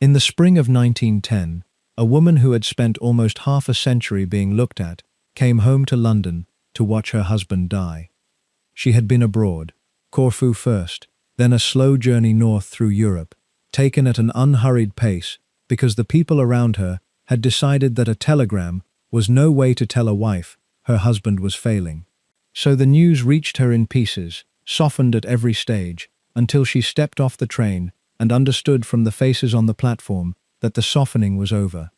In the spring of 1910, a woman who had spent almost half a century being looked at came home to London to watch her husband die. She had been abroad, Corfu first, then a slow journey north through Europe, taken at an unhurried pace because the people around her had decided that a telegram was no way to tell a wife her husband was failing. So the news reached her in pieces, softened at every stage, until she stepped off the train and understood from the faces on the platform that the softening was over.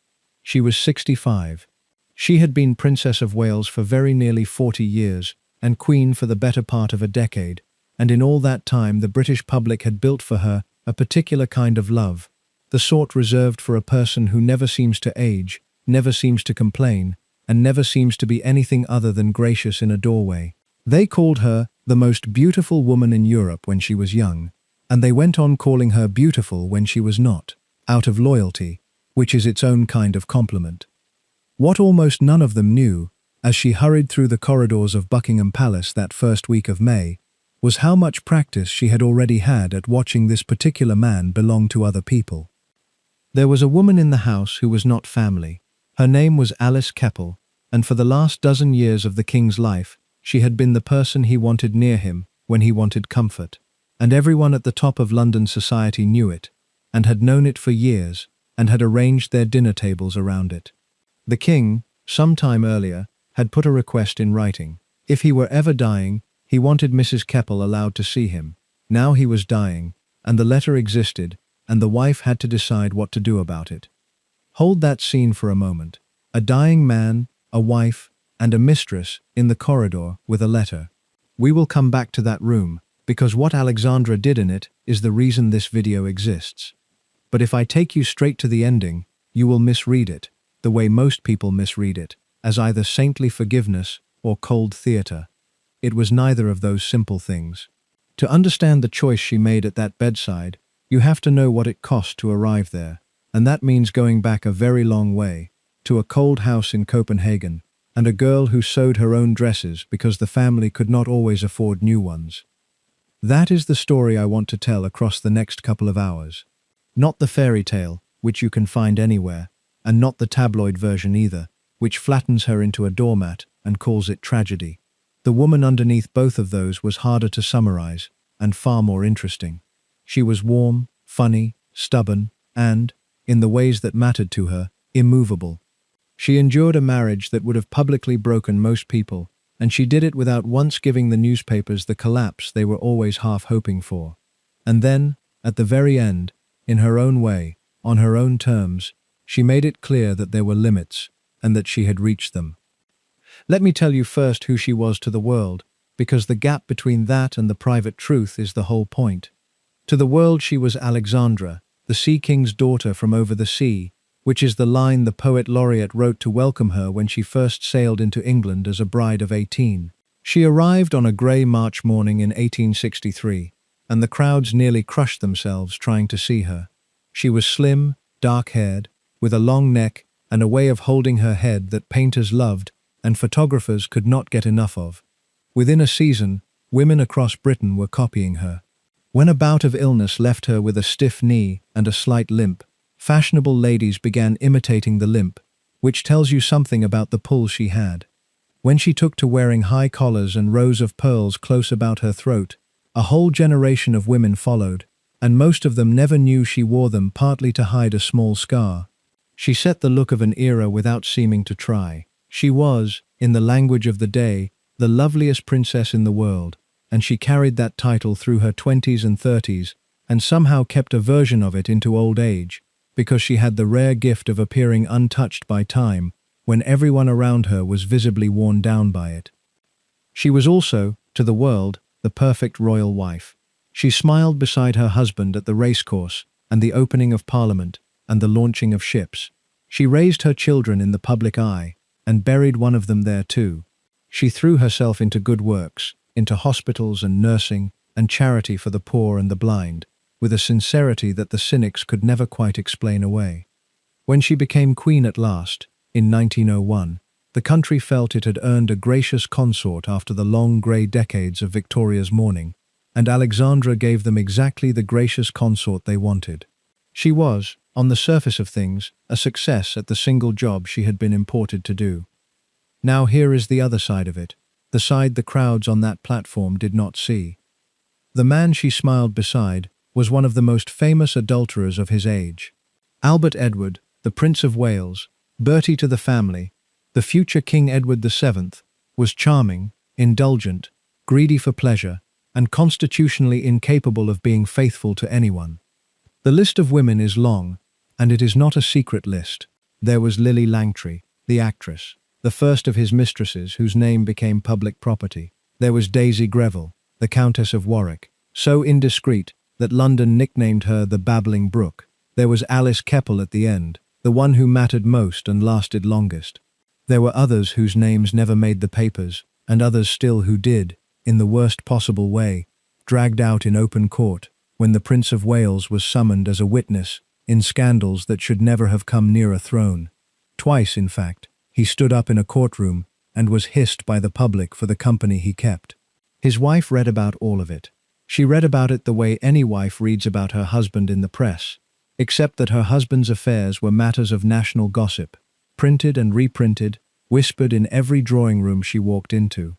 She was 65. She had been Princess of Wales for very nearly 40 years and Queen for the better part of a decade, and in all that time the British public had built for her a particular kind of love, the sort reserved for a person who never seems to age, never seems to complain, and never seems to be anything other than gracious in a doorway. They called her the most beautiful woman in Europe when she was young, and they went on calling her beautiful when she was not, out of loyalty, which is its own kind of compliment. What almost none of them knew, as she hurried through the corridors of Buckingham Palace that first week of May, was how much practice she had already had at watching this particular man belong to other people. There was a woman in the house who was not family. Her name was Alice Keppel, and for the last dozen years of the king's life, she had been the person he wanted near him when he wanted comfort. And everyone at the top of London society knew it, and had known it for years, and had arranged their dinner tables around it. The king, some time earlier, had put a request in writing. If he were ever dying, he wanted Mrs. Keppel allowed to see him. Now he was dying, and the letter existed, and the wife had to decide what to do about it. Hold that scene for a moment. A dying man, a wife, and a mistress in the corridor with a letter. We will come back to that room, because what Alexandra did in it is the reason this video exists. But if I take you straight to the ending, you will misread it, the way most people misread it, as either saintly forgiveness or cold theatre. It was neither of those simple things. To understand the choice she made at that bedside, you have to know what it cost to arrive there, and that means going back a very long way, to a cold house in Copenhagen, and a girl who sewed her own dresses because the family could not always afford new ones. That is the story I want to tell across the next couple of hours. Not the fairy tale, which you can find anywhere, and not the tabloid version either, which flattens her into a doormat and calls it tragedy. The woman underneath both of those was harder to summarize, and far more interesting. She was warm, funny, stubborn, and, in the ways that mattered to her, immovable. She endured a marriage that would have publicly broken most people, and she did it without once giving the newspapers the collapse they were always half hoping for. And then, at the very end, in her own way, on her own terms, she made it clear that there were limits, and that she had reached them. Let me tell you first who she was to the world, because the gap between that and the private truth is the whole point. To the world she was Alexandra, the Sea King's daughter from over the sea, which is the line the poet laureate wrote to welcome her when she first sailed into England as a bride of 18. She arrived on a grey March morning in 1863, and the crowds nearly crushed themselves trying to see her. She was slim, dark-haired, with a long neck and a way of holding her head that painters loved and photographers could not get enough of. Within a season, women across Britain were copying her. When a bout of illness left her with a stiff knee and a slight limp, fashionable ladies began imitating the limp, which tells you something about the pull she had. When she took to wearing high collars and rows of pearls close about her throat, a whole generation of women followed, and most of them never knew she wore them partly to hide a small scar. She set the look of an era without seeming to try. She was, in the language of the day, the loveliest princess in the world, and she carried that title through her 20s and 30s, and somehow kept a version of it into old age, because she had the rare gift of appearing untouched by time when everyone around her was visibly worn down by it. She was also, to the world, the perfect royal wife. She smiled beside her husband at the racecourse and the opening of Parliament and the launching of ships. She raised her children in the public eye and buried one of them there too. She threw herself into good works, into hospitals and nursing and charity for the poor and the blind, with a sincerity that the cynics could never quite explain away. When she became queen at last, in 1901, the country felt it had earned a gracious consort after the long grey decades of Victoria's mourning, and Alexandra gave them exactly the gracious consort they wanted. She was, On the surface of things, a success at the single job she had been imported to do. Now here is the other side of it, the side the crowds on that platform did not see. The man she smiled beside was one of the most famous adulterers of his age. Albert Edward, the Prince of Wales, Bertie to the family, the future King Edward VII, was charming, indulgent, greedy for pleasure, and constitutionally incapable of being faithful to anyone. The list of women is long, and it is not a secret list. There was Lily Langtry, the actress, the first of his mistresses whose name became public property. There was Daisy Greville, the Countess of Warwick, so indiscreet that London nicknamed her the Babbling Brook. There was Alice Keppel at the end, the one who mattered most and lasted longest. There were others whose names never made the papers, and others still who did, in the worst possible way, dragged out in open court when the Prince of Wales was summoned as a witness in scandals that should never have come near a throne. Twice, in fact, he stood up in a courtroom and was hissed by the public for the company he kept. His wife read about all of it. She read about it the way any wife reads about her husband in the press, except that her husband's affairs were matters of national gossip, printed and reprinted, whispered in every drawing room she walked into.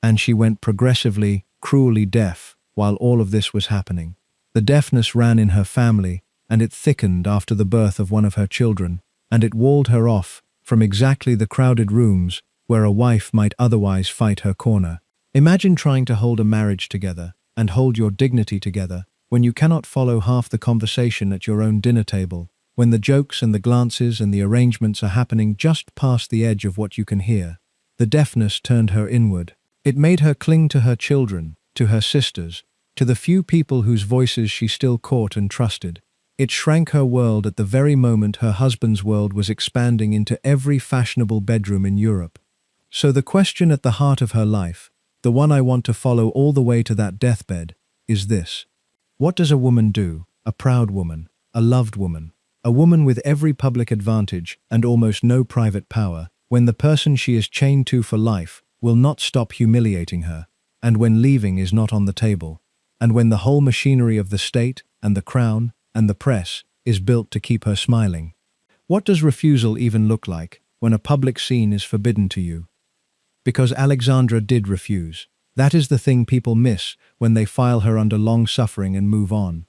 And she went progressively, cruelly deaf while all of this was happening. The deafness ran in her family, and it thickened after the birth of one of her children, and it walled her off from exactly the crowded rooms where a wife might otherwise fight her corner. Imagine trying to hold a marriage together and hold your dignity together when you cannot follow half the conversation at your own dinner table, when the jokes and the glances and the arrangements are happening just past the edge of what you can hear. The deafness turned her inward. It made her cling to her children, to her sisters, to the few people whose voices she still caught and trusted. It shrank her world at the very moment her husband's world was expanding into every fashionable bedroom in Europe. So the question at the heart of her life, the one I want to follow all the way to that deathbed, is this. What does a woman do, a proud woman, a loved woman, a woman with every public advantage and almost no private power, when the person she is chained to for life will not stop humiliating her, and when leaving is not on the table, and when the whole machinery of the state and the crown and the press is built to keep her smiling? What does refusal even look like when a public scene is forbidden to you? Because Alexandra did refuse. That is the thing people miss when they file her under long suffering and move on.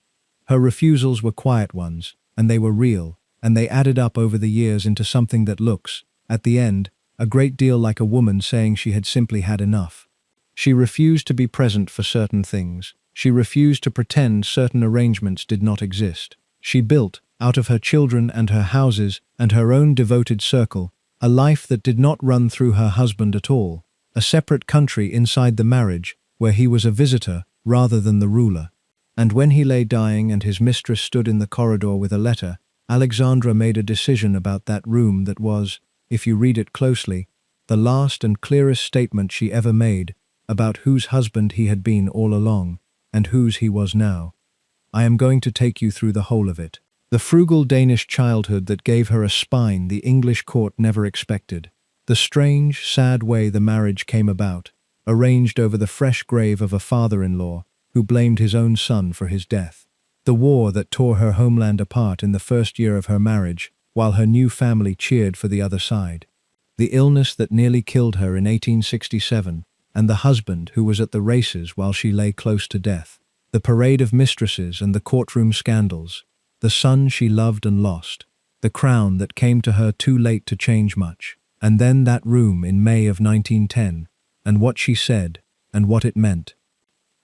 Her refusals were quiet ones, and they were real, and they added up over the years into something that looks, at the end, a great deal like a woman saying she had simply had enough. She refused to be present for certain things. She refused to pretend certain arrangements did not exist. She built, out of her children and her houses and her own devoted circle, a life that did not run through her husband at all, a separate country inside the marriage where he was a visitor rather than the ruler. And when he lay dying and his mistress stood in the corridor with a letter, Alexandra made a decision about that room that was, if you read it closely, the last and clearest statement she ever made about whose husband he had been all along and whose he was now. I am going to take you through the whole of it. The frugal Danish childhood that gave her a spine the English court never expected. The strange, sad way the marriage came about, arranged over the fresh grave of a father-in-law who blamed his own son for his death. The war that tore her homeland apart in the first year of her marriage, while her new family cheered for the other side. The illness that nearly killed her in 1867, and the husband who was at the races while she lay close to death. The parade of mistresses and the courtroom scandals. The son she loved and lost. The crown that came to her too late to change much. And then that room in May of 1910, and what she said, and what it meant.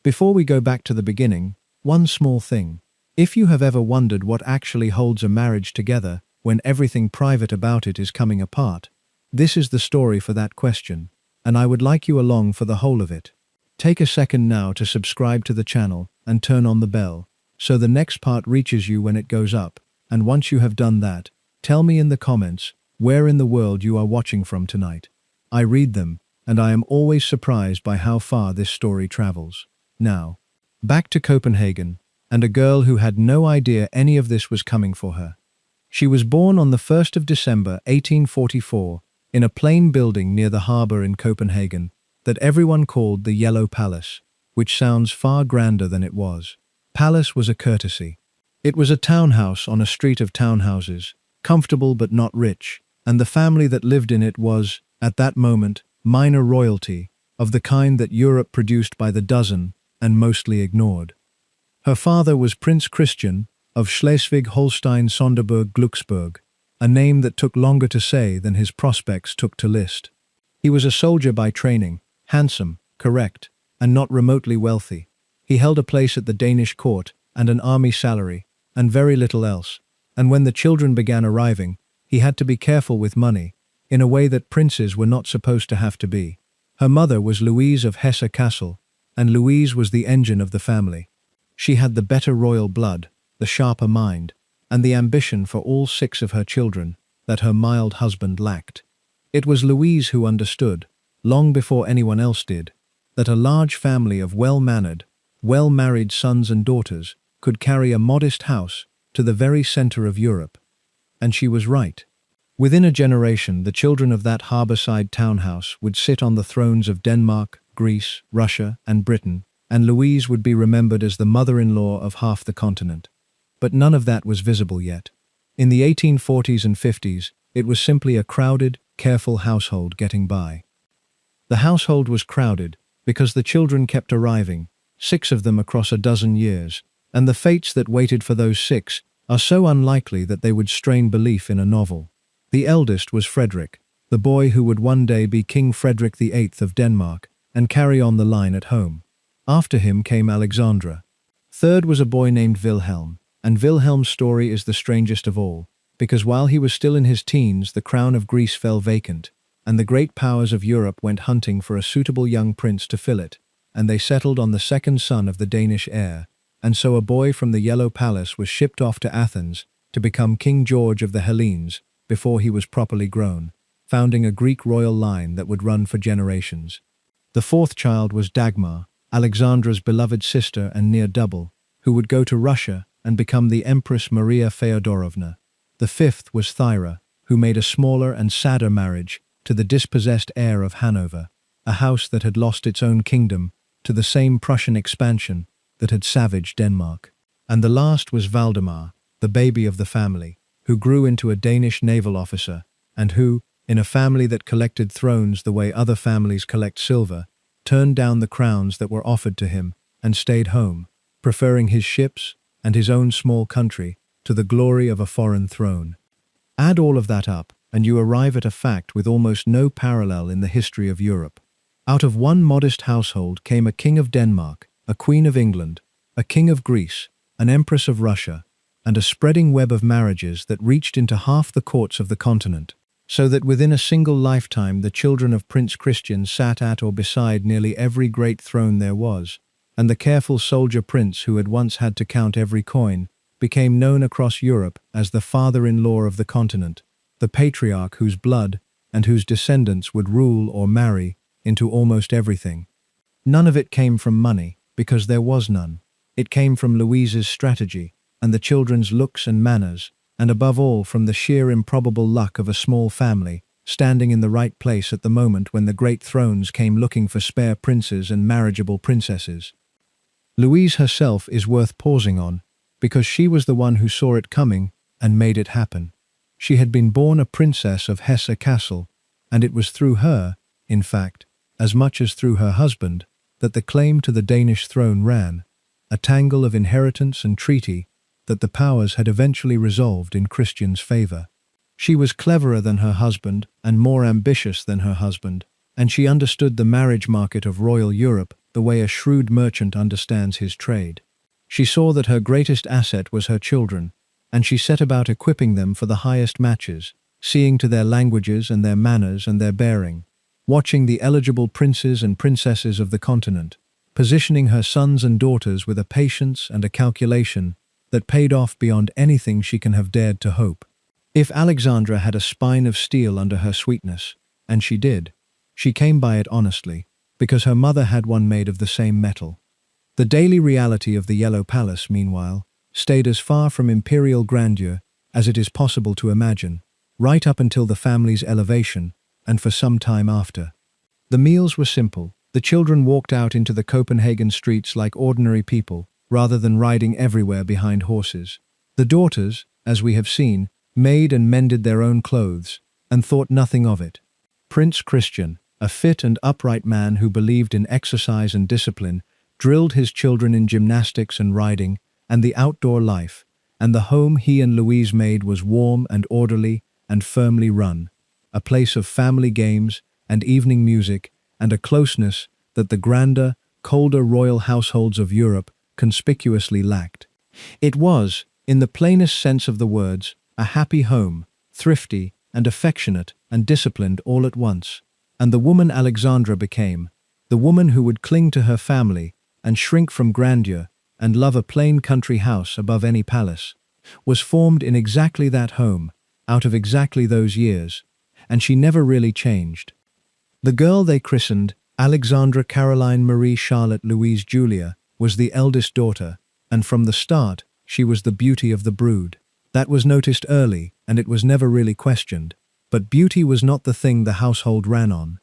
Before we go back to the beginning, one small thing. If you have ever wondered what actually holds a marriage together when everything private about it is coming apart, this is the story for that question, and I would like you along for the whole of it. Take a second now to subscribe to the channel and turn on the bell, so the next part reaches you when it goes up, and once you have done that, tell me in the comments where in the world you are watching from tonight. I read them, and I am always surprised by how far this story travels. Now, back to Copenhagen, and a girl who had no idea any of this was coming for her. She was born on the 1st of December 1844 in a plain building near the harbour in Copenhagen that everyone called the Yellow Palace, which sounds far grander than it was. Palace was a courtesy. It was a townhouse on a street of townhouses, comfortable but not rich, and the family that lived in it was, at that moment, minor royalty, of the kind that Europe produced by the dozen and mostly ignored. Her father was Prince Christian of Schleswig-Holstein-Sonderburg-Glücksburg, a name that took longer to say than his prospects took to list. He was a soldier by training, handsome, correct, and not remotely wealthy. He held a place at the Danish court and an army salary, and very little else, and when the children began arriving, he had to be careful with money, in a way that princes were not supposed to have to be. Her mother was Louise of Hesse-Kassel, and Louise was the engine of the family. She had the better royal blood, the sharper mind, and the ambition for all 6 of her children that her mild husband lacked. It was Louise who understood, long before anyone else did, that a large family of well-mannered, well-married sons and daughters could carry a modest house to the very center of Europe. And she was right. Within a generation, the children of that harborside townhouse would sit on the thrones of Denmark, Greece, Russia, and Britain, and Louise would be remembered as the mother-in-law of half the continent. But none of that was visible yet. In the 1840s and 50s, it was simply a crowded, careful household getting by. The household was crowded because the children kept arriving, 6 of them across a dozen years, and the fates that waited for those 6 are so unlikely that they would strain belief in a novel. The eldest was Frederick, the boy who would one day be King Frederick VIII of Denmark and carry on the line at home. After him came Alexandra. Third was a boy named Wilhelm, and Wilhelm's story is the strangest of all, because while he was still in his teens, the crown of Greece fell vacant, and the great powers of Europe went hunting for a suitable young prince to fill it, and they settled on the second son of the Danish heir, and so a boy from the Yellow Palace was shipped off to Athens to become King George of the Hellenes before he was properly grown, founding a Greek royal line that would run for generations. The fourth child was Dagmar, Alexandra's beloved sister and near double, who would go to Russia and become the Empress Maria Feodorovna. The fifth was Thyra, who made a smaller and sadder marriage to the dispossessed heir of Hanover, a house that had lost its own kingdom to the same Prussian expansion that had savaged Denmark. And the last was Valdemar, the baby of the family, who grew into a Danish naval officer, and who, in a family that collected thrones the way other families collect silver, turned down the crowns that were offered to him and stayed home, preferring his ships and his own small country to the glory of a foreign throne. Add all of that up, and you arrive at a fact with almost no parallel in the history of Europe. Out of one modest household came a king of Denmark, a queen of England, a king of Greece, an empress of Russia, and a spreading web of marriages that reached into half the courts of the continent, so that within a single lifetime the children of Prince Christian sat at or beside nearly every great throne there was, and the careful soldier prince who had once had to count every coin became known across Europe as the father-in-law of the continent, the patriarch whose blood and whose descendants would rule or marry into almost everything. None of it came from money, because there was none. It came from Louise's strategy and the children's looks and manners, and above all from the sheer improbable luck of a small family standing in the right place at the moment when the great thrones came looking for spare princes and marriageable princesses. Louise herself is worth pausing on, because she was the one who saw it coming and made it happen. She had been born a princess of Hesse-Kassel, and it was through her, in fact, as much as through her husband, that the claim to the Danish throne ran, a tangle of inheritance and treaty that the powers had eventually resolved in Christian's favor. She was cleverer than her husband and more ambitious than her husband, and she understood the marriage market of royal Europe the way a shrewd merchant understands his trade. She saw that her greatest asset was her children, and she set about equipping them for the highest matches, seeing to their languages and their manners and their bearing, watching the eligible princes and princesses of the continent, positioning her sons and daughters with a patience and a calculation that paid off beyond anything she can have dared to hope. If Alexandra had a spine of steel under her sweetness, and she did, she came by it honestly, because her mother had one made of the same metal. The daily reality of the Yellow Palace, meanwhile, stayed as far from imperial grandeur as it is possible to imagine, right up until the family's elevation, and for some time after. The meals were simple. The children walked out into the Copenhagen streets like ordinary people, rather than riding everywhere behind horses. The daughters, as we have seen, made and mended their own clothes, and thought nothing of it. Prince Christian, a fit and upright man who believed in exercise and discipline, drilled his children in gymnastics and riding, and the outdoor life, and the home he and Louise made was warm and orderly and firmly run, a place of family games and evening music, and a closeness that the grander, colder royal households of Europe conspicuously lacked. It was, in the plainest sense of the words, a happy home, thrifty and affectionate and disciplined all at once. And the woman Alexandra became, the woman who would cling to her family and shrink from grandeur and love a plain country house above any palace, was formed in exactly that home, out of exactly those years, and she never really changed. The girl they christened Alexandra Caroline Marie Charlotte Louise Julia was the eldest daughter, and from the start she was the beauty of the brood. That was noticed early, and it was never really questioned. But beauty was not the thing the household ran on.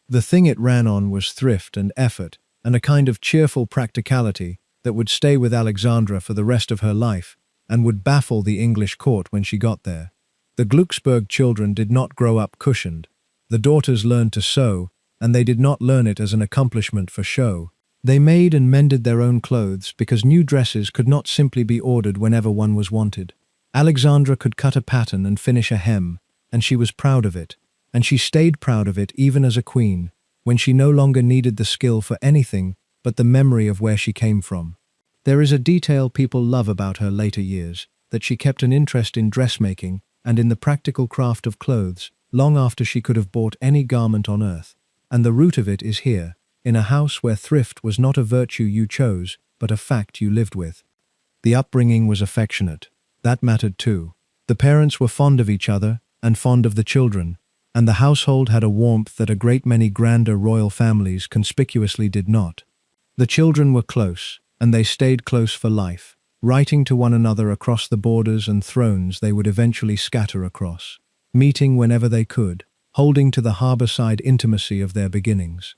The thing it ran on was thrift and effort, and a kind of cheerful practicality that would stay with Alexandra for the rest of her life, and would baffle the English court when she got there. The Glucksburg children did not grow up cushioned. The daughters learned to sew, and they did not learn it as an accomplishment for show. They made and mended their own clothes because new dresses could not simply be ordered whenever one was wanted. Alexandra could cut a pattern and finish a hem, and she was proud of it, and she stayed proud of it even as a queen, when she no longer needed the skill for anything but the memory of where she came from. There is a detail people love about her later years, that she kept an interest in dressmaking and in the practical craft of clothes, long after she could have bought any garment on earth. And the root of it is here, in a house where thrift was not a virtue you chose, but a fact you lived with. The upbringing was affectionate. That mattered too. The parents were fond of each other, and fond of the children, and the household had a warmth that a great many grander royal families conspicuously did not. The children were close, and they stayed close for life, writing to one another across the borders and thrones they would eventually scatter across, meeting whenever they could, holding to the harborside intimacy of their beginnings.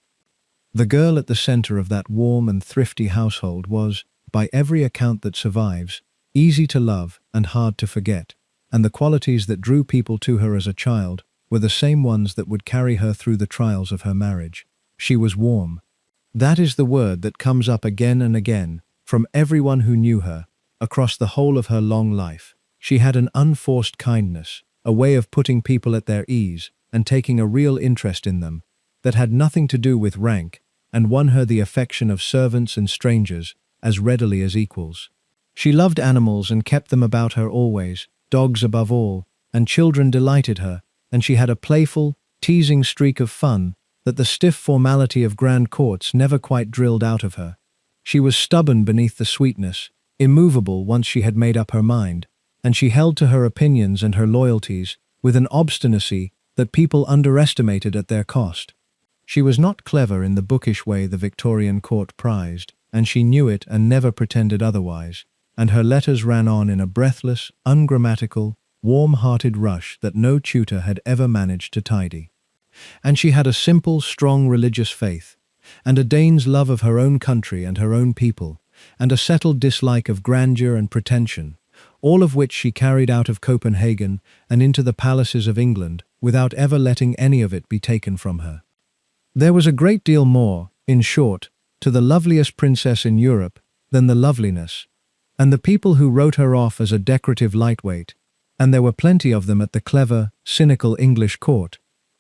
The girl at the center of that warm and thrifty household was, by every account that survives, easy to love and hard to forget, and the qualities that drew people to her as a child were the same ones that would carry her through the trials of her marriage. She was warm. That is the word that comes up again and again from everyone who knew her, across the whole of her long life. She had an unforced kindness, a way of putting people at their ease and taking a real interest in them, that had nothing to do with rank, and won her the affection of servants and strangers as readily as equals. She loved animals and kept them about her always, dogs above all, and children delighted her, and she had a playful, teasing streak of fun that the stiff formality of grand courts never quite drilled out of her. She was stubborn beneath the sweetness, immovable once she had made up her mind, and she held to her opinions and her loyalties with an obstinacy that people underestimated at their cost. She was not clever in the bookish way the Victorian court prized, and she knew it and never pretended otherwise, and her letters ran on in a breathless, ungrammatical, warm-hearted rush that no tutor had ever managed to tidy. And she had a simple, strong religious faith, and a Dane's love of her own country and her own people, and a settled dislike of grandeur and pretension, all of which she carried out of Copenhagen and into the palaces of England without ever letting any of it be taken from her. There was a great deal more, in short, to the loveliest princess in Europe than the loveliness, and the people who wrote her off as a decorative lightweight, and there were plenty of them at the clever, cynical English court,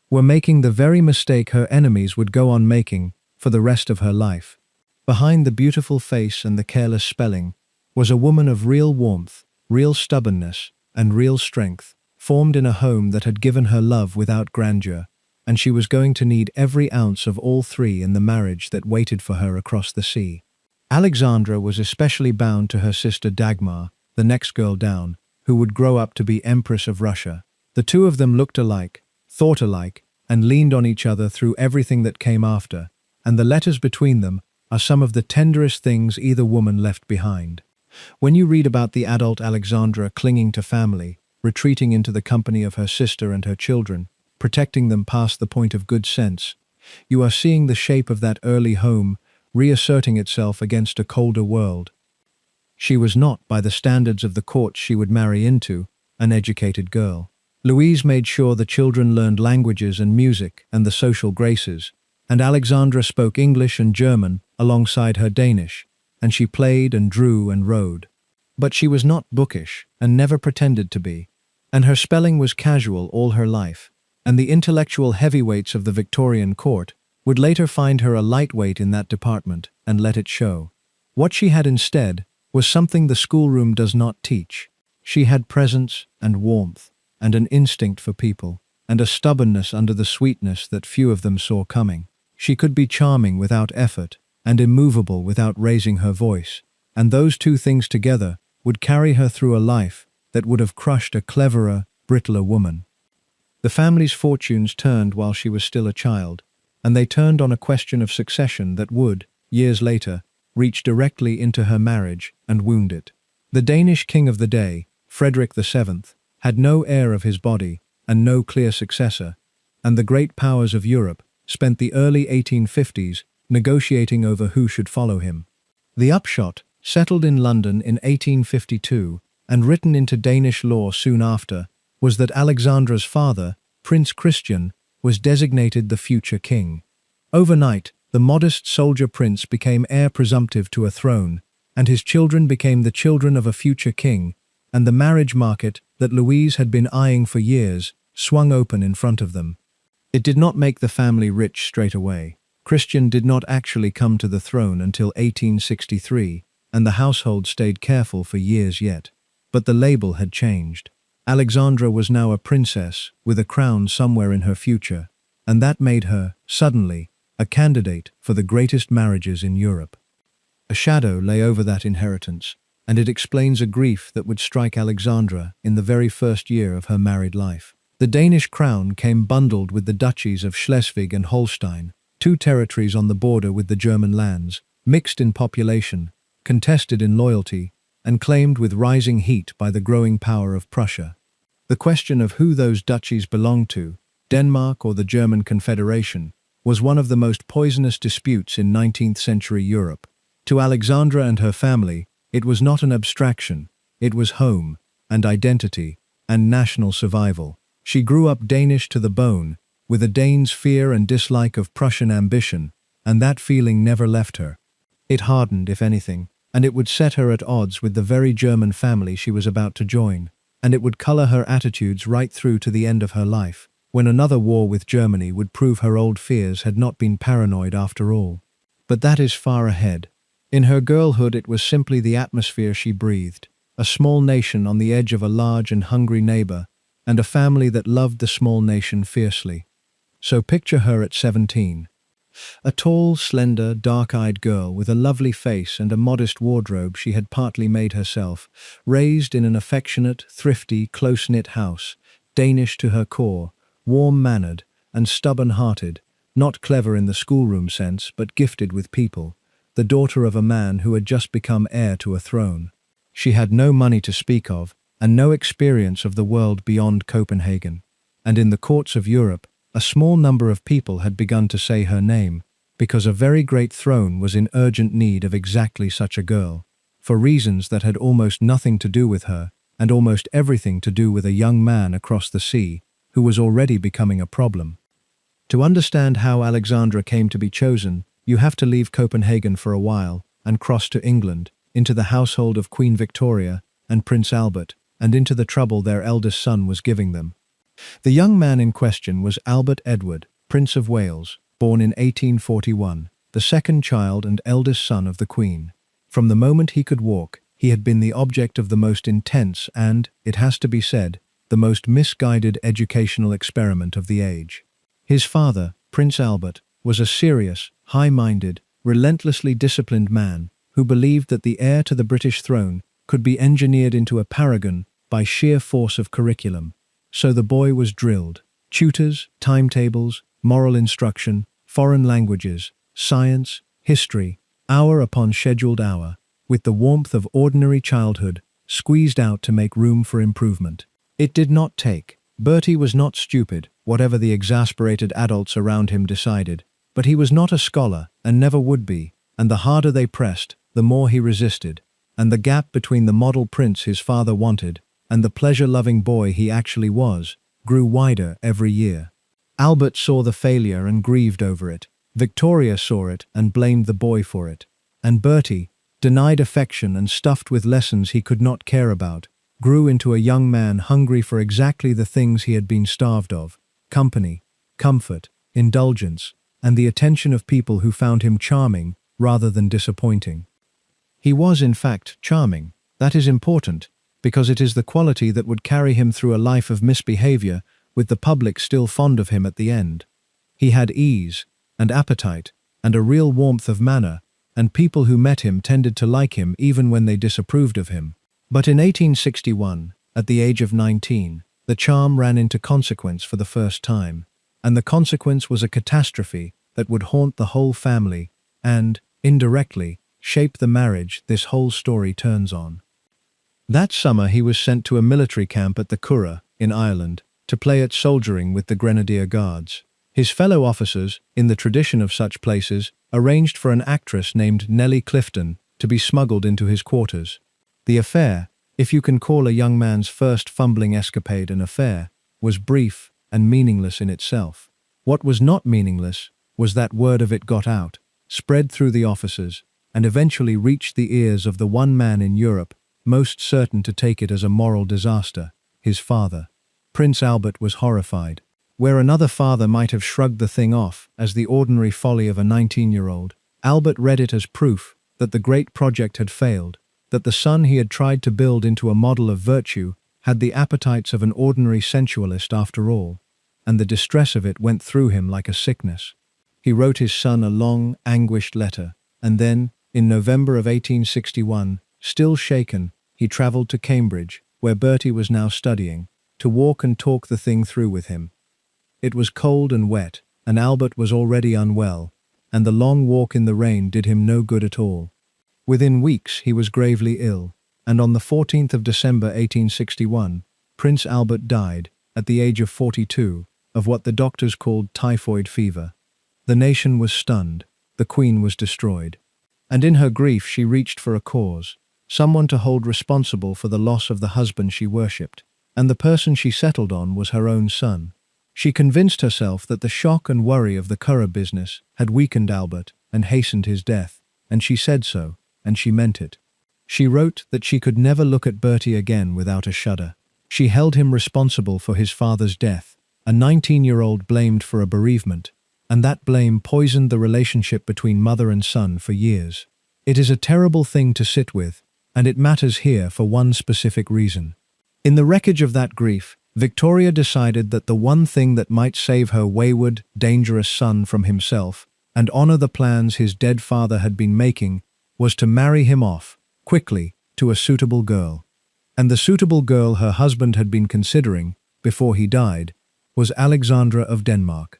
were making the very mistake her enemies would go on making for the rest of her life. Behind the beautiful face and the careless spelling was a woman of real warmth, real stubbornness, and real strength, formed in a home that had given her love without grandeur, and she was going to need every ounce of all three in the marriage that waited for her across the sea. Alexandra was especially bound to her sister Dagmar, the next girl down, who would grow up to be Empress of Russia. The two of them looked alike, thought alike, and leaned on each other through everything that came after, and the letters between them are some of the tenderest things either woman left behind. When you read about the adult Alexandra clinging to family, retreating into the company of her sister and her children, protecting them past the point of good sense, you are seeing the shape of that early home reasserting itself against a colder world. She was not, by the standards of the court she would marry into, an educated girl. Louise made sure the children learned languages and music and the social graces, and Alexandra spoke English and German alongside her Danish, and she played and drew and rode. But she was not bookish and never pretended to be, and her spelling was casual all her life, and the intellectual heavyweights of the Victorian court would later find her a lightweight in that department and let it show. What she had instead was something the schoolroom does not teach. She had presence and warmth, and an instinct for people, and a stubbornness under the sweetness that few of them saw coming. She could be charming without effort, and immovable without raising her voice, and those two things together would carry her through a life that would have crushed a cleverer, brittler woman. The family's fortunes turned while she was still a child, and they turned on a question of succession that would, years later, reach directly into her marriage and wound it. The Danish king of the day, Frederick VII, had no heir of his body and no clear successor, and the great powers of Europe spent the early 1850s negotiating over who should follow him. The upshot, settled in London in 1852 and written into Danish law soon after, was that Alexandra's father, Prince Christian, was designated the future king. Overnight, the modest soldier prince became heir presumptive to a throne, and his children became the children of a future king, and the marriage market that Louise had been eyeing for years swung open in front of them. It did not make the family rich straight away. Christian did not actually come to the throne until 1863, and the household stayed careful for years yet. But the label had changed. Alexandra was now a princess with a crown somewhere in her future, and that made her, suddenly, a candidate for the greatest marriages in Europe. A shadow lay over that inheritance, and it explains a grief that would strike Alexandra in the very first year of her married life. The Danish crown came bundled with the duchies of Schleswig and Holstein, two territories on the border with the German lands, mixed in population, contested in loyalty, and claimed with rising heat by the growing power of Prussia. The question of who those duchies belonged to, Denmark or the German Confederation, was one of the most poisonous disputes in 19th-century Europe. To Alexandra and her family, it was not an abstraction, it was home, and identity, and national survival. She grew up Danish to the bone, with a Dane's fear and dislike of Prussian ambition, and that feeling never left her. It hardened, if anything, and it would set her at odds with the very German family she was about to join, and it would color her attitudes right through to the end of her life, when another war with Germany would prove her old fears had not been paranoid after all. But that is far ahead. In her girlhood it was simply the atmosphere she breathed, a small nation on the edge of a large and hungry neighbor, and a family that loved the small nation fiercely. So picture her at 17. A tall, slender, dark-eyed girl with a lovely face and a modest wardrobe she had partly made herself, raised in an affectionate, thrifty, close-knit house, Danish to her core, warm-mannered and stubborn-hearted, not clever in the schoolroom sense, but gifted with people, the daughter of a man who had just become heir to a throne. She had no money to speak of, and no experience of the world beyond Copenhagen, and in the courts of Europe, a small number of people had begun to say her name, because a very great throne was in urgent need of exactly such a girl, for reasons that had almost nothing to do with her, and almost everything to do with a young man across the sea, who was already becoming a problem. To understand how Alexandra came to be chosen, you have to leave Copenhagen for a while and cross to England, into the household of Queen Victoria and Prince Albert, and into the trouble their eldest son was giving them. The young man in question was Albert Edward, Prince of Wales, born in 1841, the second child and eldest son of the Queen. From the moment he could walk, he had been the object of the most intense and, it has to be said, the most misguided educational experiment of the age. His father, Prince Albert, was a serious, high-minded, relentlessly disciplined man who believed that the heir to the British throne could be engineered into a paragon by sheer force of curriculum. So the boy was drilled. Tutors, timetables, moral instruction, foreign languages, science, history, hour upon scheduled hour, with the warmth of ordinary childhood, squeezed out to make room for improvement. It did not take. Bertie was not stupid, whatever the exasperated adults around him decided, but he was not a scholar and never would be, and the harder they pressed, the more he resisted. and the gap between the model prince his father wanted and the pleasure-loving boy he actually was grew wider every year. Albert saw the failure and grieved over it. Victoria saw it and blamed the boy for it. And Bertie, denied affection and stuffed with lessons he could not care about, grew into a young man hungry for exactly the things he had been starved of: company, comfort, indulgence, and the attention of people who found him charming rather than disappointing. He was, in fact, charming. That is important, because it is the quality that would carry him through a life of misbehavior, with the public still fond of him at the end. He had ease, and appetite, and a real warmth of manner, and people who met him tended to like him even when they disapproved of him. But in 1861, at the age of 19, the charm ran into consequence for the first time, and the consequence was a catastrophe that would haunt the whole family and, indirectly, shape the marriage this whole story turns on. That summer he was sent to a military camp at the Curragh, in Ireland, to play at soldiering with the Grenadier Guards. His fellow officers, in the tradition of such places, arranged for an actress named Nellie Clifton to be smuggled into his quarters. The affair, if you can call a young man's first fumbling escapade an affair, was brief and meaningless in itself. What was not meaningless was that word of it got out, spread through the officers, and eventually reached the ears of the one man in Europe most certain to take it as a moral disaster, his father. Prince Albert was horrified. Where another father might have shrugged the thing off as the ordinary folly of a 19-year-old, Albert read it as proof that the great project had failed, that the son he had tried to build into a model of virtue had the appetites of an ordinary sensualist after all, and the distress of it went through him like a sickness. He wrote his son a long, anguished letter, and then, in November of 1861, still shaken, he travelled to Cambridge, where Bertie was now studying, to walk and talk the thing through with him. It was cold and wet, and Albert was already unwell, and the long walk in the rain did him no good at all. Within weeks he was gravely ill, and on the 14th of December 1861, Prince Albert died, at the age of 42, of what the doctors called typhoid fever. The nation was stunned, the Queen was destroyed, and in her grief she reached for a cause, someone to hold responsible for the loss of the husband she worshipped, and the person she settled on was her own son. She convinced herself that the shock and worry of the Curragh business had weakened Albert and hastened his death, and she said so, and she meant it. She wrote that she could never look at Bertie again without a shudder. She held him responsible for his father's death, a 19-year-old blamed for a bereavement, and that blame poisoned the relationship between mother and son for years. It is a terrible thing to sit with, and it matters here for one specific reason. In the wreckage of that grief, Victoria decided that the one thing that might save her wayward, dangerous son from himself and honor the plans his dead father had been making was to marry him off, quickly, to a suitable girl. And the suitable girl her husband had been considering, before he died, was Alexandra of Denmark.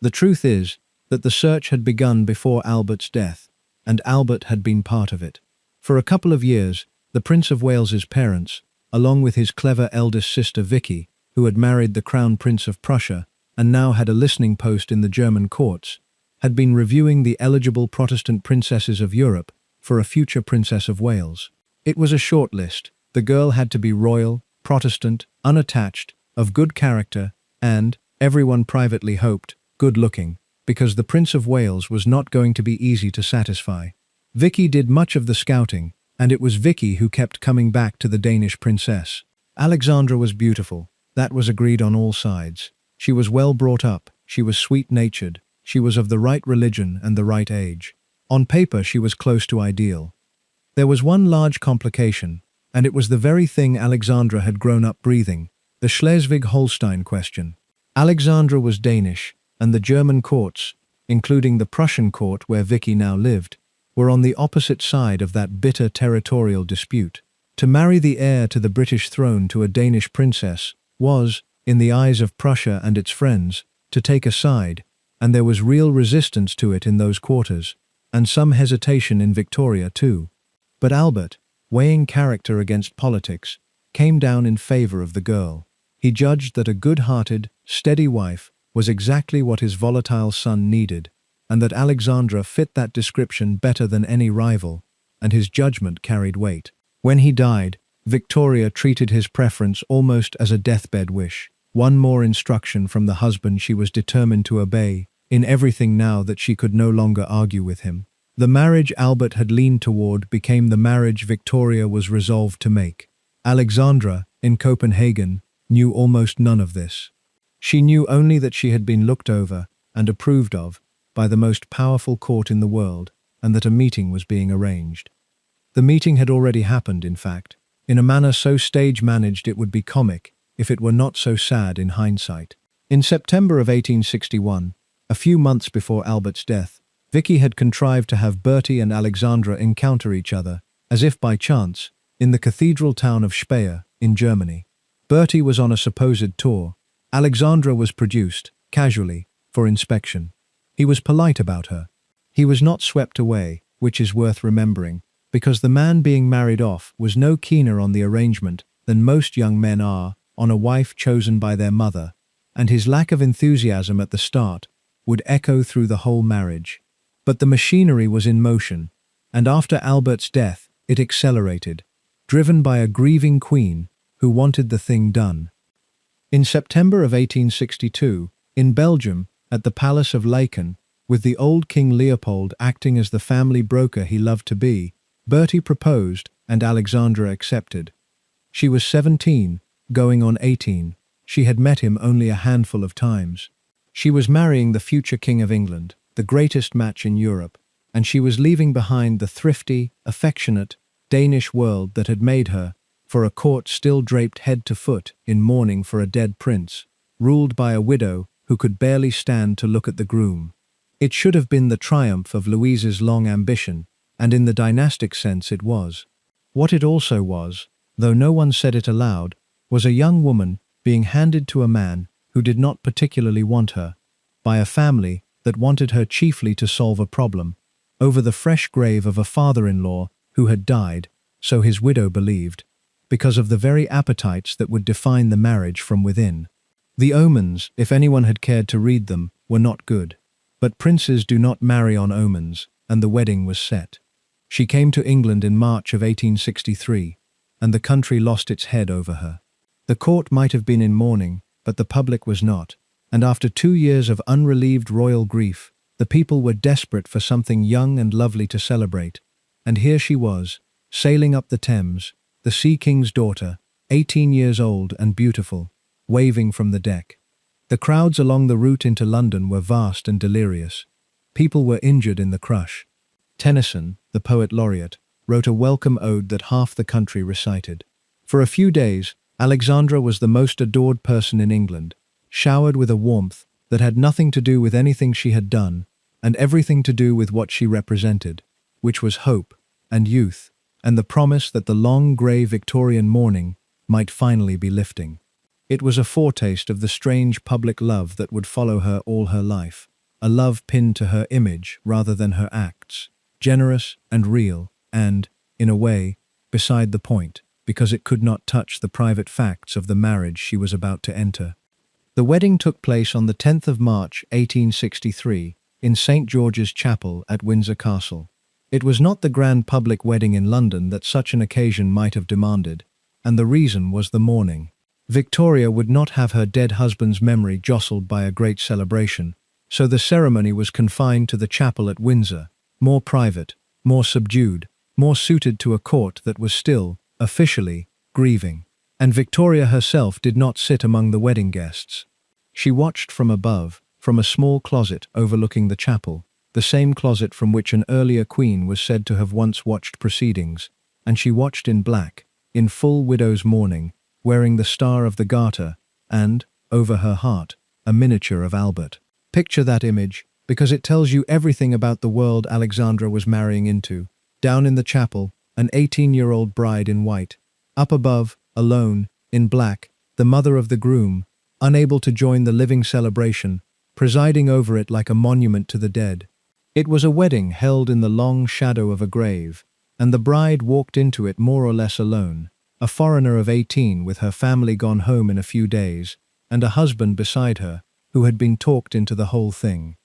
The truth is that the search had begun before Albert's death, and Albert had been part of it. For a couple of years, the Prince of Wales's parents, along with his clever eldest sister Vicky, who had married the Crown Prince of Prussia and now had a listening post in the German courts, had been reviewing the eligible Protestant princesses of Europe for a future Princess of Wales. It was a short list. The girl had to be royal, Protestant, unattached, of good character, and, everyone privately hoped, good-looking, because the Prince of Wales was not going to be easy to satisfy. Vicky did much of the scouting, and it was Vicky who kept coming back to the Danish princess. Alexandra was beautiful. That was agreed on all sides. She was well brought up, she was sweet-natured, she was of the right religion and the right age. On paper she was close to ideal. There was one large complication, and it was the very thing Alexandra had grown up breathing, the Schleswig-Holstein question. Alexandra was Danish, and the German courts, including the Prussian court where Vicky now lived, were on the opposite side of that bitter territorial dispute. To marry the heir to the British throne to a Danish princess was, in the eyes of Prussia and its friends, to take a side, and there was real resistance to it in those quarters, and some hesitation in Victoria too. But Albert, weighing character against politics, came down in favor of the girl. He judged that a good-hearted, steady wife was exactly what his volatile son needed, and that Alexandra fit that description better than any rival. and his judgment carried weight. When he died, Victoria treated his preference almost as a deathbed wish. One more instruction from the husband she was determined to obey, in everything now that she could no longer argue with him. The marriage Albert had leaned toward became the marriage Victoria was resolved to make. Alexandra, in Copenhagen, knew almost none of this. She knew only that she had been looked over and approved of by the most powerful court in the world, and that a meeting was being arranged. The meeting had already happened, in fact, in a manner so stage-managed it would be comic if it were not so sad in hindsight. In September of 1861, a few months before Albert's death, Vicky had contrived to have Bertie and Alexandra encounter each other, as if by chance, in the cathedral town of Speyer, in Germany. Bertie was on a supposed tour. Alexandra was produced, casually, for inspection. He was polite about her. He was not swept away, which is worth remembering, because the man being married off was no keener on the arrangement than most young men are on a wife chosen by their mother, and his lack of enthusiasm at the start would echo through the whole marriage. But the machinery was in motion, and after Albert's death it accelerated, driven by a grieving queen who wanted the thing done. In September of 1862, in Belgium, at the Palace of Laeken, with the old King Leopold acting as the family broker he loved to be, Bertie proposed and Alexandra accepted. She was 17, going on 18. She had met him only a handful of times. She was marrying the future King of England, the greatest match in Europe, and she was leaving behind the thrifty, affectionate, Danish world that had made her, for a court still draped head to foot in mourning for a dead prince, ruled by a widow who could barely stand to look at the groom. It should have been the triumph of Louise's long ambition, and in the dynastic sense it was. What it also was, though no one said it aloud, was a young woman being handed to a man who did not particularly want her, by a family that wanted her chiefly to solve a problem, over the fresh grave of a father-in-law who had died, so his widow believed, because of the very appetites that would define the marriage from within. The omens, if anyone had cared to read them, were not good. But princes do not marry on omens, and the wedding was set. She came to England in March of 1863, and the country lost its head over her. The court might have been in mourning, but the public was not, and after 2 years of unrelieved royal grief, the people were desperate for something young and lovely to celebrate, and here she was, sailing up the Thames, the Sea King's daughter, 18 years old and beautiful, waving from the deck. The crowds along the route into London were vast and delirious. People were injured in the crush. Tennyson, the poet laureate, wrote a welcome ode that half the country recited. For a few days, Alexandra was the most adored person in England, showered with a warmth that had nothing to do with anything she had done, and everything to do with what she represented, which was hope and youth, and the promise that the long grey Victorian morning might finally be lifting. It was a foretaste of the strange public love that would follow her all her life, a love pinned to her image rather than her acts, generous and real, and, in a way, beside the point, because it could not touch the private facts of the marriage she was about to enter. The wedding took place on the 10th of March, 1863, in St. George's Chapel at Windsor Castle. It was not the grand public wedding in London that such an occasion might have demanded, and the reason was the mourning. Victoria would not have her dead husband's memory jostled by a great celebration, so the ceremony was confined to the chapel at Windsor, more private, more subdued, more suited to a court that was still, officially, grieving. And Victoria herself did not sit among the wedding guests. She watched from above, from a small closet overlooking the chapel, the same closet from which an earlier queen was said to have once watched proceedings, and she watched in black, in full widow's mourning, wearing the Star of the Garter, and, over her heart, a miniature of Albert. Picture that image, because it tells you everything about the world Alexandra was marrying into. Down in the chapel, an 18-year-old bride in white. Up above, alone, in black, the mother of the groom, unable to join the living celebration, presiding over it like a monument to the dead. It was a wedding held in the long shadow of a grave, and the bride walked into it more or less alone, a foreigner of 18 with her family gone home in a few days, and a husband beside her, who had been talked into the whole thing.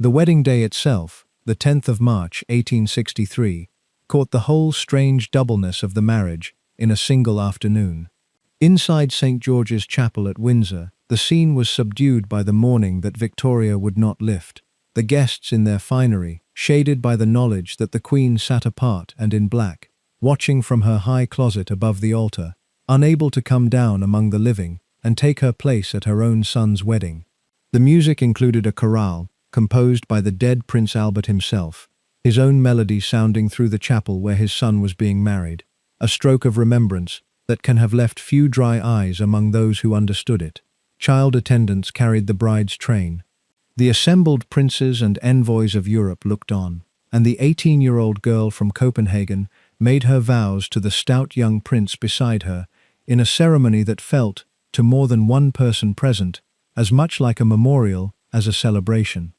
The wedding day itself, the 10th of March, 1863, caught the whole strange doubleness of the marriage in a single afternoon. Inside St. George's Chapel at Windsor, the scene was subdued by the mourning that Victoria would not lift. The guests in their finery, shaded by the knowledge that the Queen sat apart and in black, watching from her high closet above the altar, unable to come down among the living and take her place at her own son's wedding. The music included a chorale, composed by the dead Prince Albert himself, his own melody sounding through the chapel where his son was being married, a stroke of remembrance that can have left few dry eyes among those who understood it. Child attendants carried the bride's train. The assembled princes and envoys of Europe looked on, and the 18-year-old girl from Copenhagen made her vows to the stout young prince beside her in a ceremony that felt, to more than one person present, as much like a memorial as a celebration.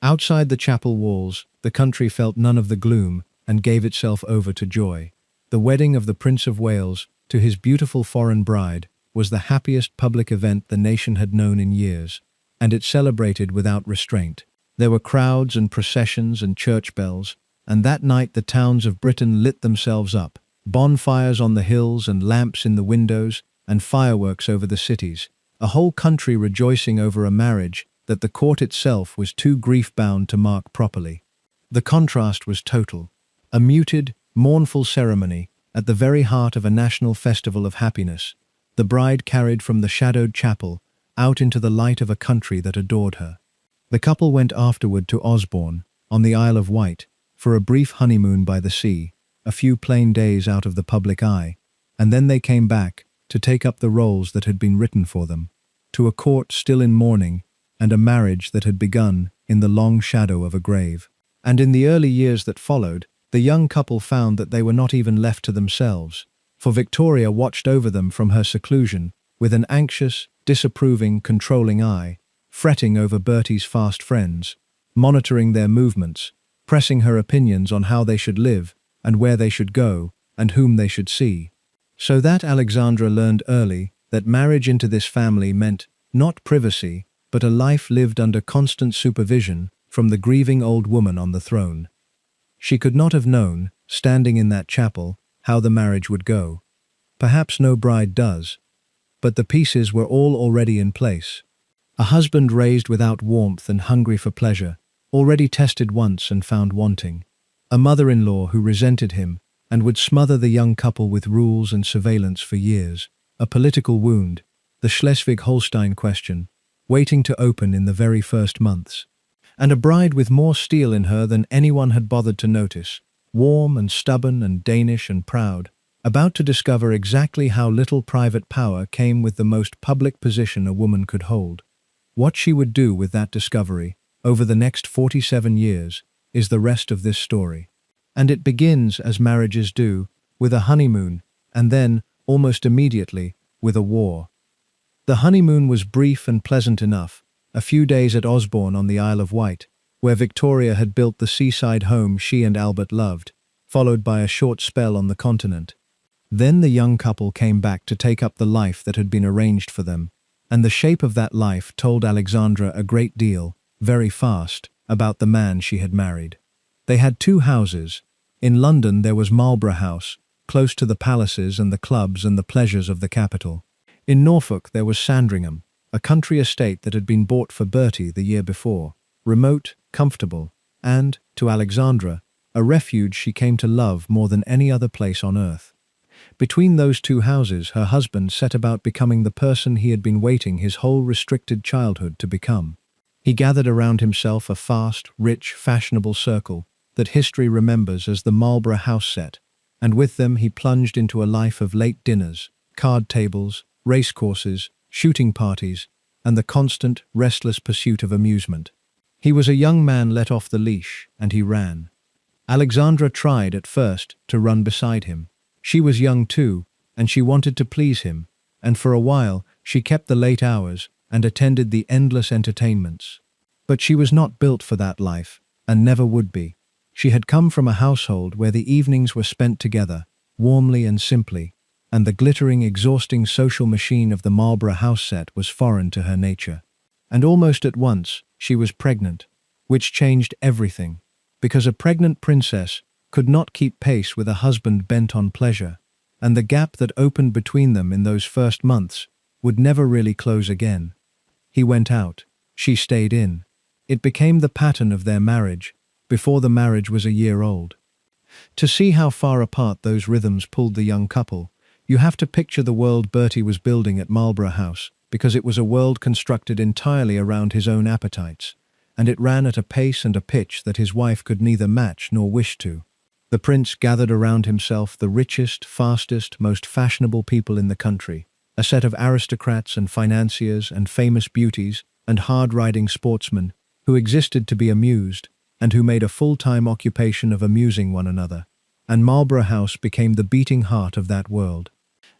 Outside the chapel walls, the country felt none of the gloom and gave itself over to joy. The wedding of the Prince of Wales to his beautiful foreign bride was the happiest public event the nation had known in years, and it celebrated without restraint. There were crowds and processions and church bells, and that night the towns of Britain lit themselves up, bonfires on the hills and lamps in the windows and fireworks over the cities, a whole country rejoicing over a marriage that the court itself was too grief-bound to mark properly. The contrast was total. A muted, mournful ceremony at the very heart of a national festival of happiness, the bride carried from the shadowed chapel out into the light of a country that adored her. The couple went afterward to Osborne, on the Isle of Wight, for a brief honeymoon by the sea, a few plain days out of the public eye, and then they came back to take up the roles that had been written for them, to a court still in mourning, and a marriage that had begun in the long shadow of a grave. And in the early years that followed, the young couple found that they were not even left to themselves, for Victoria watched over them from her seclusion with an anxious, disapproving, controlling eye, fretting over Bertie's fast friends, monitoring their movements, pressing her opinions on how they should live and where they should go and whom they should see. So that Alexandra learned early that marriage into this family meant not privacy, but a life lived under constant supervision from the grieving old woman on the throne. She could not have known, standing in that chapel, how the marriage would go. Perhaps no bride does. But the pieces were all already in place. A husband raised without warmth and hungry for pleasure, already tested once and found wanting. A mother-in-law who resented him and would smother the young couple with rules and surveillance for years. A political wound, the Schleswig-Holstein question, waiting to open in the very first months. And a bride with more steel in her than anyone had bothered to notice, warm and stubborn and Danish and proud, about to discover exactly how little private power came with the most public position a woman could hold. What she would do with that discovery, over the next 47 years, is the rest of this story. And it begins, as marriages do, with a honeymoon, and then, almost immediately, with a war. The honeymoon was brief and pleasant enough, a few days at Osborne on the Isle of Wight, where Victoria had built the seaside home she and Albert loved, followed by a short spell on the continent. Then the young couple came back to take up the life that had been arranged for them, and the shape of that life told Alexandra a great deal, very fast, about the man she had married. They had two houses. In London there was Marlborough House, close to the palaces and the clubs and the pleasures of the capital. In Norfolk there was Sandringham, a country estate that had been bought for Bertie the year before, remote, comfortable, and, to Alexandra, a refuge she came to love more than any other place on earth. Between those two houses her husband set about becoming the person he had been waiting his whole restricted childhood to become. He gathered around himself a fast, rich, fashionable circle that history remembers as the Marlborough House set, and with them he plunged into a life of late dinners, card tables, racecourses, shooting parties, and the constant, restless pursuit of amusement. He was a young man let off the leash, and he ran. Alexandra tried, at first, to run beside him. She was young too, and she wanted to please him, and for a while she kept the late hours and attended the endless entertainments. But she was not built for that life, and never would be. She had come from a household where the evenings were spent together, warmly and simply, and the glittering, exhausting social machine of the Marlborough House set was foreign to her nature. And almost at once, she was pregnant, which changed everything, because a pregnant princess could not keep pace with a husband bent on pleasure, and the gap that opened between them in those first months would never really close again. He went out, she stayed in. It became the pattern of their marriage, before the marriage was a year old. To see how far apart those rhythms pulled the young couple, you have to picture the world Bertie was building at Marlborough House, because it was a world constructed entirely around his own appetites, and it ran at a pace and a pitch that his wife could neither match nor wish to. The prince gathered around himself the richest, fastest, most fashionable people in the country, a set of aristocrats and financiers and famous beauties and hard-riding sportsmen who existed to be amused and who made a full-time occupation of amusing one another, and Marlborough House became the beating heart of that world.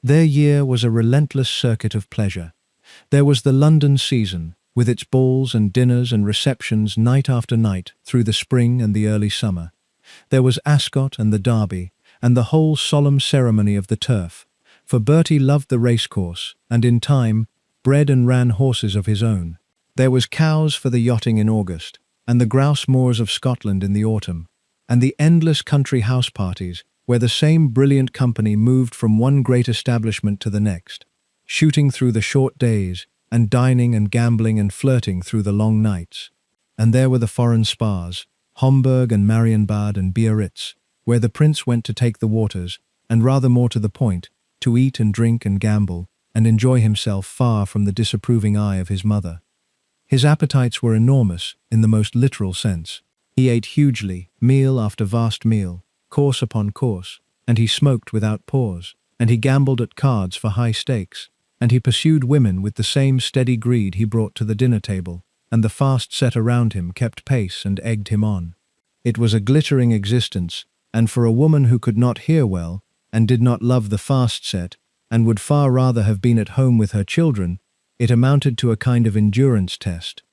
Their year was a relentless circuit of pleasure. There was the London season, with its balls and dinners and receptions night after night through the spring and the early summer. There was Ascot and the Derby, and the whole solemn ceremony of the turf, for Bertie loved the racecourse, and in time, bred and ran horses of his own. There was Cowes for the yachting in August, and the grouse moors of Scotland in the autumn, and the endless country house parties, where the same brilliant company moved from one great establishment to the next, shooting through the short days, and dining and gambling and flirting through the long nights. And there were the foreign spas, Homburg and Marienbad and Biarritz, where the prince went to take the waters, and rather more to the point, to eat and drink and gamble, and enjoy himself far from the disapproving eye of his mother. His appetites were enormous, in the most literal sense. He ate hugely, meal after vast meal, course upon course, and he smoked without pause, and he gambled at cards for high stakes, and he pursued women with the same steady greed he brought to the dinner table, and the fast set around him kept pace and egged him on. It was a glittering existence, and for a woman who could not hear well, and did not love the fast set, and would far rather have been at home with her children, it amounted to a kind of endurance test.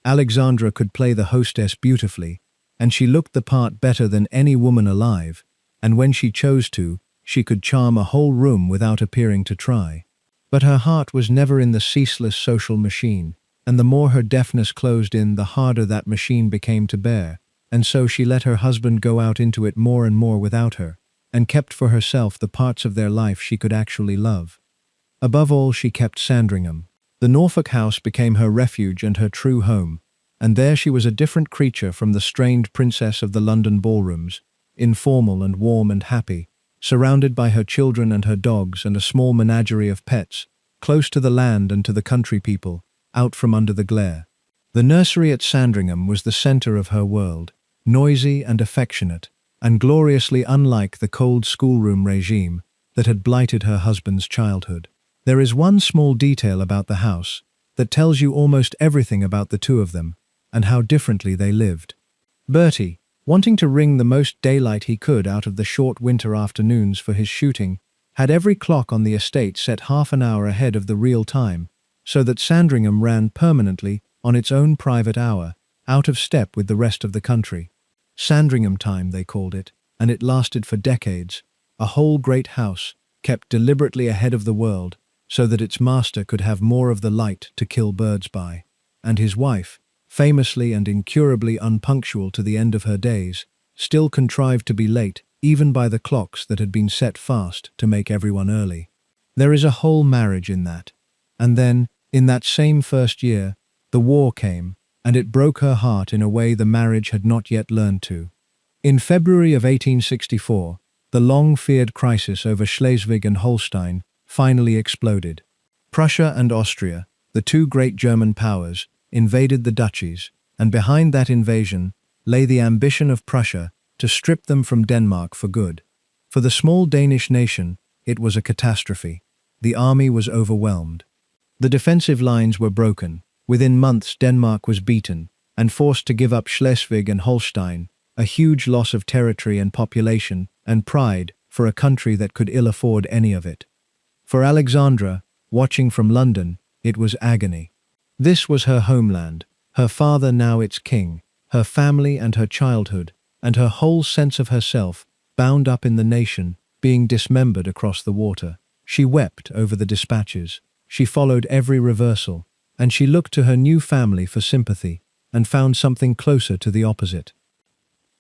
Alexandra could play the hostess beautifully, and she looked the part better than any woman alive, and when she chose to, she could charm a whole room without appearing to try. But her heart was never in the ceaseless social machine, and the more her deafness closed in, the harder that machine became to bear, and so she let her husband go out into it more and more without her, and kept for herself the parts of their life she could actually love. Above all, she kept Sandringham. The Norfolk house became her refuge and her true home, and there she was a different creature from the strained princess of the London ballrooms, informal and warm and happy, surrounded by her children and her dogs and a small menagerie of pets, close to the land and to the country people, out from under the glare. The nursery at Sandringham was the centre of her world, noisy and affectionate, and gloriously unlike the cold schoolroom regime that had blighted her husband's childhood. There is one small detail about the house that tells you almost everything about the two of them, and how differently they lived. Bertie, wanting to wring the most daylight he could out of the short winter afternoons for his shooting, had every clock on the estate set half an hour ahead of the real time, so that Sandringham ran permanently on its own private hour, out of step with the rest of the country. Sandringham time, they called it, and it lasted for decades, a whole great house, kept deliberately ahead of the world, so that its master could have more of the light to kill birds by, and his wife, famously and incurably unpunctual to the end of her days, still contrived to be late even by the clocks that had been set fast to make everyone early. There is a whole marriage in that. And then, in that same first year, the war came, and it broke her heart in a way the marriage had not yet learned to. In February of 1864, the long-feared crisis over Schleswig and Holstein finally exploded. Prussia and Austria, the two great German powers, invaded the duchies, and behind that invasion lay the ambition of Prussia to strip them from Denmark for good. For the small Danish nation, it was a catastrophe. The army was overwhelmed. The defensive lines were broken. Within months, Denmark was beaten and forced to give up Schleswig and Holstein, a huge loss of territory and population and pride for a country that could ill afford any of it. For Alexandra, watching from London, it was agony. This was her homeland, her father now its king, her family and her childhood, and her whole sense of herself, bound up in the nation, being dismembered across the water. She wept over the dispatches. She followed every reversal, and she looked to her new family for sympathy, and found something closer to the opposite.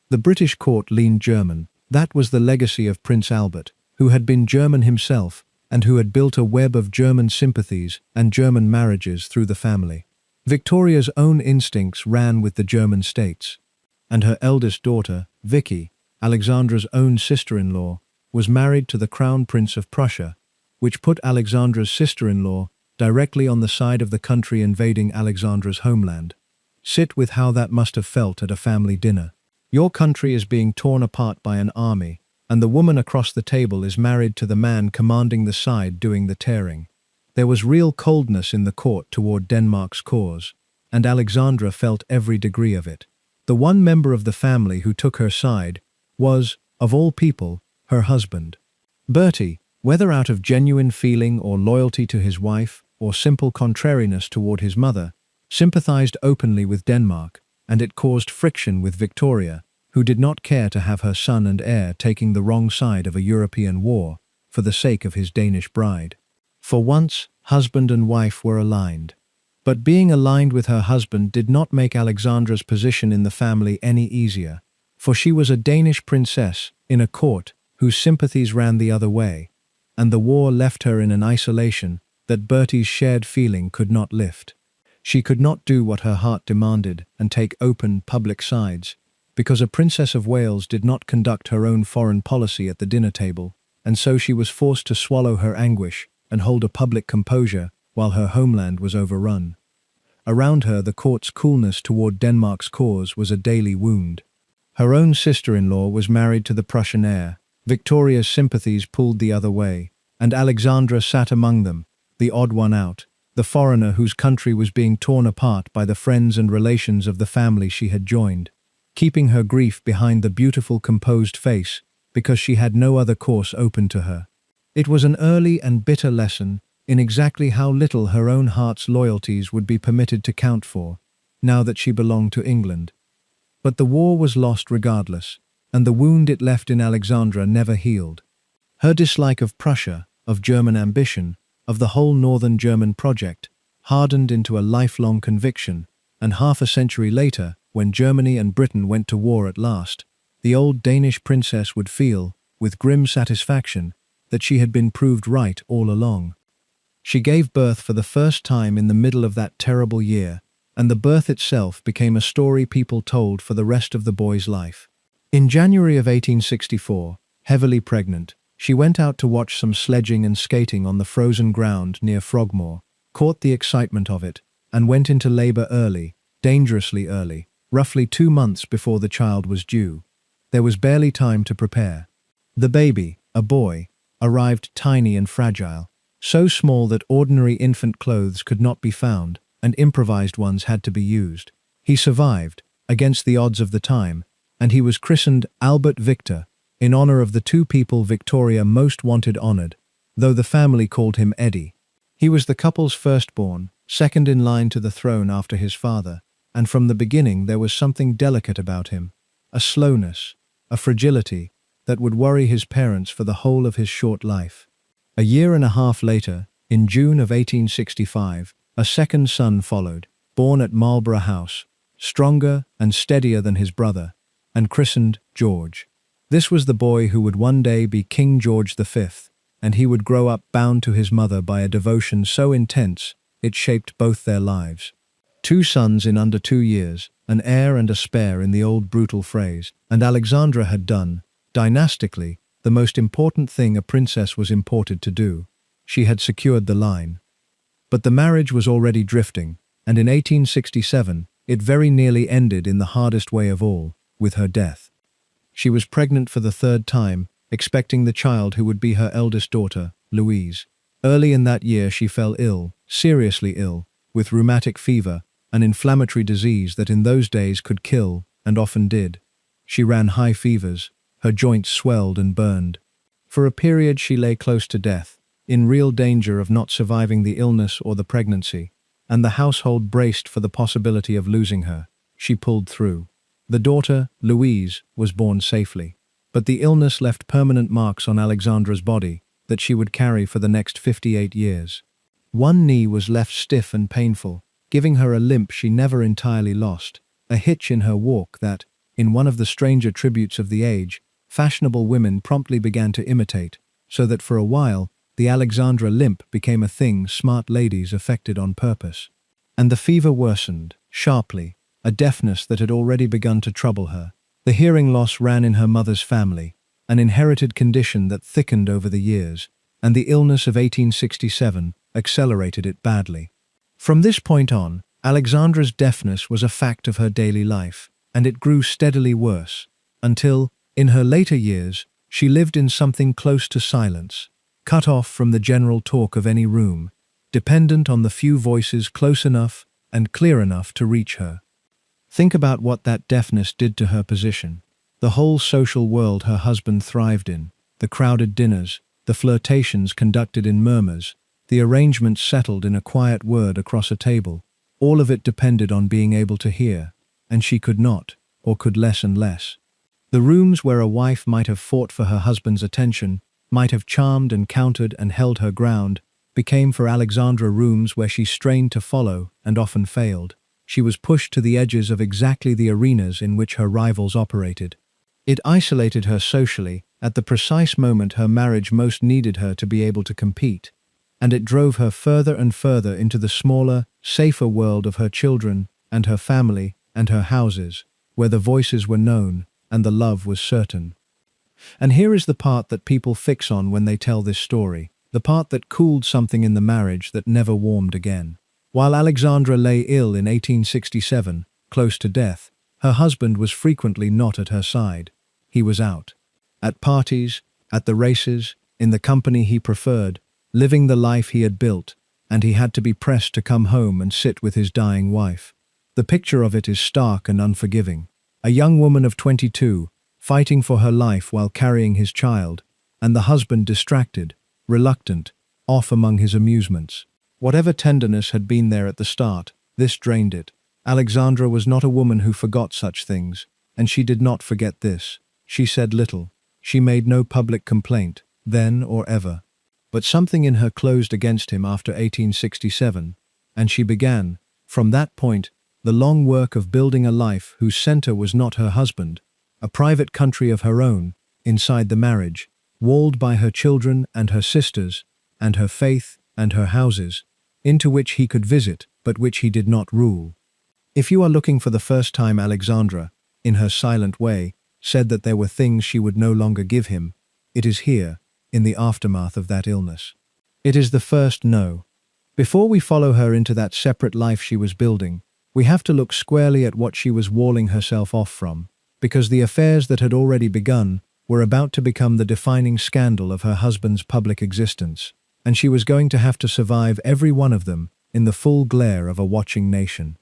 The British court leaned German. That was the legacy of Prince Albert, who had been German himself and who had built a web of German sympathies and German marriages through the family. Victoria's own instincts ran with the German states, and her eldest daughter, Vicky, Alexandra's own sister-in-law, was married to the Crown Prince of Prussia, which put Alexandra's sister-in-law directly on the side of the country invading Alexandra's homeland. Sit with how that must have felt at a family dinner. Your country is being torn apart by an army, and the woman across the table is married to the man commanding the side doing the tearing. There was real coldness in the court toward Denmark's cause, and Alexandra felt every degree of it. The one member of the family who took her side was, of all people, her husband. Bertie, whether out of genuine feeling or loyalty to his wife or simple contrariness toward his mother, sympathized openly with Denmark, and it caused friction with Victoria, who did not care to have her son and heir taking the wrong side of a European war for the sake of his Danish bride. For once, husband and wife were aligned. But being aligned with her husband did not make Alexandra's position in the family any easier, for she was a Danish princess in a court whose sympathies ran the other way, and the war left her in an isolation that Bertie's shared feeling could not lift. She could not do what her heart demanded and take open, public sides, because a Princess of Wales did not conduct her own foreign policy at the dinner table, and so she was forced to swallow her anguish and hold a public composure while her homeland was overrun. Around her, the court's coolness toward Denmark's cause was a daily wound. Her own sister-in-law was married to the Prussian heir. Victoria's sympathies pulled the other way, and Alexandra sat among them, the odd one out, the foreigner whose country was being torn apart by the friends and relations of the family she had joined, keeping her grief behind the beautiful composed face because she had no other course open to her. It was an early and bitter lesson in exactly how little her own heart's loyalties would be permitted to count for, now that she belonged to England. But the war was lost regardless, and the wound it left in Alexandra never healed. Her dislike of Prussia, of German ambition, of the whole northern German project, hardened into a lifelong conviction, and half a century later, when Germany and Britain went to war at last, the old Danish princess would feel, with grim satisfaction, that she had been proved right all along. She gave birth for the first time in the middle of that terrible year, and the birth itself became a story people told for the rest of the boy's life. In January of 1864, heavily pregnant, she went out to watch some sledging and skating on the frozen ground near Frogmore, caught the excitement of it, and went into labor early, dangerously early, roughly 2 months before the child was due. There was barely time to prepare. The baby, a boy, arrived tiny and fragile, so small that ordinary infant clothes could not be found, and improvised ones had to be used. He survived, against the odds of the time, and he was christened Albert Victor, in honor of the two people Victoria most wanted honored, though the family called him Eddie. He was the couple's firstborn, second in line to the throne after his father, and from the beginning there was something delicate about him, a slowness, a fragility, that would worry his parents for the whole of his short life. A year and a half later, in June of 1865, a second son followed, born at Marlborough House, stronger and steadier than his brother, and christened George. This was the boy who would one day be King George V, and he would grow up bound to his mother by a devotion so intense it shaped both their lives. 2 sons in under 2 years, an heir and a spare in the old brutal phrase, and Alexandra had done, dynastically, the most important thing a princess was imported to do. She had secured the line. But the marriage was already drifting, and in 1867 it very nearly ended in the hardest way of all, with her death. She was pregnant for the 3rd time, expecting the child who would be her eldest daughter, Louise. Early in that year she fell ill, seriously ill, with rheumatic fever, an inflammatory disease that in those days could kill, and often did. She ran high fevers, her joints swelled and burned. For a period she lay close to death, in real danger of not surviving the illness or the pregnancy, and the household braced for the possibility of losing her. She pulled through. The daughter, Louise, was born safely, but the illness left permanent marks on Alexandra's body that she would carry for the next 58 years. One knee was left stiff and painful, giving her a limp she never entirely lost, a hitch in her walk that, in one of the stranger tributes of the age, fashionable women promptly began to imitate, so that for a while, the Alexandra limp became a thing smart ladies affected on purpose. And the fever worsened, sharply, a deafness that had already begun to trouble her. The hearing loss ran in her mother's family, an inherited condition that thickened over the years, and the illness of 1867 accelerated it badly. From this point on, Alexandra's deafness was a fact of her daily life, and it grew steadily worse, until, in her later years, she lived in something close to silence, cut off from the general talk of any room, dependent on the few voices close enough and clear enough to reach her. Think about what that deafness did to her position. The whole social world her husband thrived in, the crowded dinners, the flirtations conducted in murmurs, the arrangements settled in a quiet word across a table, all of it depended on being able to hear, and she could not, or could less and less. The rooms where a wife might have fought for her husband's attention, might have charmed and countered and held her ground, became for Alexandra rooms where she strained to follow and often failed. She was pushed to the edges of exactly the arenas in which her rivals operated. It isolated her socially at the precise moment her marriage most needed her to be able to compete, and it drove her further and further into the smaller, safer world of her children and her family and her houses, where the voices were known and the love was certain. And here is the part that people fix on when they tell this story, the part that cooled something in the marriage that never warmed again. While Alexandra lay ill in 1867, close to death, her husband was frequently not at her side. He was out. At parties, at the races, in the company he preferred, living the life he had built, and he had to be pressed to come home and sit with his dying wife. The picture of it is stark and unforgiving. A young woman of 22, fighting for her life while carrying his child, and the husband distracted, reluctant, off among his amusements. Whatever tenderness had been there at the start, this drained it. Alexandra was not a woman who forgot such things, and she did not forget this. She said little. She made no public complaint, then or ever. But something in her closed against him after 1867, and she began, from that point, the long work of building a life whose center was not her husband, a private country of her own, inside the marriage, walled by her children and her sisters, and her faith and her houses, into which he could visit, but which he did not rule. If you are looking for the first time Alexandra, in her silent way, said that there were things she would no longer give him, it is here, in the aftermath of that illness. It is the first no. Before we follow her into that separate life she was building, we have to look squarely at what she was walling herself off from, because the affairs that had already begun were about to become the defining scandal of her husband's public existence, and she was going to have to survive every one of them in the full glare of a watching nation.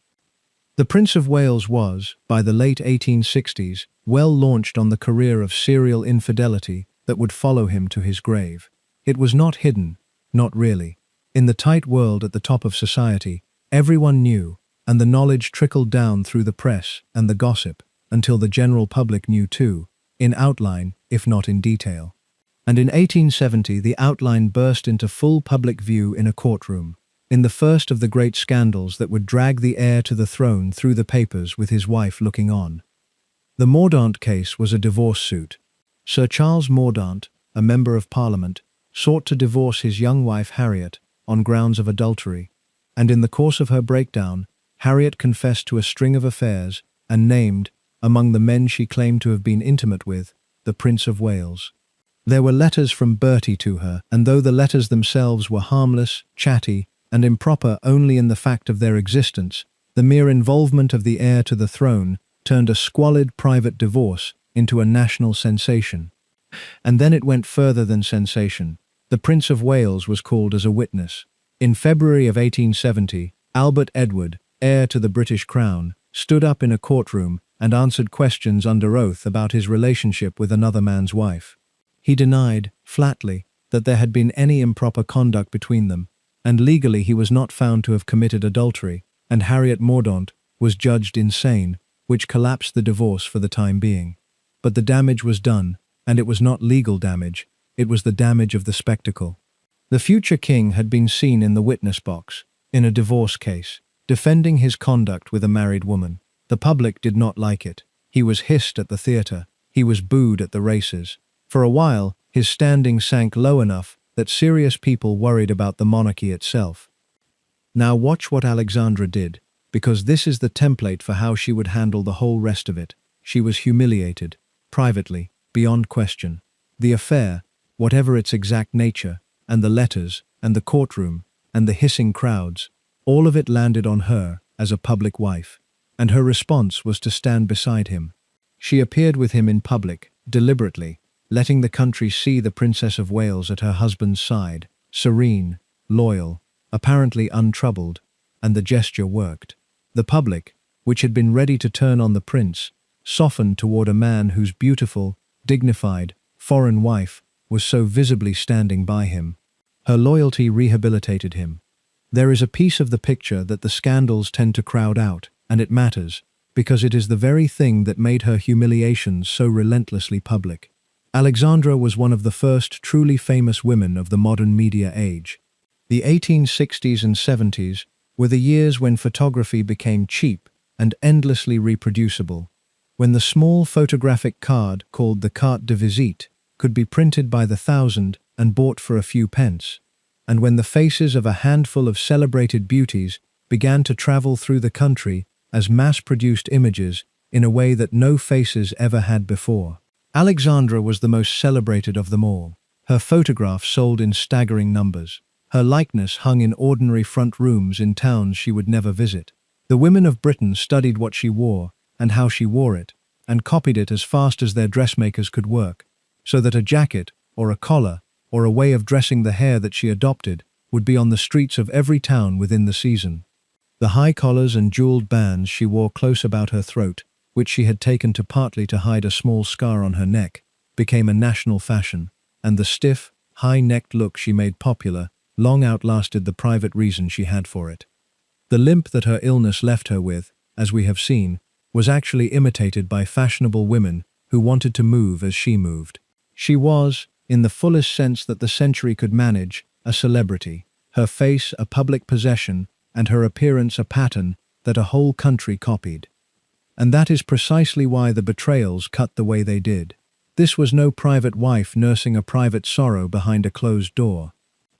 The Prince of Wales was, by the late 1860s, well launched on the career of serial infidelity that would follow him to his grave. It was not hidden, not really. In the tight world at the top of society, everyone knew, and the knowledge trickled down through the press and the gossip until the general public knew too, in outline, if not in detail. And in 1870 the outline burst into full public view in a courtroom, in the first of the great scandals that would drag the heir to the throne through the papers with his wife looking on. The Mordaunt case was a divorce suit. Sir Charles Mordaunt, a member of Parliament, sought to divorce his young wife Harriet on grounds of adultery, and in the course of her breakdown, Harriet confessed to a string of affairs and named, among the men she claimed to have been intimate with, the Prince of Wales. There were letters from Bertie to her, and though the letters themselves were harmless, chatty, and improper only in the fact of their existence, the mere involvement of the heir to the throne turned a squalid private divorce into a national sensation. And then it went further than sensation. The Prince of Wales was called as a witness. In February of 1870, Albert Edward, heir to the British crown, stood up in a courtroom and answered questions under oath about his relationship with another man's wife. He denied, flatly, that there had been any improper conduct between them, and legally he was not found to have committed adultery, and Harriet Mordaunt was judged insane, which collapsed the divorce for the time being. But the damage was done, and it was not legal damage, it was the damage of the spectacle. The future king had been seen in the witness box, in a divorce case, defending his conduct with a married woman. The public did not like it. He was hissed at the theatre. He was booed at the races. For a while, his standing sank low enough that serious people worried about the monarchy itself. Now watch what Alexandra did, because this is the template for how she would handle the whole rest of it. She was humiliated, privately, beyond question. The affair, whatever its exact nature, and the letters, and the courtroom, and the hissing crowds, all of it landed on her as a public wife, and her response was to stand beside him. She appeared with him in public, deliberately, letting the country see the Princess of Wales at her husband's side, serene, loyal, apparently untroubled, and the gesture worked. The public, which had been ready to turn on the prince, softened toward a man whose beautiful, dignified, foreign wife was so visibly standing by him. Her loyalty rehabilitated him. There is a piece of the picture that the scandals tend to crowd out, and it matters, because it is the very thing that made her humiliations so relentlessly public. Alexandra was one of the first truly famous women of the modern media age. The 1860s and 70s were the years when photography became cheap and endlessly reproducible, when the small photographic card called the carte de visite could be printed by the thousand and bought for a few pence, and when the faces of a handful of celebrated beauties began to travel through the country as mass-produced images in a way that no faces ever had before. Alexandra was the most celebrated of them all. Her photographs sold in staggering numbers. Her likeness hung in ordinary front rooms in towns she would never visit. The women of Britain studied what she wore and how she wore it, and copied it as fast as their dressmakers could work, so that a jacket, or a collar, or a way of dressing the hair that she adopted would be on the streets of every town within the season. The high collars and jeweled bands she wore close about her throat, which she had taken to partly to hide a small scar on her neck, became a national fashion, and the stiff, high-necked look she made popular long outlasted the private reason she had for it. The limp that her illness left her with, as we have seen, was actually imitated by fashionable women who wanted to move as she moved. She was, in the fullest sense that the century could manage, a celebrity, her face a public possession, and her appearance a pattern that a whole country copied. And that is precisely why the betrayals cut the way they did. This was no private wife nursing a private sorrow behind a closed door.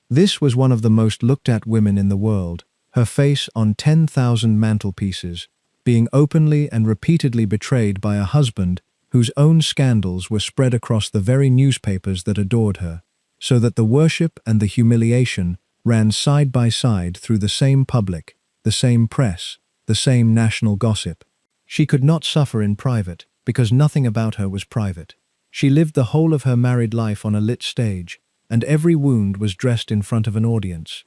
This was one of the most looked-at women in the world, her face on 10,000 mantelpieces, being openly and repeatedly betrayed by a husband whose own scandals were spread across the very newspapers that adored her, so that the worship and the humiliation ran side by side through the same public, the same press, the same national gossip. She could not suffer in private, because nothing about her was private. She lived the whole of her married life on a lit stage, and every wound was dressed in front of an audience.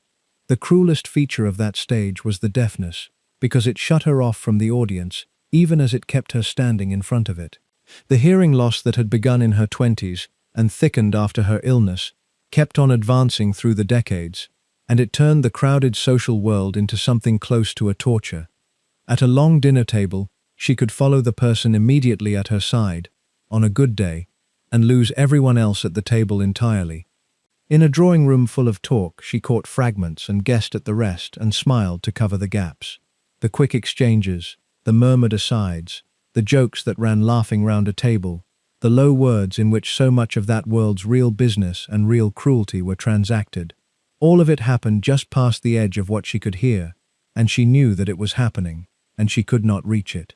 The cruelest feature of that stage was the deafness, because it shut her off from the audience, even as it kept her standing in front of it. The hearing loss that had begun in her 20s, and thickened after her illness, kept on advancing through the decades, and it turned the crowded social world into something close to a torture. At a long dinner table, she could follow the person immediately at her side, on a good day, and lose everyone else at the table entirely. In a drawing room full of talk, she caught fragments and guessed at the rest and smiled to cover the gaps. The quick exchanges, the murmured asides, the jokes that ran laughing round a table, the low words in which so much of that world's real business and real cruelty were transacted. All of it happened just past the edge of what she could hear, and she knew that it was happening, and she could not reach it.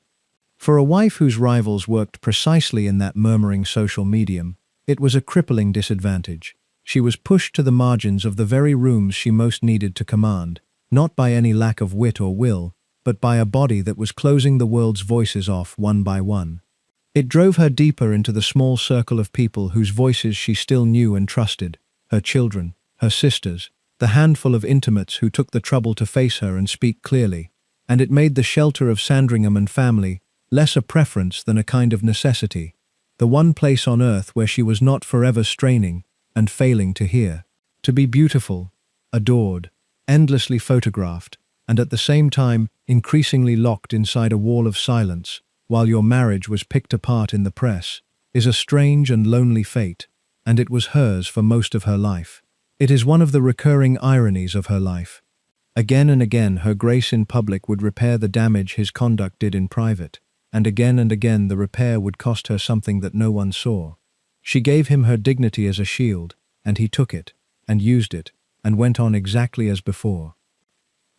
For a wife whose rivals worked precisely in that murmuring social medium, it was a crippling disadvantage. She was pushed to the margins of the very rooms she most needed to command, not by any lack of wit or will, but by a body that was closing the world's voices off one by one. It drove her deeper into the small circle of people whose voices she still knew and trusted, her children, her sisters, the handful of intimates who took the trouble to face her and speak clearly, and it made the shelter of Sandringham and family less a preference than a kind of necessity, the one place on earth where she was not forever straining and failing to hear. To be beautiful, adored, endlessly photographed, and at the same time increasingly locked inside a wall of silence, while your marriage was picked apart in the press, is a strange and lonely fate, and it was hers for most of her life. It is one of the recurring ironies of her life. Again and again her grace in public would repair the damage his conduct did in private. and again the repair would cost her something that no one saw. She gave him her dignity as a shield, and he took it, and used it, and went on exactly as before.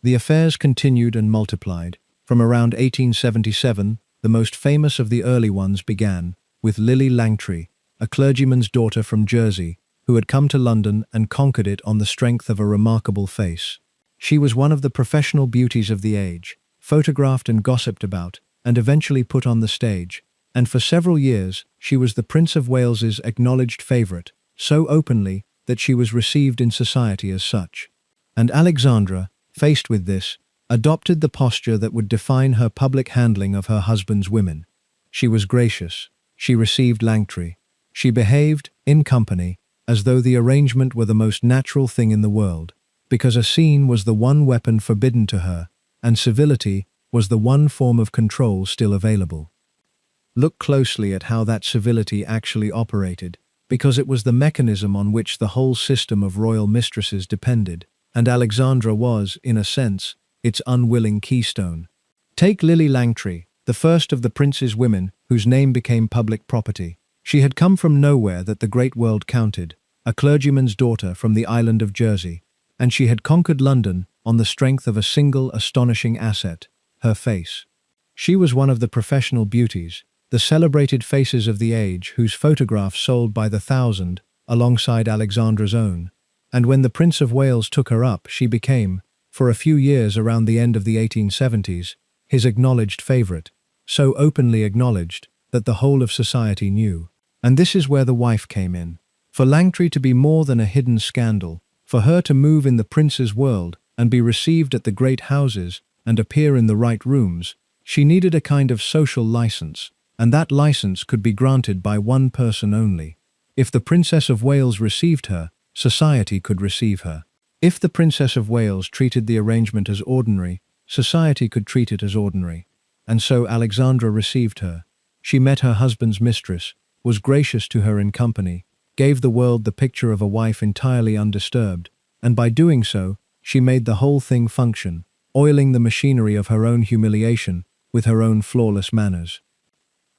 The affairs continued and multiplied. From around 1877, the most famous of the early ones began, with Lily Langtry, a clergyman's daughter from Jersey, who had come to London and conquered it on the strength of a remarkable face. She was one of the professional beauties of the age, photographed and gossiped about, and eventually put on the stage, and for several years she was the Prince of Wales's acknowledged favourite, so openly that she was received in society as such. And Alexandra, faced with this, adopted the posture that would define her public handling of her husband's women. She was gracious. She received Langtry. She behaved, in company, as though the arrangement were the most natural thing in the world, because a scene was the one weapon forbidden to her, and civility was the one form of control still available. Look closely at how that civility actually operated, because it was the mechanism on which the whole system of royal mistresses depended, and Alexandra was, in a sense, its unwilling keystone. Take Lily Langtry, the first of the prince's women whose name became public property. She had come from nowhere that the great world counted, a clergyman's daughter from the island of Jersey, and she had conquered London on the strength of a single astonishing asset, her face. She was one of the professional beauties, the celebrated faces of the age whose photographs sold by the thousand alongside Alexandra's own, and when the Prince of Wales took her up, she became, for a few years around the end of the 1870s, his acknowledged favourite, so openly acknowledged that the whole of society knew. And this is where the wife came in. For Langtry to be more than a hidden scandal, for her to move in the prince's world and be received at the great houses and appear in the right rooms, she needed a kind of social license, and that license could be granted by one person only. If the Princess of Wales received her, society could receive her. If the Princess of Wales treated the arrangement as ordinary, society could treat it as ordinary. And so Alexandra received her. She met her husband's mistress, was gracious to her in company, gave the world the picture of a wife entirely undisturbed, and by doing so, she made the whole thing function, oiling the machinery of her own humiliation with her own flawless manners.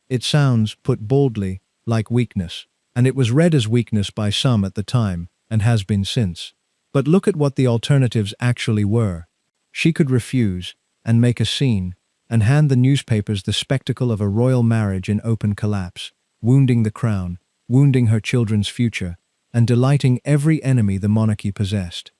It sounds, put baldly, like weakness, and it was read as weakness by some at the time, and has been since. But look at what the alternatives actually were. She could refuse, and make a scene, and hand the newspapers the spectacle of a royal marriage in open collapse, wounding the crown, wounding her children's future, and delighting every enemy the monarchy possessed.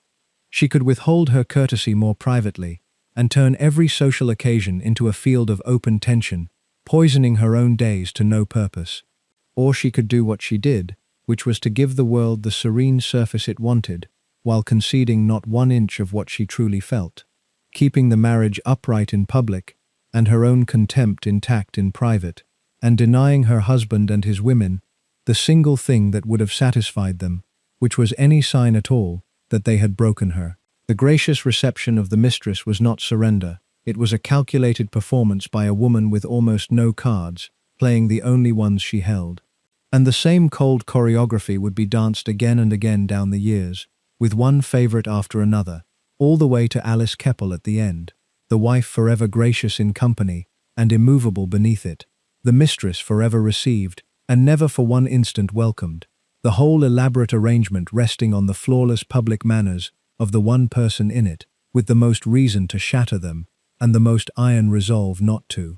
She could withhold her courtesy more privately, and turn every social occasion into a field of open tension, poisoning her own days to no purpose. Or she could do what she did, which was to give the world the serene surface it wanted, while conceding not 1 inch of what she truly felt, keeping the marriage upright in public, and her own contempt intact in private, and denying her husband and his women the single thing that would have satisfied them, which was any sign at all that they had broken her. The gracious reception of the mistress was not surrender. It was a calculated performance by a woman with almost no cards, playing the only ones she held. And the same cold choreography would be danced again and again down the years, with one favourite after another, all the way to Alice Keppel at the end, the wife forever gracious in company and immovable beneath it, the mistress forever received and never for 1 instant welcomed, the whole elaborate arrangement resting on the flawless public manners of the one person in it, with the most reason to shatter them and the most iron resolve not to.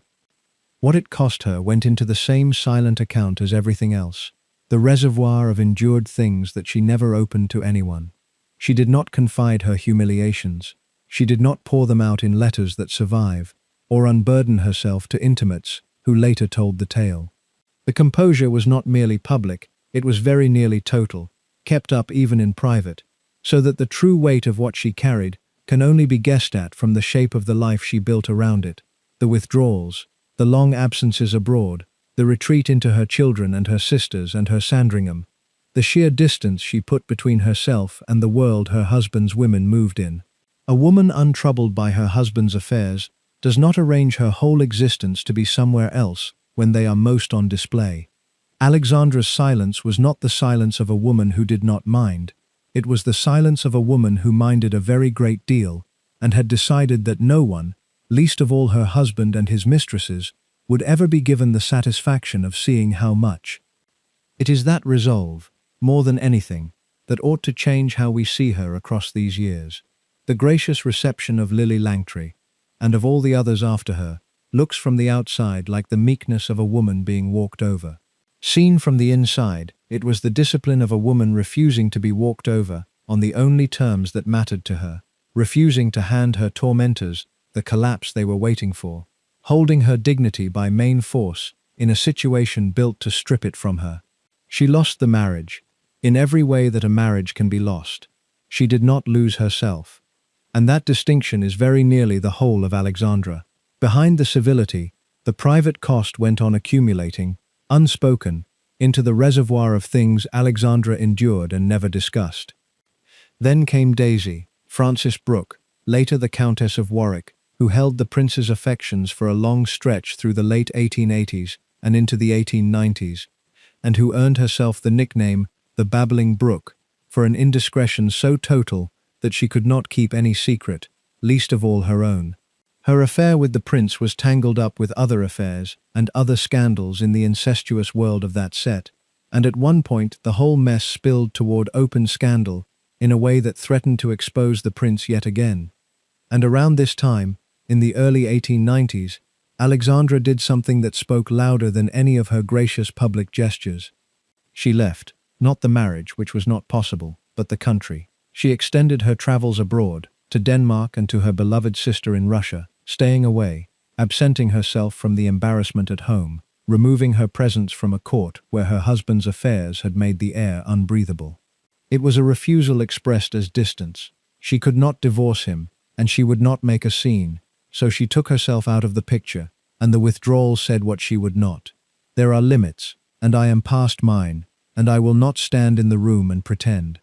What it cost her went into the same silent account as everything else, the reservoir of endured things that she never opened to anyone. She did not confide her humiliations. She did not pour them out in letters that survive, or unburden herself to intimates who later told the tale. The composure was not merely public, it was very nearly total, kept up even in private, so that the true weight of what she carried can only be guessed at from the shape of the life she built around it, the withdrawals, the long absences abroad, the retreat into her children and her sisters and her Sandringham, the sheer distance she put between herself and the world her husband's women moved in. A woman untroubled by her husband's affairs does not arrange her whole existence to be somewhere else when they are most on display. Alexandra's silence was not the silence of a woman who did not mind. It was the silence of a woman who minded a very great deal and had decided that no one, least of all her husband and his mistresses, would ever be given the satisfaction of seeing how much. It is that resolve, more than anything, that ought to change how we see her across these years. The gracious reception of Lily Langtry, and of all the others after her, looks from the outside like the meekness of a woman being walked over. Seen from the inside, it was the discipline of a woman refusing to be walked over on the only terms that mattered to her, refusing to hand her tormentors the collapse they were waiting for, holding her dignity by main force in a situation built to strip it from her. She lost the marriage, in every way that a marriage can be lost. She did not lose herself. And that distinction is very nearly the whole of Alexandra. Behind the civility, the private cost went on accumulating, unspoken, into the reservoir of things Alexandra endured and never discussed. Then came Daisy, Frances Brooke, later the Countess of Warwick, who held the prince's affections for a long stretch through the late 1880s and into the 1890s, and who earned herself the nickname the Babbling Brook for an indiscretion so total that she could not keep any secret, least of all her own. Her affair with the prince was tangled up with other affairs and other scandals in the incestuous world of that set, and at one point the whole mess spilled toward open scandal in a way that threatened to expose the prince yet again. And around this time, in the early 1890s, Alexandra did something that spoke louder than any of her gracious public gestures. She left, not the marriage, which was not possible, but the country. She extended her travels abroad, to Denmark and to her beloved sister in Russia, staying away, absenting herself from the embarrassment at home, removing her presence from a court where her husband's affairs had made the air unbreathable. It was a refusal expressed as distance. She could not divorce him, and she would not make a scene, so she took herself out of the picture, and the withdrawal said what she would not. There are limits, and I am past mine, and I will not stand in the room and pretend.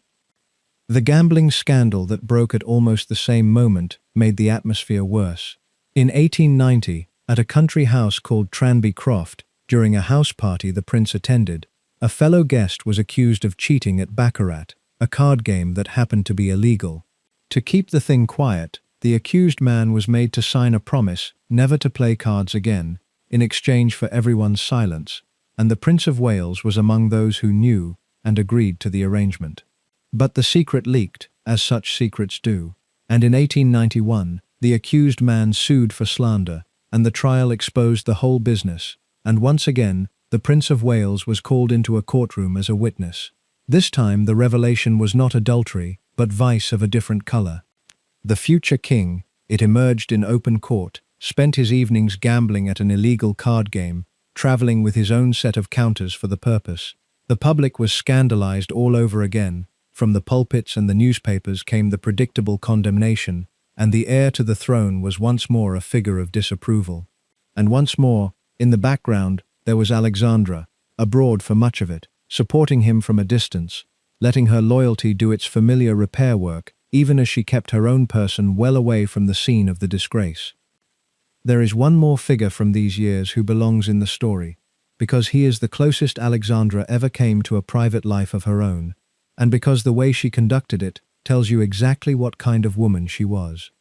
The gambling scandal that broke at almost the same moment made the atmosphere worse. In 1890, at a country house called Tranby Croft, during a house party the prince attended, a fellow guest was accused of cheating at baccarat, a card game that happened to be illegal. To keep the thing quiet, the accused man was made to sign a promise never to play cards again, in exchange for everyone's silence, and the Prince of Wales was among those who knew and agreed to the arrangement. But the secret leaked, as such secrets do, and in 1891, the accused man sued for slander, and the trial exposed the whole business, and once again, the Prince of Wales was called into a courtroom as a witness. This time the revelation was not adultery, but vice of a different color. The future king, it emerged in open court, spent his evenings gambling at an illegal card game, traveling with his own set of counters for the purpose. The public was scandalized all over again. From the pulpits and the newspapers came the predictable condemnation, and the heir to the throne was once more a figure of disapproval. And once more, in the background, there was Alexandra, abroad for much of it, supporting him from a distance, letting her loyalty do its familiar repair work, even as she kept her own person well away from the scene of the disgrace. There is one more figure from these years who belongs in the story, because he is the closest Alexandra ever came to a private life of her own, and because the way she conducted it tells you exactly what kind of woman she was.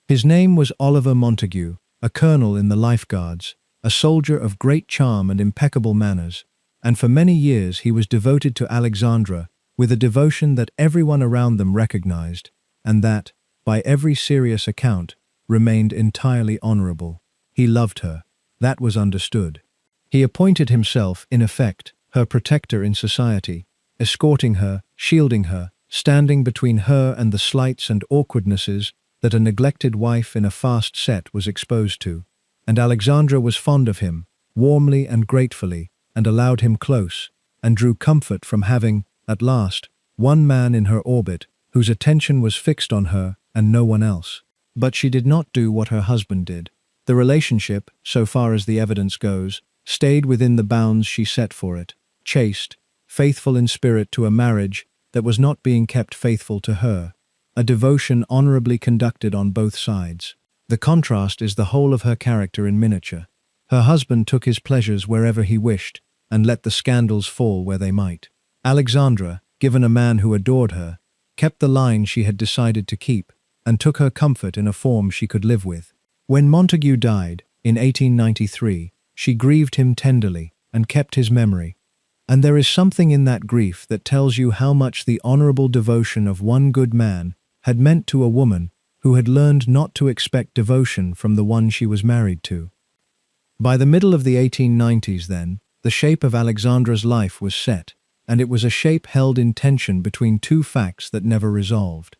His name was Oliver Montague, a colonel in the Life Guards, a soldier of great charm and impeccable manners, and for many years he was devoted to Alexandra with a devotion that everyone around them recognized, and that, by every serious account, remained entirely honorable. He loved her. That was understood. He appointed himself, in effect, her protector in society, escorting her, shielding her, standing between her and the slights and awkwardnesses that a neglected wife in a fast set was exposed to. And Alexandra was fond of him, warmly and gratefully, and allowed him close, and drew comfort from having, at last, one man in her orbit whose attention was fixed on her and no one else. But she did not do what her husband did. The relationship, so far as the evidence goes, stayed within the bounds she set for it, chaste, faithful in spirit to a marriage that was not being kept faithful to her, a devotion honorably conducted on both sides. The contrast is the whole of her character in miniature. Her husband took his pleasures wherever he wished, and let the scandals fall where they might. Alexandra, given a man who adored her, kept the line she had decided to keep, and took her comfort in a form she could live with. When Montague died, in 1893, She grieved him tenderly and kept his memory. And there is something in that grief that tells you how much the honorable devotion of one good man had meant to a woman who had learned not to expect devotion from the one she was married to. By the middle of the 1890s then, the shape of Alexandra's life was set, and it was a shape held in tension between two facts that never resolved.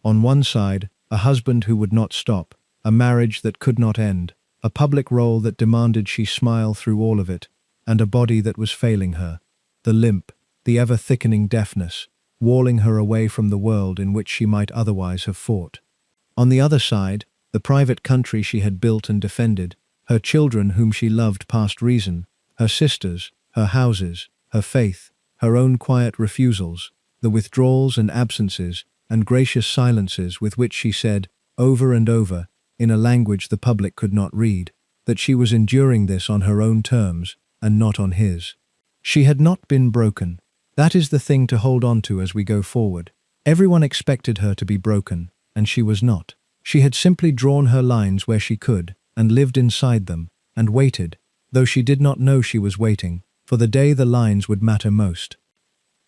On one side, a husband who would not stop, a marriage that could not end, a public role that demanded she smile through all of it, and a body that was failing her, the limp, the ever-thickening deafness, walling her away from the world in which she might otherwise have fought. On the other side, the private country she had built and defended, her children whom she loved past reason, her sisters, her houses, her faith, her own quiet refusals, the withdrawals and absences and gracious silences with which she said, over and over, in a language the public could not read, that she was enduring this on her own terms and not on his. She had not been broken. That is the thing to hold on to as we go forward. Everyone expected her to be broken, and she was not. She had simply drawn her lines where she could, and lived inside them, and waited, though she did not know she was waiting, for the day the lines would matter most.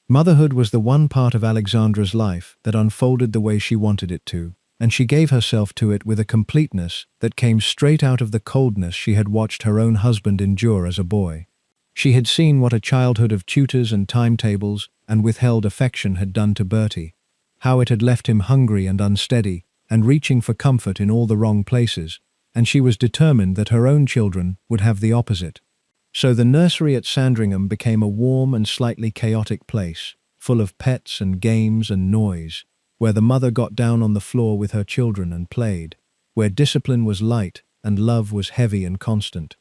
Motherhood was the one part of Alexandra's life that unfolded the way she wanted it to, and she gave herself to it with a completeness that came straight out of the coldness she had watched her own husband endure as a boy. She had seen what a childhood of tutors and timetables and withheld affection had done to Bertie, how it had left him hungry and unsteady and reaching for comfort in all the wrong places, and she was determined that her own children would have the opposite. So the nursery at Sandringham became a warm and slightly chaotic place, full of pets and games and noise, where the mother got down on the floor with her children and played, where discipline was light and love was heavy and constant.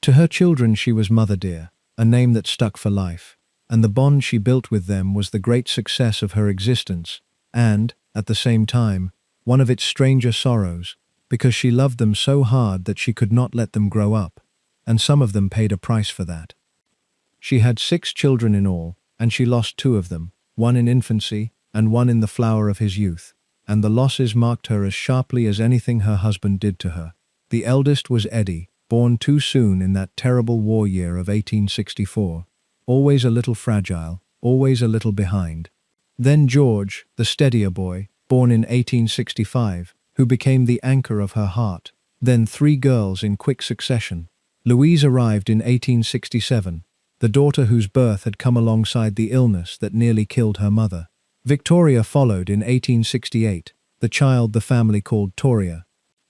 To her children she was Mother Dear, a name that stuck for life, and the bond she built with them was the great success of her existence and, at the same time, one of its stranger sorrows, because she loved them so hard that she could not let them grow up, and some of them paid a price for that. She had 6 children in all, and she lost 2 of them, one in infancy and one in the flower of his youth, and the losses marked her as sharply as anything her husband did to her. The eldest was Eddie, born too soon in that terrible war year of 1864, always a little fragile, always a little behind. Then George, the steadier boy, born in 1865, who became the anchor of her heart. Then 3 girls in quick succession. Louise arrived in 1867, the daughter whose birth had come alongside the illness that nearly killed her mother. Victoria followed in 1868, the child the family called Toria.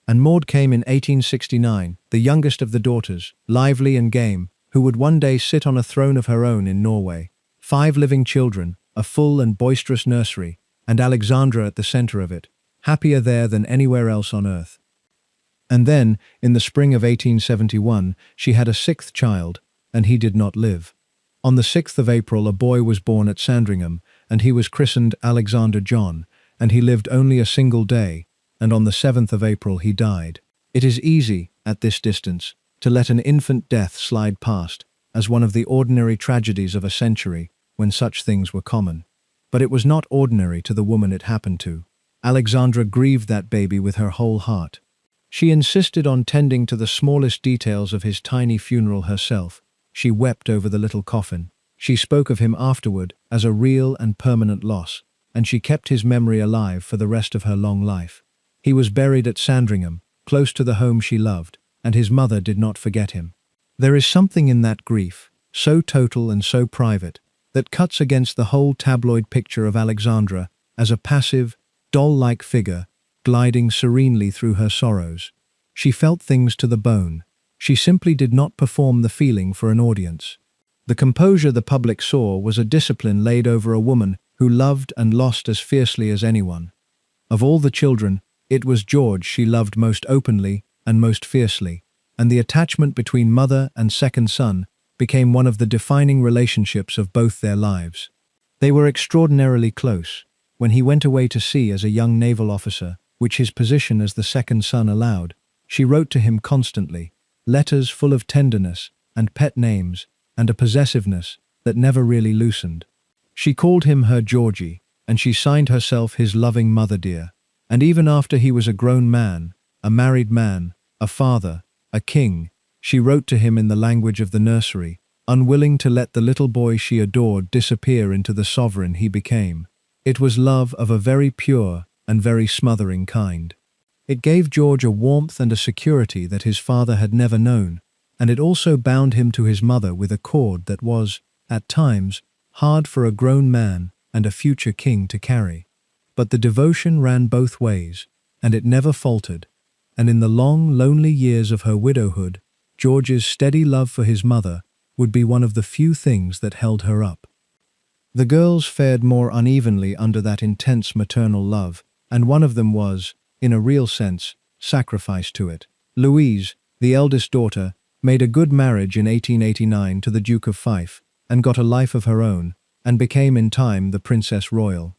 And Maud came in 1869, the youngest of the daughters, lively and game, who would one day sit on a throne of her own in Norway. 5 living children, a full and boisterous nursery, and Alexandra at the center of it, happier there than anywhere else on earth. And then, in the spring of 1871, she had a 6th child, and he did not live. On the 6th of April, a boy was born at Sandringham, and he was christened Alexander John, and he lived only a single day, and on the 7th of April he died. It is easy, at this distance, to let an infant death slide past, as one of the ordinary tragedies of a century, when such things were common. But it was not ordinary to the woman it happened to. Alexandra grieved that baby with her whole heart. She insisted on tending to the smallest details of his tiny funeral herself. She wept over the little coffin. She spoke of him afterward as a real and permanent loss, and she kept his memory alive for the rest of her long life. He was buried at Sandringham, close to the home she loved, and his mother did not forget him. There is something in that grief, so total and so private, that cuts against the whole tabloid picture of Alexandra as a passive, doll-like figure gliding serenely through her sorrows. She felt things to the bone. She simply did not perform the feeling for an audience. The composure the public saw was a discipline laid over a woman who loved and lost as fiercely as anyone. Of all the children, it was George she loved most openly and most fiercely, and the attachment between mother and second son became one of the defining relationships of both their lives. They were extraordinarily close. When he went away to sea as a young naval officer, which his position as the second son allowed, she wrote to him constantly, letters full of tenderness and pet names and a possessiveness that never really loosened. She called him her Georgie, and she signed herself his loving Mother Dear. And even after he was a grown man, a married man, a father, a king, She wrote to him in the language of the nursery, unwilling to let the little boy she adored disappear into the sovereign he became. It was love of a very pure and very smothering kind. It gave George a warmth and a security that his father had never known, and it also bound him to his mother with a cord that was, at times, hard for a grown man and a future king to carry. But the devotion ran both ways, and it never faltered, and in the long, lonely years of her widowhood, George's steady love for his mother would be one of the few things that held her up. The girls fared more unevenly under that intense maternal love, and one of them was, in a real sense, sacrificed to it. Louise, the eldest daughter, made a good marriage in 1889 to the Duke of Fife, and got a life of her own, and became in time the Princess Royal.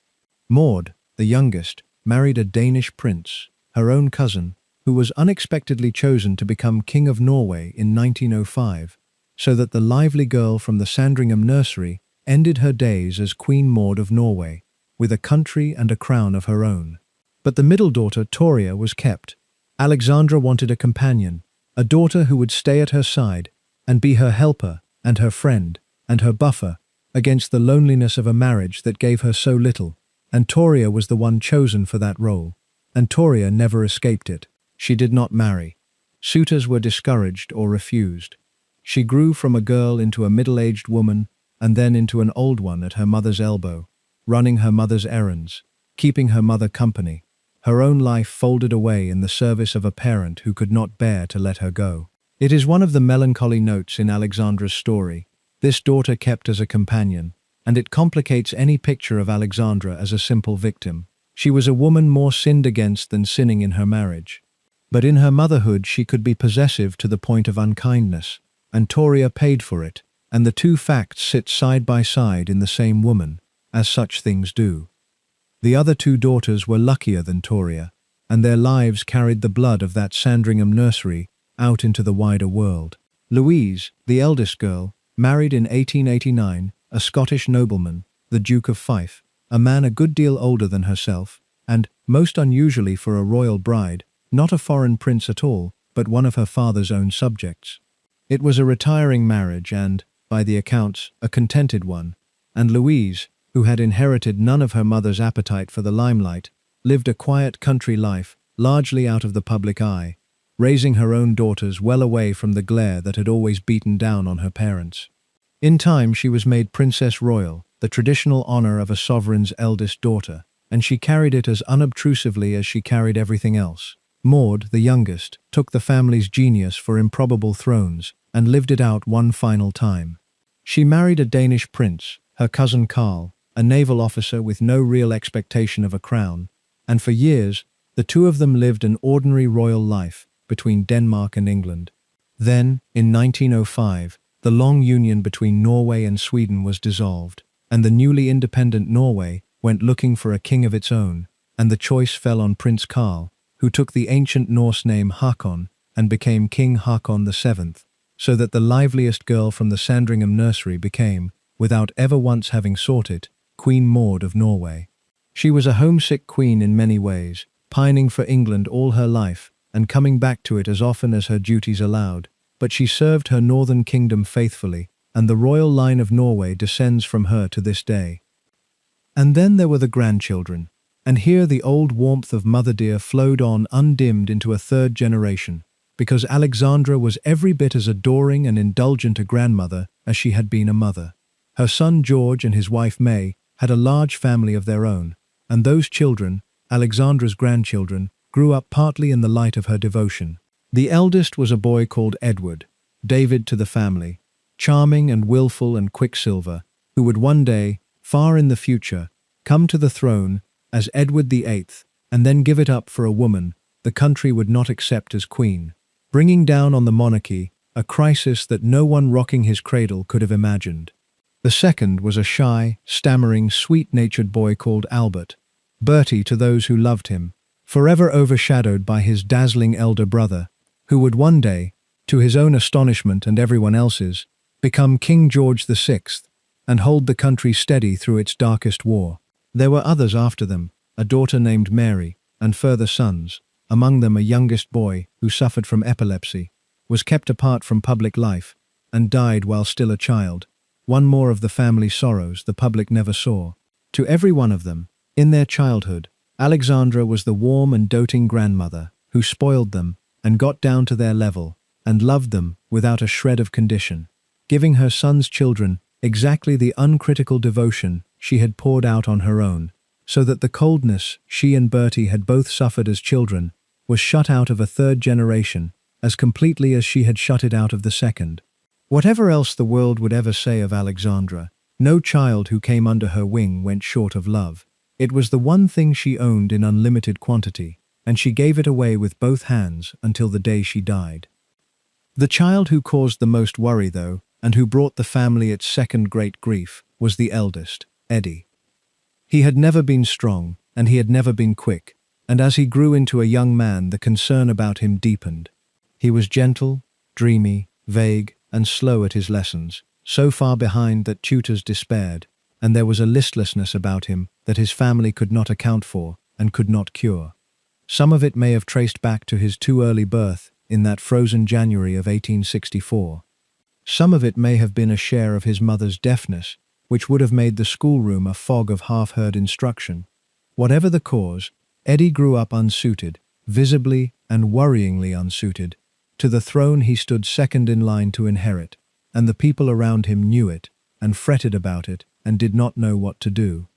Maud, the youngest, married a Danish prince, her own cousin, who was unexpectedly chosen to become King of Norway in 1905, so that the lively girl from the Sandringham nursery ended her days as Queen Maud of Norway, with a country and a crown of her own. But the middle daughter, Toria, was kept. Alexandra wanted a companion, a daughter who would stay at her side and be her helper and her friend and her buffer against the loneliness of a marriage that gave her so little, and Toria was the one chosen for that role, and Toria never escaped it. She did not marry. Suitors were discouraged or refused. She grew from a girl into a middle-aged woman and then into an old one at her mother's elbow, running her mother's errands, keeping her mother company, her own life folded away in the service of a parent who could not bear to let her go. It is one of the melancholy notes in Alexandra's story, this daughter kept as a companion, and it complicates any picture of Alexandra as a simple victim. She was a woman more sinned against than sinning in her marriage. But in her motherhood she could be possessive to the point of unkindness, and Toria paid for it, and the two facts sit side by side in the same woman, as such things do. The other two daughters were luckier than Toria, and their lives carried the blood of that Sandringham nursery out into the wider world. Louise, the eldest girl, married in 1889 a Scottish nobleman, the Duke of Fife, a man a good deal older than herself, and, most unusually for a royal bride, not a foreign prince at all, but one of her father's own subjects. It was a retiring marriage and, by the accounts, a contented one, and Louise, who had inherited none of her mother's appetite for the limelight, lived a quiet country life, largely out of the public eye, raising her own daughters well away from the glare that had always beaten down on her parents. In time she was made Princess Royal, the traditional honor of a sovereign's eldest daughter, and she carried it as unobtrusively as she carried everything else. Maud, the youngest, took the family's genius for improbable thrones and lived it out one final time. She married a Danish prince, her cousin Karl, a naval officer with no real expectation of a crown, and for years the two of them lived an ordinary royal life between Denmark and England. Then, in 1905, the long union between Norway and Sweden was dissolved, and the newly independent Norway went looking for a king of its own, and the choice fell on Prince Karl, who took the ancient Norse name Hakon and became King Hakon VII, so that the liveliest girl from the Sandringham nursery became, without ever once having sought it, Queen Maud of Norway. She was a homesick queen in many ways, pining for England all her life and coming back to it as often as her duties allowed, but she served her northern kingdom faithfully, and the royal line of Norway descends from her to this day. And then there were the grandchildren, and here the old warmth of mother dear flowed on undimmed into a third generation, because Alexandra was every bit as adoring and indulgent a grandmother as she had been a mother. Her son George and his wife May had a large family of their own, and those children, Alexandra's grandchildren, grew up partly in the light of her devotion. The eldest was a boy called Edward, David to the family, charming and willful and quicksilver, who would one day, far in the future, come to the throne as Edward VIII, and then give it up for a woman the country would not accept as queen, bringing down on the monarchy a crisis that no one rocking his cradle could have imagined. The second was a shy, stammering, sweet-natured boy called Albert, Bertie to those who loved him, forever overshadowed by his dazzling elder brother, who would one day, to his own astonishment and everyone else's, become King George VI and hold the country steady through its darkest war. There were others after them, a daughter named Mary, and further sons, among them a youngest boy who suffered from epilepsy, was kept apart from public life, and died while still a child. One more of the family sorrows the public never saw. To every one of them, in their childhood, Alexandra was the warm and doting grandmother who spoiled them and got down to their level and loved them without a shred of condition, giving her son's children exactly the uncritical devotion she had poured out on her own, so that the coldness she and Bertie had both suffered as children was shut out of a third generation as completely as she had shut it out of the second. Whatever else the world would ever say of Alexandra, no child who came under her wing went short of love. It was the one thing she owned in unlimited quantity, and she gave it away with both hands until the day she died. The child who caused the most worry, though, and who brought the family its second great grief, was the eldest, Eddie. He had never been strong, and he had never been quick, and as he grew into a young man the concern about him deepened. He was gentle, dreamy, vague, and slow at his lessons, so far behind that tutors despaired, and there was a listlessness about him that his family could not account for and could not cure. Some of it may have traced back to his too early birth in that frozen January of 1864. Some of it may have been a share of his mother's deafness, which would have made the schoolroom a fog of half-heard instruction. Whatever the cause, Eddie grew up unsuited, visibly and worryingly unsuited, to the throne he stood second in line to inherit, and the people around him knew it, and fretted about it, and did not know what to do.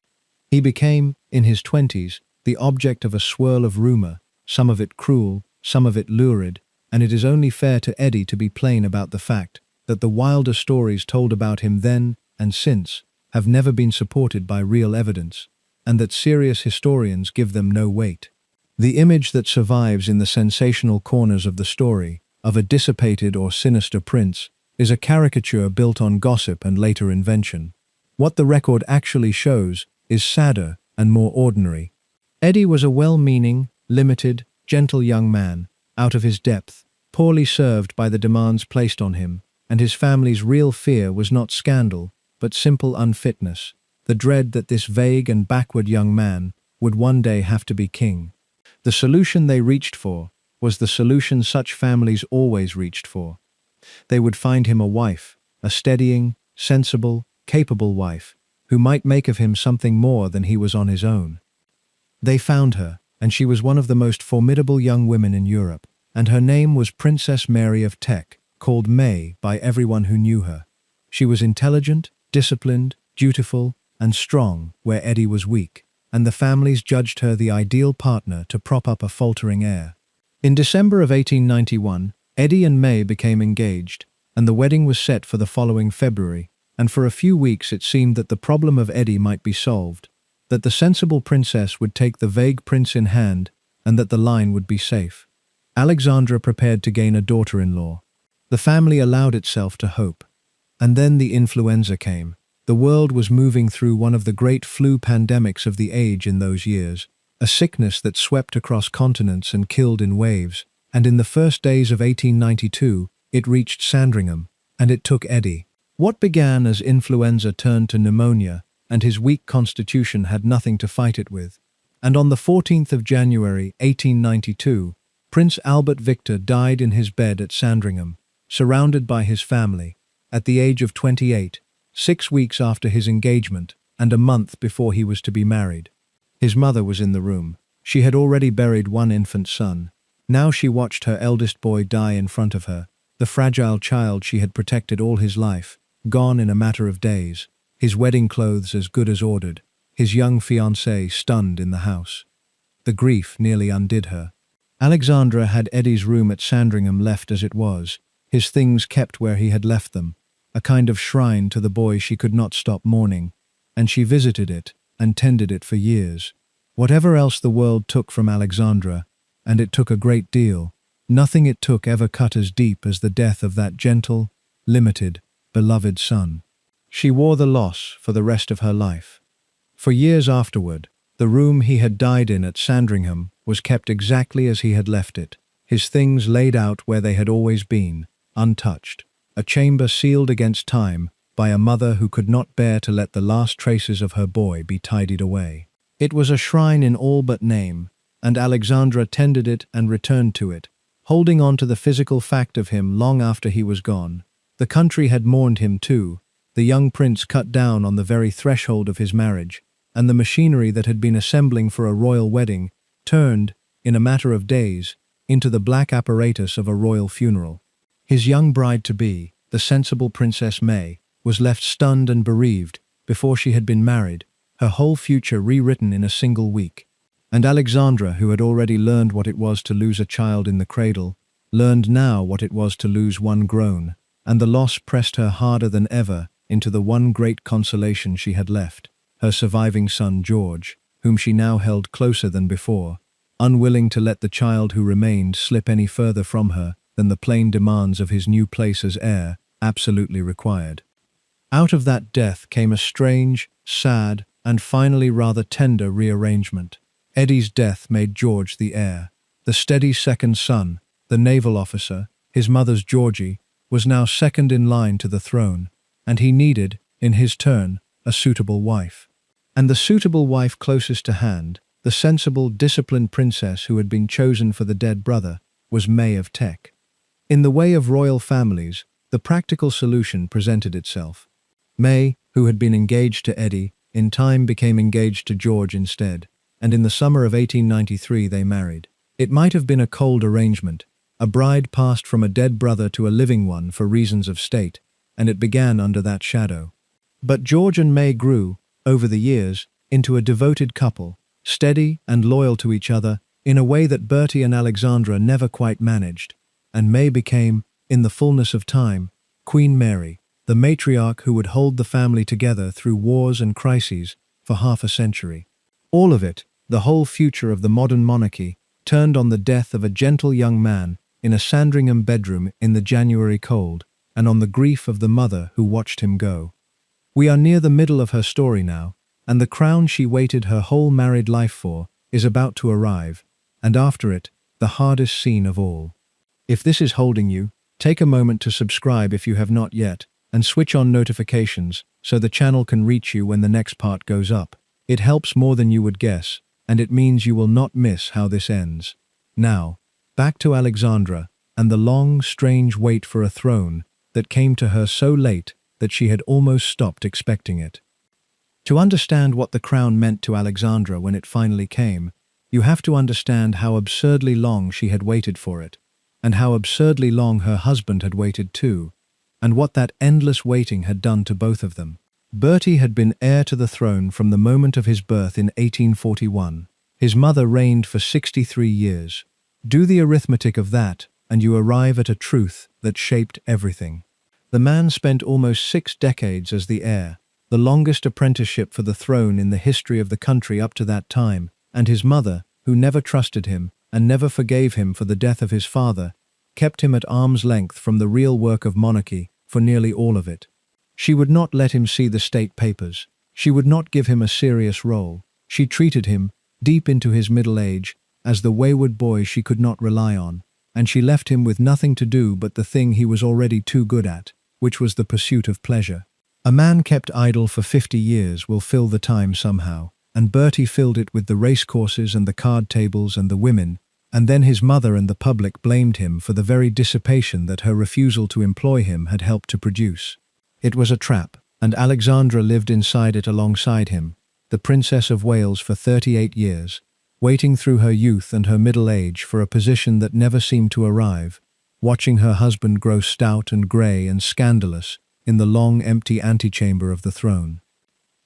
He became, in his 20s, the object of a swirl of rumor, some of it cruel, some of it lurid, and it is only fair to Eddie to be plain about the fact that the wilder stories told about him then and since have never been supported by real evidence, and that serious historians give them no weight. The image that survives in the sensational corners of the story of a dissipated or sinister prince is a caricature built on gossip and later invention. What the record actually shows is sadder and more ordinary. Eddie was a well-meaning, limited, gentle young man, out of his depth, poorly served by the demands placed on him, and his family's real fear was not scandal, but simple unfitness, the dread that this vague and backward young man would one day have to be king. The solution they reached for was the solution such families always reached for. They would find him a wife, a steadying, sensible, capable wife, who might make of him something more than he was on his own. They found her, and she was one of the most formidable young women in Europe, and her name was Princess Mary of Teck, called May by everyone who knew her. She was intelligent, disciplined, dutiful, and strong where Eddie was weak, and the families judged her the ideal partner to prop up a faltering heir. In December of 1891, Eddie and May became engaged, and the wedding was set for the following February, and for a few weeks it seemed that the problem of Eddie might be solved, that the sensible princess would take the vague prince in hand, and that the line would be safe. Alexandra prepared to gain a daughter-in-law. The family allowed itself to hope. And then the influenza came. The world was moving through one of the great flu pandemics of the age in those years, a sickness that swept across continents and killed in waves, and in the first days of 1892, it reached Sandringham, and it took Eddie. What began as influenza turned to pneumonia, and his weak constitution had nothing to fight it with. And on the 14th of January, 1892, Prince Albert Victor died in his bed at Sandringham, surrounded by his family, at the age of 28, 6 weeks after his engagement, and a month before he was to be married. His mother was in the room. She had already buried one infant son. Now she watched her eldest boy die in front of her, the fragile child she had protected all his life, gone in a matter of days, his wedding clothes as good as ordered, his young fiancé stunned in the house. The grief nearly undid her. Alexandra had Eddie's room at Sandringham left as it was, his things kept where he had left them, a kind of shrine to the boy she could not stop mourning, and she visited it and tended it for years. Whatever else the world took from Alexandra, and it took a great deal, nothing it took ever cut as deep as the death of that gentle, limited, beloved son. She wore the loss for the rest of her life. For years afterward, the room he had died in at Sandringham was kept exactly as he had left it, his things laid out where they had always been, untouched, a chamber sealed against time by a mother who could not bear to let the last traces of her boy be tidied away. It was a shrine in all but name, and Alexandra tended it and returned to it, holding on to the physical fact of him long after he was gone. The country had mourned him too, the young prince cut down on the very threshold of his marriage, and the machinery that had been assembling for a royal wedding turned, in a matter of days, into the black apparatus of a royal funeral. His young bride-to-be, the sensible Princess May, was left stunned and bereaved before she had been married, her whole future rewritten in a single week. And Alexandra, who had already learned what it was to lose a child in the cradle, learned now what it was to lose one grown, and the loss pressed her harder than ever into the one great consolation she had left, her surviving son George, whom she now held closer than before, unwilling to let the child who remained slip any further from her than the plain demands of his new place as heir absolutely required. Out of that death came a strange, sad, and finally rather tender rearrangement. Eddie's death made George the heir. The steady second son, the naval officer, his mother's Georgie, was now second in line to the throne, and he needed, in his turn, a suitable wife. And the suitable wife closest to hand, the sensible, disciplined princess who had been chosen for the dead brother, was May of Teck. In the way of royal families, the practical solution presented itself. May, who had been engaged to Eddie, in time became engaged to George instead, and in the summer of 1893 they married. It might have been a cold arrangement. A bride passed from a dead brother to a living one for reasons of state, and it began under that shadow. But George and May grew, over the years, into a devoted couple, steady and loyal to each other in a way that Bertie and Alexandra never quite managed, and May became, in the fullness of time, Queen Mary, the matriarch who would hold the family together through wars and crises for half a century. All of it, the whole future of the modern monarchy, turned on the death of a gentle young man in a Sandringham bedroom in the January cold, and on the grief of the mother who watched him go. We are near the middle of her story now, and the crown she waited her whole married life for is about to arrive, and after it, the hardest scene of all. If this is holding you, take a moment to subscribe if you have not yet, and switch on notifications so the channel can reach you when the next part goes up. It helps more than you would guess, and it means you will not miss how this ends. Now, back to Alexandra and the long, strange wait for a throne that came to her so late that she had almost stopped expecting it. To understand what the crown meant to Alexandra when it finally came, you have to understand how absurdly long she had waited for it, and how absurdly long her husband had waited too, and what that endless waiting had done to both of them. Bertie had been heir to the throne from the moment of his birth in 1841. His mother reigned for 63 years. Do the arithmetic of that, and you arrive at a truth that shaped everything. The man spent almost 6 decades as the heir, the longest apprenticeship for the throne in the history of the country up to that time, and his mother, who never trusted him and never forgave him for the death of his father, kept him at arm's length from the real work of monarchy for nearly all of it. She would not let him see the state papers. She would not give him a serious role. She treated him, deep into his middle age, as the wayward boy she could not rely on, and she left him with nothing to do but the thing he was already too good at, which was the pursuit of pleasure. A man kept idle for 50 years will fill the time somehow, and Bertie filled it with the racecourses and the card tables and the women, and then his mother and the public blamed him for the very dissipation that her refusal to employ him had helped to produce. It was a trap, and Alexandra lived inside it alongside him, the Princess of Wales for 38 years, waiting through her youth and her middle age for a position that never seemed to arrive, watching her husband grow stout and grey and scandalous in the long empty antechamber of the throne.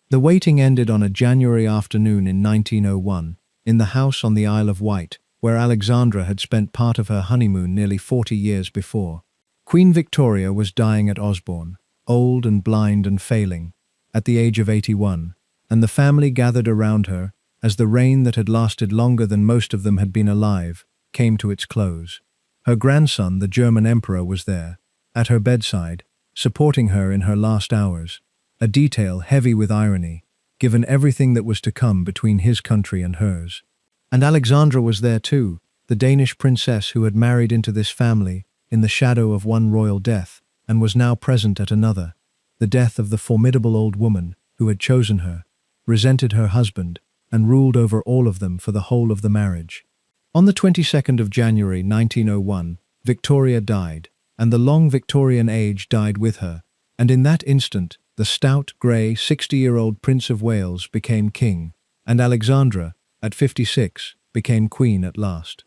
The waiting ended on a January afternoon in 1901, in the house on the Isle of Wight, where Alexandra had spent part of her honeymoon nearly 40 years before. Queen Victoria was dying at Osborne, old and blind and failing, at the age of 81, and the family gathered around her as the reign that had lasted longer than most of them had been alive came to its close. Her grandson, the German emperor, was there, at her bedside, supporting her in her last hours, a detail heavy with irony, given everything that was to come between his country and hers. And Alexandra was there too, the Danish princess who had married into this family in the shadow of one royal death, and was now present at another, the death of the formidable old woman who had chosen her, resented her husband, and ruled over all of them for the whole of the marriage. On the 22nd of January 1901, Victoria died, and the long Victorian age died with her, and in that instant, the stout, grey, 60-year-old Prince of Wales became king, and Alexandra, at 56, became queen at last.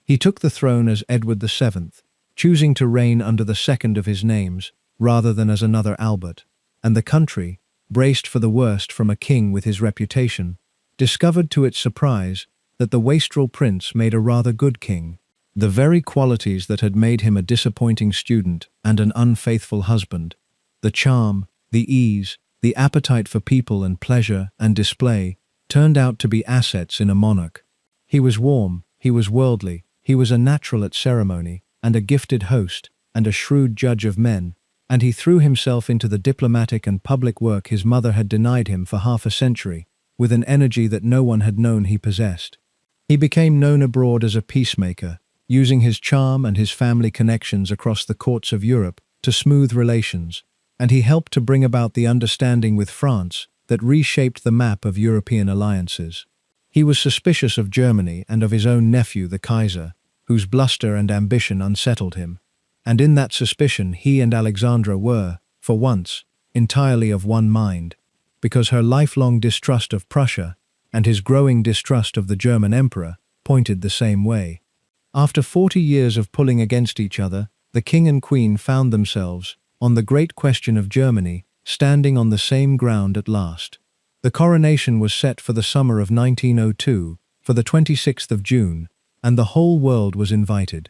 He took the throne as Edward VII, choosing to reign under the second of his names, rather than as another Albert, and the country, braced for the worst from a king with his reputation, discovered to its surprise that the wastrel prince made a rather good king. The very qualities that had made him a disappointing student and an unfaithful husband, the charm, the ease, the appetite for people and pleasure and display, turned out to be assets in a monarch. He was warm, he was worldly, he was a natural at ceremony, and a gifted host, and a shrewd judge of men, and he threw himself into the diplomatic and public work his mother had denied him for half a century, with an energy that no one had known he possessed. He became known abroad as a peacemaker, using his charm and his family connections across the courts of Europe to smooth relations, and he helped to bring about the understanding with France that reshaped the map of European alliances. He was suspicious of Germany and of his own nephew, the Kaiser, whose bluster and ambition unsettled him, and in that suspicion he and Alexandra were, for once, entirely of one mind, because her lifelong distrust of Prussia and his growing distrust of the German emperor pointed the same way. After 40 years of pulling against each other, the king and queen found themselves, on the great question of Germany, standing on the same ground at last. The coronation was set for the summer of 1902, for the 26th of June, and the whole world was invited.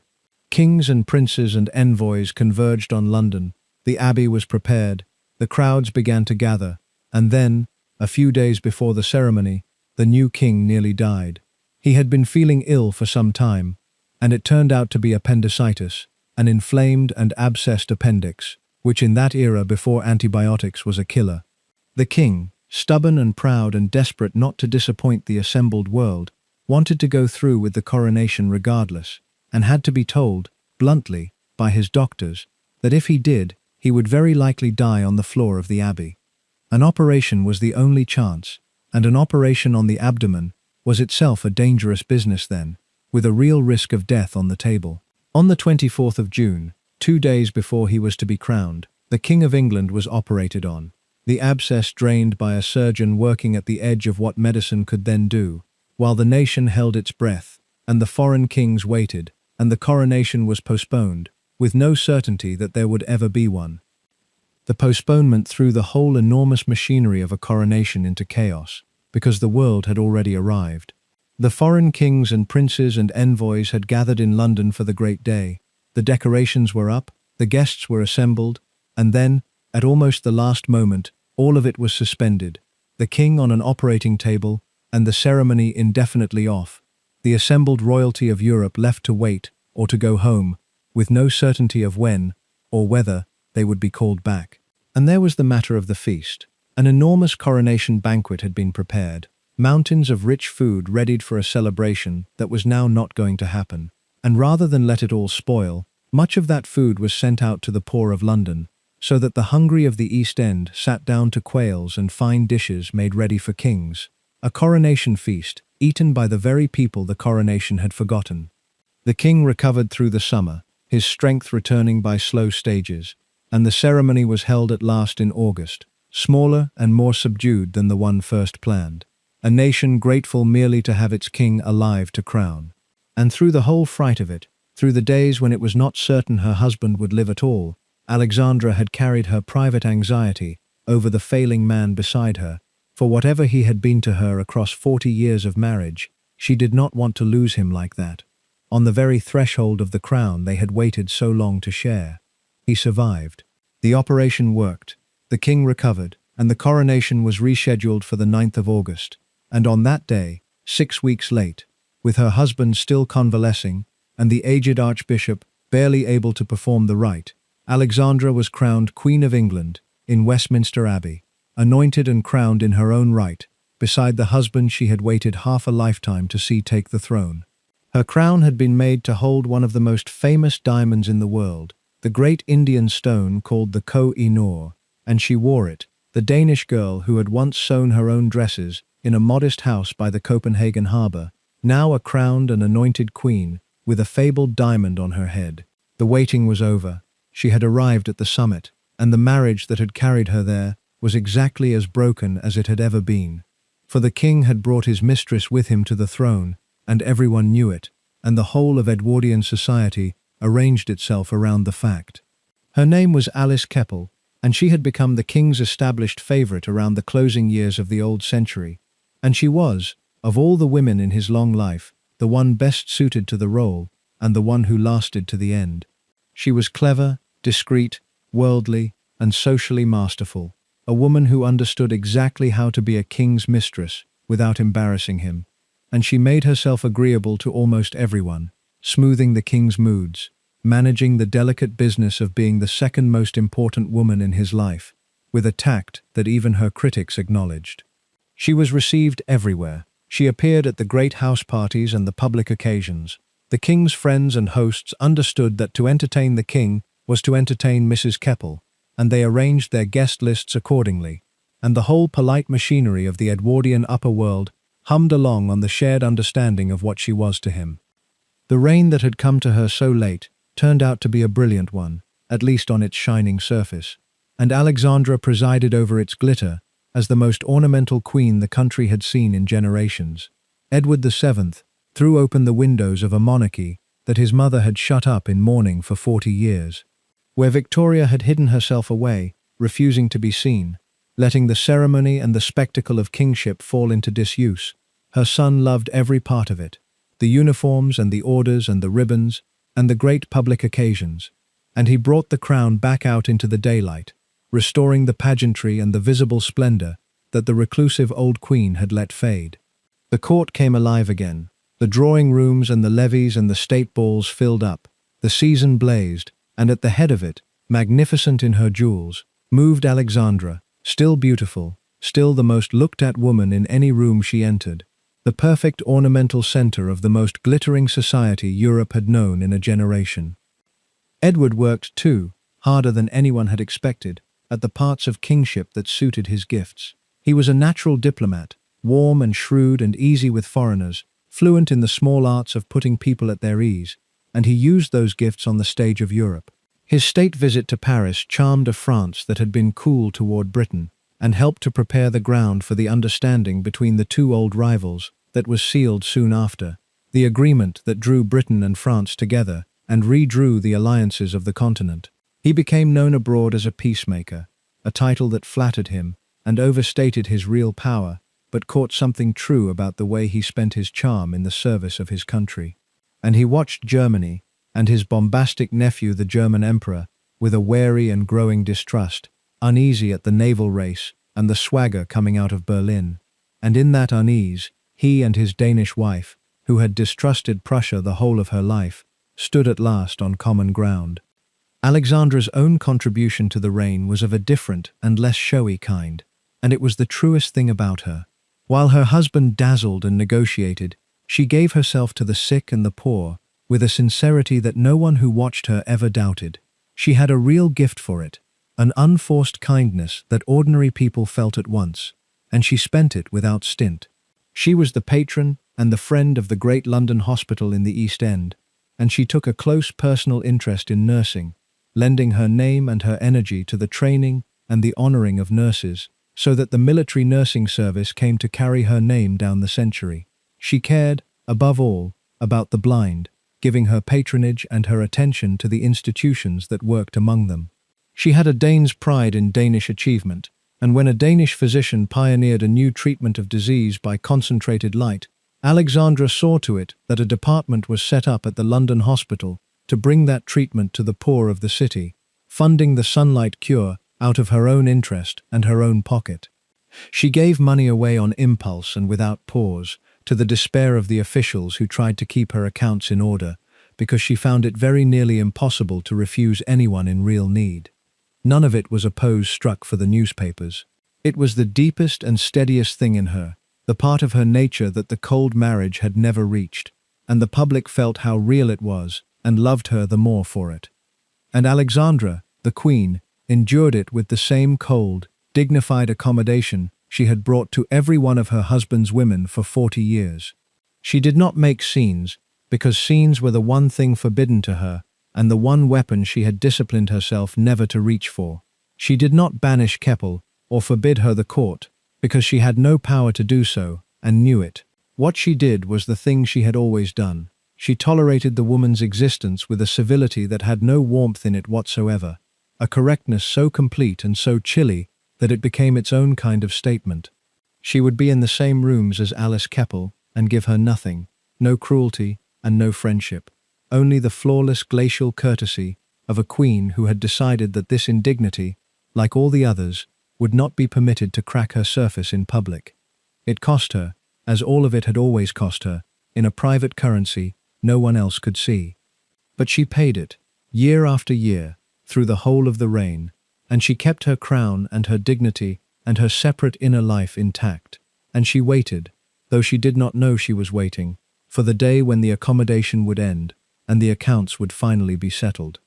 Kings and princes and envoys converged on London, the abbey was prepared, the crowds began to gather, and then, a few days before the ceremony, the new king nearly died. He had been feeling ill for some time, and it turned out to be appendicitis, an inflamed and abscessed appendix, which in that era before antibiotics was a killer. The king, stubborn and proud and desperate not to disappoint the assembled world, wanted to go through with the coronation regardless, and had to be told, bluntly, by his doctors, that if he did, he would very likely die on the floor of the abbey. An operation was the only chance, and an operation on the abdomen was itself a dangerous business then, with a real risk of death on the table. On the 24th of June, 2 days before he was to be crowned, the King of England was operated on, the abscess drained by a surgeon working at the edge of what medicine could then do, while the nation held its breath, and the foreign kings waited, and the coronation was postponed, with no certainty that there would ever be one. The postponement threw the whole enormous machinery of a coronation into chaos, because the world had already arrived. The foreign kings and princes and envoys had gathered in London for the great day. The decorations were up, the guests were assembled, and then, at almost the last moment, all of it was suspended, the king on an operating table, and the ceremony indefinitely off, the assembled royalty of Europe left to wait or to go home, with no certainty of when, or whether, they would be called back. And there was the matter of the feast. An enormous coronation banquet had been prepared, mountains of rich food readied for a celebration that was now not going to happen, and rather than let it all spoil, much of that food was sent out to the poor of London, so that the hungry of the East End sat down to quails and fine dishes made ready for kings. A coronation feast, eaten by the very people the coronation had forgotten. The king recovered through the summer, his strength returning by slow stages, and the ceremony was held at last in August, smaller and more subdued than the one first planned. A nation grateful merely to have its king alive to crown. And through the whole fright of it, through the days when it was not certain her husband would live at all, Alexandra had carried her private anxiety over the failing man beside her. For whatever he had been to her across 40 years of marriage, she did not want to lose him like that. On the very threshold of the crown they had waited so long to share. He survived. The operation worked. The king recovered, and the coronation was rescheduled for the 9th of August. And on that day, 6 weeks late, with her husband still convalescing, and the aged archbishop barely able to perform the rite, Alexandra was crowned Queen of England in Westminster Abbey, anointed and crowned in her own right, beside the husband she had waited half a lifetime to see take the throne. Her crown had been made to hold one of the most famous diamonds in the world, the great Indian stone called the Koh-i-Noor, and she wore it, the Danish girl who had once sewn her own dresses in a modest house by the Copenhagen harbour, now a crowned and anointed queen, with a fabled diamond on her head. The waiting was over. She had arrived at the summit, and the marriage that had carried her there was exactly as broken as it had ever been. For the king had brought his mistress with him to the throne, and everyone knew it, and the whole of Edwardian society arranged itself around the fact. Her name was Alice Keppel, and she had become the king's established favourite around the closing years of the old century, and she was, of all the women in his long life, the one best suited to the role, and the one who lasted to the end. She was clever, discreet, worldly, and socially masterful, a woman who understood exactly how to be a king's mistress without embarrassing him, and she made herself agreeable to almost everyone, smoothing the king's moods, managing the delicate business of being the second most important woman in his life, with a tact that even her critics acknowledged. She was received everywhere. She appeared at the great house parties and the public occasions. The king's friends and hosts understood that to entertain the king was to entertain Mrs. Keppel, and they arranged their guest lists accordingly, and the whole polite machinery of the Edwardian upper world hummed along on the shared understanding of what she was to him. The reign that had come to her so late turned out to be a brilliant one, at least on its shining surface, and Alexandra presided over its glitter as the most ornamental queen the country had seen in generations. Edward VII threw open the windows of a monarchy that his mother had shut up in mourning for 40 years. Where Victoria had hidden herself away, refusing to be seen, letting the ceremony and the spectacle of kingship fall into disuse, her son loved every part of it, the uniforms and the orders and the ribbons and the great public occasions, and he brought the crown back out into the daylight, restoring the pageantry and the visible splendor that the reclusive old queen had let fade. The court came alive again. The drawing rooms and the levees and the state balls filled up. The season blazed, and at the head of it, magnificent in her jewels, moved Alexandra, still beautiful, still the most looked-at woman in any room she entered, the perfect ornamental center of the most glittering society Europe had known in a generation. Edward worked, too, harder than anyone had expected, at the parts of kingship that suited his gifts. He was a natural diplomat, warm and shrewd and easy with foreigners, fluent in the small arts of putting people at their ease, and he used those gifts on the stage of Europe. His state visit to Paris charmed a France that had been cool toward Britain, and helped to prepare the ground for the understanding between the two old rivals that was sealed soon after, the agreement that drew Britain and France together and redrew the alliances of the continent. He became known abroad as a peacemaker, a title that flattered him and overstated his real power, but caught something true about the way he spent his charm in the service of his country. And he watched Germany, and his bombastic nephew the German emperor, with a wary and growing distrust, uneasy at the naval race and the swagger coming out of Berlin. And in that unease, he and his Danish wife, who had distrusted Prussia the whole of her life, stood at last on common ground. Alexandra's own contribution to the reign was of a different and less showy kind, and it was the truest thing about her. While her husband dazzled and negotiated, she gave herself to the sick and the poor, with a sincerity that no one who watched her ever doubted. She had a real gift for it, an unforced kindness that ordinary people felt at once, and she spent it without stint. She was the patron and the friend of the great London hospital in the East End, and she took a close personal interest in nursing, lending her name and her energy to the training and the honoring of nurses, so that the military nursing service came to carry her name down the century. She cared, above all, about the blind, giving her patronage and her attention to the institutions that worked among them. She had a Dane's pride in Danish achievement, and when a Danish physician pioneered a new treatment of disease by concentrated light, Alexandra saw to it that a department was set up at the London hospital to bring that treatment to the poor of the city, funding the sunlight cure out of her own interest and her own pocket. She gave money away on impulse and without pause, to the despair of the officials who tried to keep her accounts in order, because she found it very nearly impossible to refuse anyone in real need. None of it was a pose struck for the newspapers. It was the deepest and steadiest thing in her, the part of her nature that the cold marriage had never reached, and the public felt how real it was and loved her the more for it. And Alexandra, the queen, endured it with the same cold, dignified accommodation she had brought to every one of her husband's women for 40 years. She did not make scenes, because scenes were the one thing forbidden to her, and the one weapon she had disciplined herself never to reach for. She did not banish Keppel, or forbid her the court, because she had no power to do so, and knew it. What she did was the thing she had always done. She tolerated the woman's existence with a civility that had no warmth in it whatsoever, a correctness so complete and so chilly that it became its own kind of statement. She would be in the same rooms as Alice Keppel and give her nothing, no cruelty and no friendship, only the flawless glacial courtesy of a queen who had decided that this indignity, like all the others, would not be permitted to crack her surface in public. It cost her, as all of it had always cost her, in a private currency no one else could see. But she paid it, year after year, through the whole of the reign, and she kept her crown and her dignity and her separate inner life intact, and she waited, though she did not know she was waiting, for the day when the accommodation would end and the accounts would finally be settled.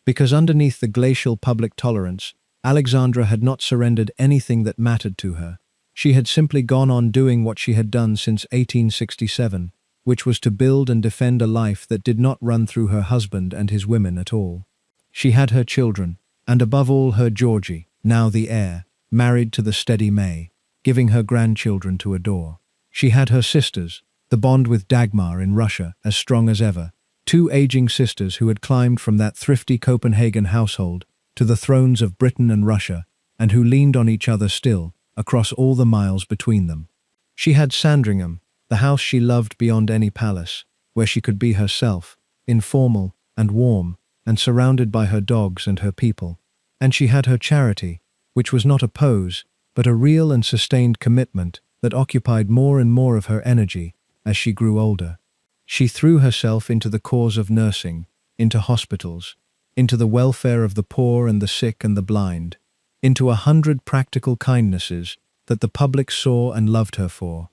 Because underneath the glacial public tolerance, Alexandra had not surrendered anything that mattered to her. She had simply gone on doing what she had done since 1867, which was to build and defend a life that did not run through her husband and his women at all. She had her children, and above all her Georgie, now the heir, married to the steady May, giving her grandchildren to adore. She had her sisters, the bond with Dagmar in Russia as strong as ever, two aging sisters who had climbed from that thrifty Copenhagen household to the thrones of Britain and Russia, and who leaned on each other still, across all the miles between them. She had Sandringham, the house she loved beyond any palace, where she could be herself, informal and warm, and surrounded by her dogs and her people. And she had her charity, which was not a pose, but a real and sustained commitment that occupied more and more of her energy as she grew older. She threw herself into the cause of nursing, into hospitals, into the welfare of the poor and the sick and the blind, into 100 practical kindnesses that the public saw and loved her for.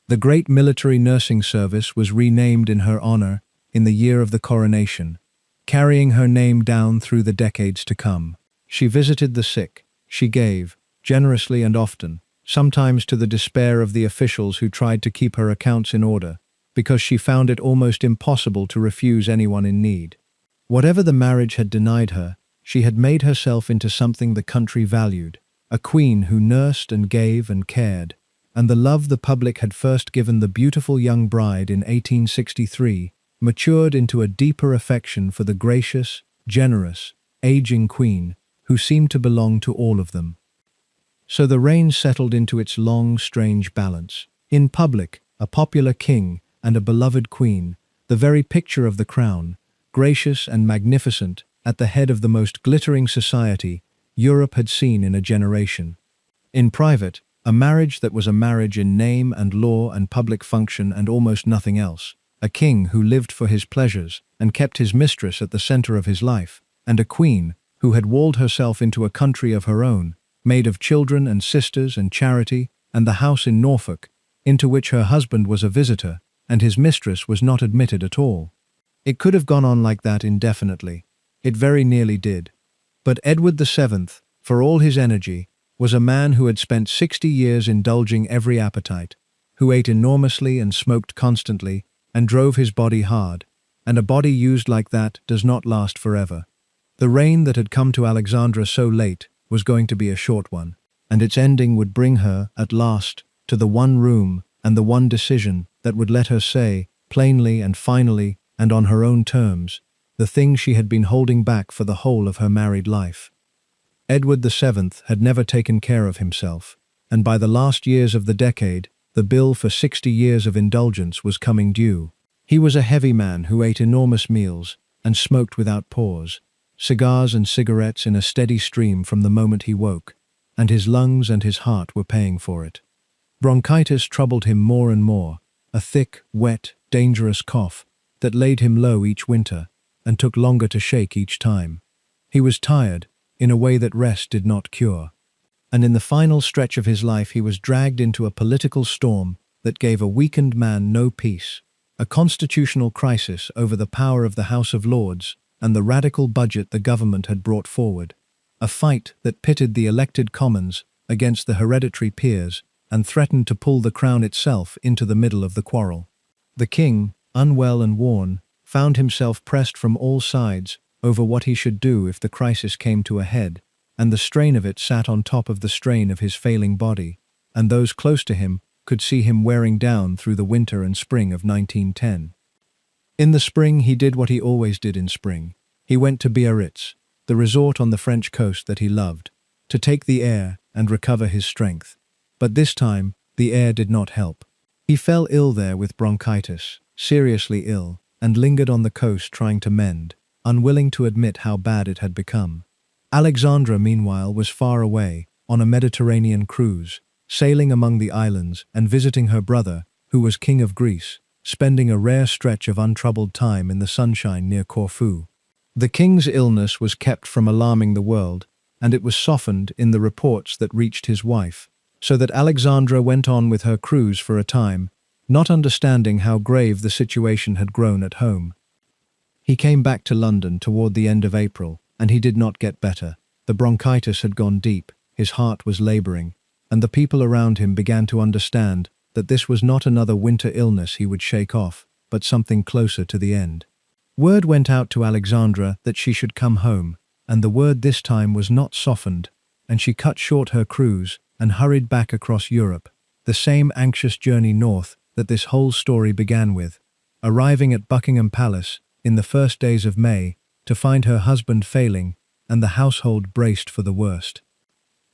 The great military nursing service was renamed in her honor in the year of the coronation, carrying her name down through the decades to come. She visited the sick. She gave, generously and often, sometimes to the despair of the officials who tried to keep her accounts in order, because she found it almost impossible to refuse anyone in need. Whatever the marriage had denied her, she had made herself into something the country valued, a queen who nursed and gave and cared, and the love the public had first given the beautiful young bride in 1863 matured into a deeper affection for the gracious, generous, aging queen who seemed to belong to all of them. So the reign settled into its long, strange balance. In public, a popular king and a beloved queen, the very picture of the crown, gracious and magnificent, at the head of the most glittering society Europe had seen in a generation. In private, a marriage that was a marriage in name and law and public function and almost nothing else. A king who lived for his pleasures and kept his mistress at the center of his life, and a queen who had walled herself into a country of her own, made of children and sisters and charity and the house in Norfolk, into which her husband was a visitor and his mistress was not admitted at all. It could have gone on like that indefinitely. It very nearly did. But Edward VII, for all his energy, was a man who had spent 60 years indulging every appetite, who ate enormously and smoked constantly, and drove his body hard, and a body used like that does not last forever. The reign that had come to Alexandra so late was going to be a short one, and its ending would bring her, at last, to the one room and the one decision that would let her say, plainly and finally and on her own terms, the thing she had been holding back for the whole of her married life. Edward VII had never taken care of himself, and by the last years of the decade, the bill for 60 years of indulgence was coming due. He was a heavy man who ate enormous meals and smoked without pause, cigars and cigarettes in a steady stream from the moment he woke, and his lungs and his heart were paying for it. Bronchitis troubled him more and more, a thick, wet, dangerous cough that laid him low each winter and took longer to shake each time. He was tired, in a way that rest did not cure. And in the final stretch of his life he was dragged into a political storm that gave a weakened man no peace, a constitutional crisis over the power of the House of Lords and the radical budget the government had brought forward, a fight that pitted the elected commons against the hereditary peers and threatened to pull the crown itself into the middle of the quarrel. The king, unwell and worn, found himself pressed from all sides over what he should do if the crisis came to a head, and the strain of it sat on top of the strain of his failing body, and those close to him could see him wearing down through the winter and spring of 1910. In the spring he did what he always did in spring. He went to Biarritz, the resort on the French coast that he loved, to take the air and recover his strength. But this time, the air did not help. He fell ill there with bronchitis, seriously ill, and lingered on the coast trying to mend, unwilling to admit how bad it had become. Alexandra, meanwhile, was far away, on a Mediterranean cruise, sailing among the islands and visiting her brother, who was King of Greece, spending a rare stretch of untroubled time in the sunshine near Corfu. The king's illness was kept from alarming the world, and it was softened in the reports that reached his wife, so that Alexandra went on with her cruise for a time, not understanding how grave the situation had grown at home. He came back to London toward the end of April, and he did not get better. The bronchitis had gone deep, his heart was laboring, and the people around him began to understand that this was not another winter illness he would shake off, but something closer to the end. Word went out to Alexandra that she should come home, and the word this time was not softened, and she cut short her cruise and hurried back across Europe, the same anxious journey north that this whole story began with, arriving at Buckingham Palace in the first days of May to find her husband failing and the household braced for the worst.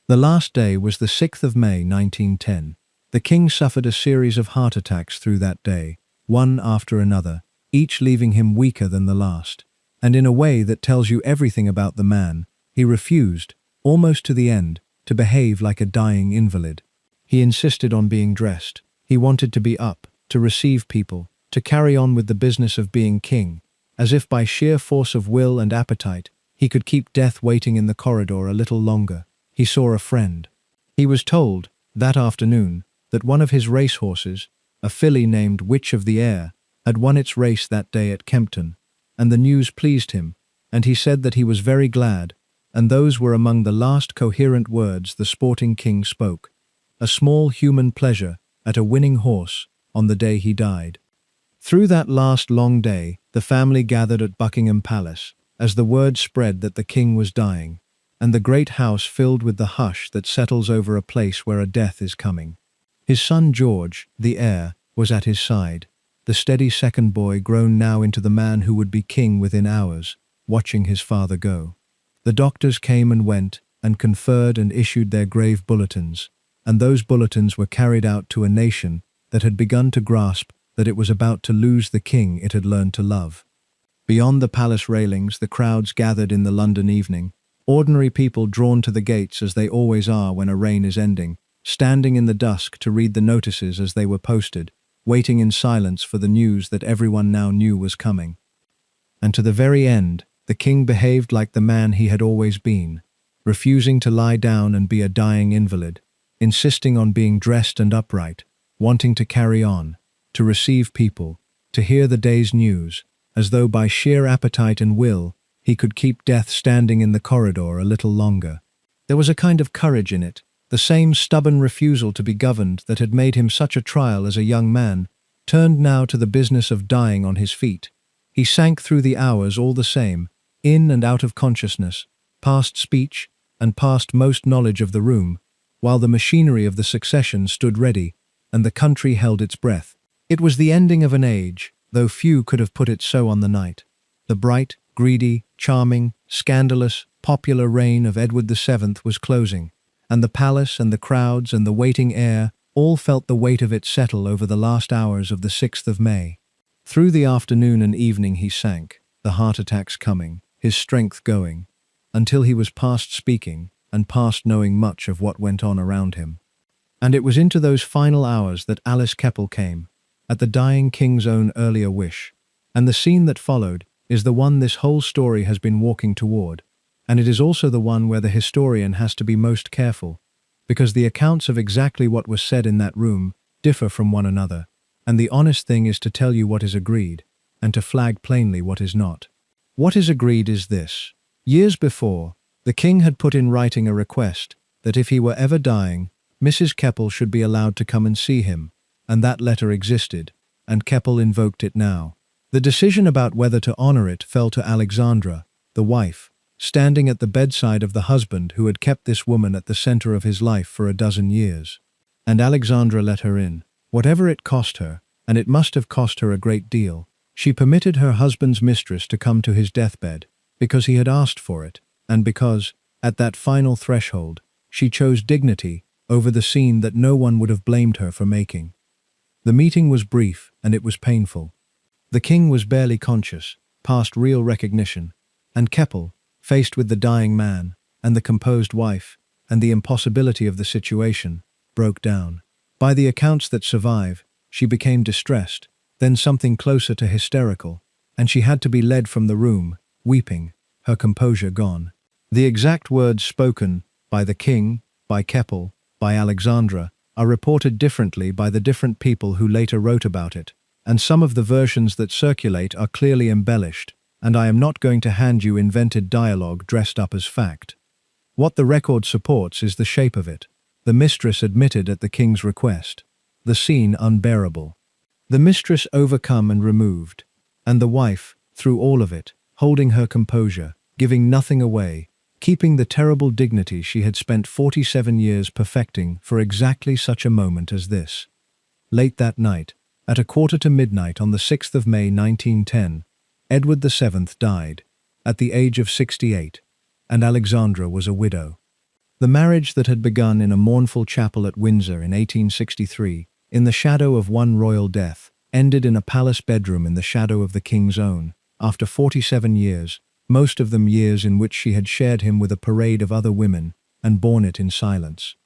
The last day was the 6th of May 1910. The king suffered a series of heart attacks through that day, one after another, each leaving him weaker than the last. And in a way that tells you everything about the man, he refused, almost to the end, to behave like a dying invalid. He insisted on being dressed. He wanted to be up, to receive people, to carry on with the business of being king, as if by sheer force of will and appetite, he could keep death waiting in the corridor a little longer. He saw a friend. He was told, that afternoon, that one of his racehorses, a filly named Witch of the Air, had won its race that day at Kempton, and the news pleased him, and he said that he was very glad, and those were among the last coherent words the sporting king spoke. A small human pleasure at a winning horse on the day he died. Through that last long day, the family gathered at Buckingham Palace, as the word spread that the king was dying, and the great house filled with the hush that settles over a place where a death is coming. His son George, the heir, was at his side, the steady second boy grown now into the man who would be king within hours, watching his father go. The doctors came and went, and conferred and issued their grave bulletins, and those bulletins were carried out to a nation that had begun to grasp that it was about to lose the king it had learned to love. Beyond the palace railings, the crowds gathered in the London evening, ordinary people drawn to the gates as they always are when a reign is ending, standing in the dusk to read the notices as they were posted, waiting in silence for the news that everyone now knew was coming. And to the very end, the king behaved like the man he had always been, refusing to lie down and be a dying invalid, insisting on being dressed and upright, wanting to carry on, to receive people, to hear the day's news, as though by sheer appetite and will he could keep death standing in the corridor a little longer. There was a kind of courage in it, the same stubborn refusal to be governed that had made him such a trial as a young man, turned now to the business of dying on his feet. He sank through the hours all the same, in and out of consciousness, past speech and past most knowledge of the room, while the machinery of the succession stood ready, and the country held its breath. It was the ending of an age, though few could have put it so on the night. The bright, greedy, charming, scandalous, popular reign of Edward VII was closing, and the palace and the crowds and the waiting air all felt the weight of it settle over the last hours of the 6th of May. Through the afternoon and evening he sank, the heart attacks coming, his strength going, until he was past speaking and past knowing much of what went on around him. And it was into those final hours that Alice Keppel came, at the dying king's own earlier wish, and the scene that followed is the one this whole story has been walking toward, and it is also the one where the historian has to be most careful, because the accounts of exactly what was said in that room differ from one another, and the honest thing is to tell you what is agreed, and to flag plainly what is not. What is agreed is this. Years before, the king had put in writing a request that if he were ever dying, Mrs. Keppel should be allowed to come and see him, and that letter existed, and Keppel invoked it now. The decision about whether to honor it fell to Alexandra, the wife, standing at the bedside of the husband who had kept this woman at the center of his life for a dozen years. And Alexandra let her in. Whatever it cost her, and it must have cost her a great deal, she permitted her husband's mistress to come to his deathbed, because he had asked for it, and because, at that final threshold, she chose dignity over the scene that no one would have blamed her for making. The meeting was brief, and it was painful. The king was barely conscious, past real recognition, and Keppel, faced with the dying man, and the composed wife, and the impossibility of the situation, broke down. By the accounts that survive, she became distressed, then something closer to hysterical, and she had to be led from the room, weeping, her composure gone. The exact words spoken by the king, by Keppel, by Alexandra, are reported differently by the different people who later wrote about it, and some of the versions that circulate are clearly embellished, and I am not going to hand you invented dialogue dressed up as fact. What the record supports is the shape of it. The mistress admitted at the king's request. The scene unbearable. The mistress overcome and removed, and the wife, through all of it, holding her composure, giving nothing away, keeping the terrible dignity she had spent 47 years perfecting for exactly such a moment as this. Late that night, at 1:45 on the 6th of May 1910, Edward VII died, at the age of 68, and Alexandra was a widow. The marriage that had begun in a mournful chapel at Windsor in 1863, in the shadow of one royal death, ended in a palace bedroom in the shadow of the king's own, after 47 years, most of them years in which she had shared him with a parade of other women, and borne it in silence.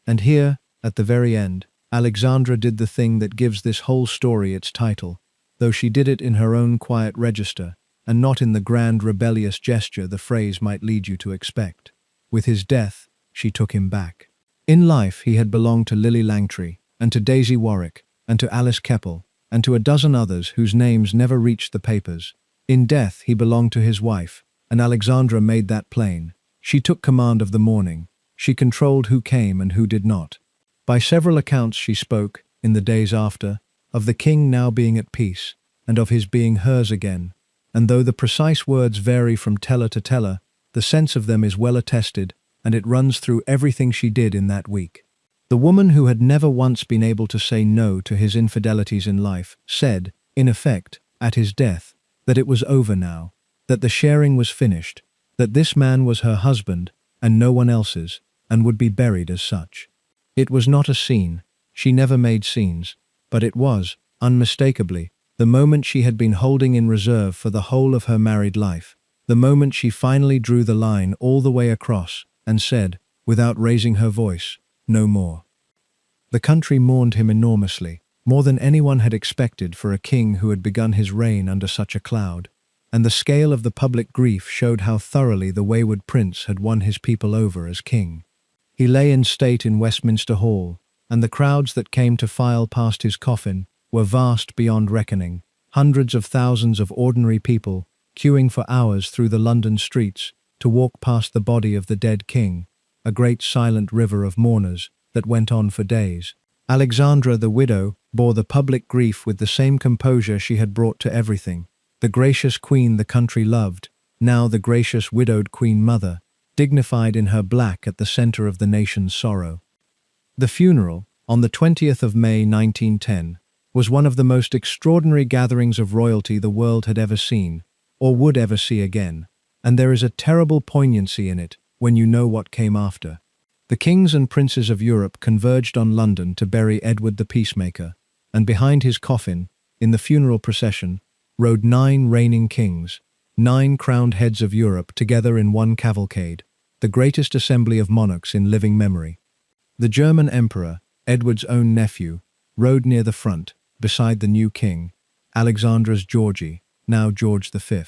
And here, at the very end, Alexandra did the thing that gives this whole story its title, though she did it in her own quiet register, and not in the grand rebellious gesture the phrase might lead you to expect. With his death, she took him back. In life he had belonged to Lily Langtry, and to Daisy Warwick, and to Alice Keppel, and to a dozen others whose names never reached the papers. In death he belonged to his wife, and Alexandra made that plain. She took command of the mourning. She controlled who came and who did not. By several accounts she spoke, in the days after, of the king now being at peace, and of his being hers again, and though the precise words vary from teller to teller, the sense of them is well attested, and it runs through everything she did in that week. The woman who had never once been able to say no to his infidelities in life said, in effect, at his death, that it was over now, that the sharing was finished, that this man was her husband and no one else's, and would be buried as such. It was not a scene, she never made scenes, but it was, unmistakably, the moment she had been holding in reserve for the whole of her married life, the moment she finally drew the line all the way across and said, without raising her voice, no more. The country mourned him enormously, more than anyone had expected for a king who had begun his reign under such a cloud, and the scale of the public grief showed how thoroughly the wayward prince had won his people over as king. He lay in state in Westminster Hall, and the crowds that came to file past his coffin were vast beyond reckoning, hundreds of thousands of ordinary people queuing for hours through the London streets to walk past the body of the dead king, a great silent river of mourners that went on for days. Alexandra, the widow, bore the public grief with the same composure she had brought to everything. The gracious queen the country loved, now the gracious widowed queen mother, dignified in her black at the center of the nation's sorrow. The funeral, on the 20th of May 1910, was one of the most extraordinary gatherings of royalty the world had ever seen, or would ever see again, and there is a terrible poignancy in it when you know what came after. The kings and princes of Europe converged on London to bury Edward the Peacemaker, and behind his coffin, in the funeral procession, rode 9 reigning kings, 9 crowned heads of Europe together in one cavalcade, the greatest assembly of monarchs in living memory. The German emperor, Edward's own nephew, rode near the front, beside the new king, Alexandra's Georgie, now George V.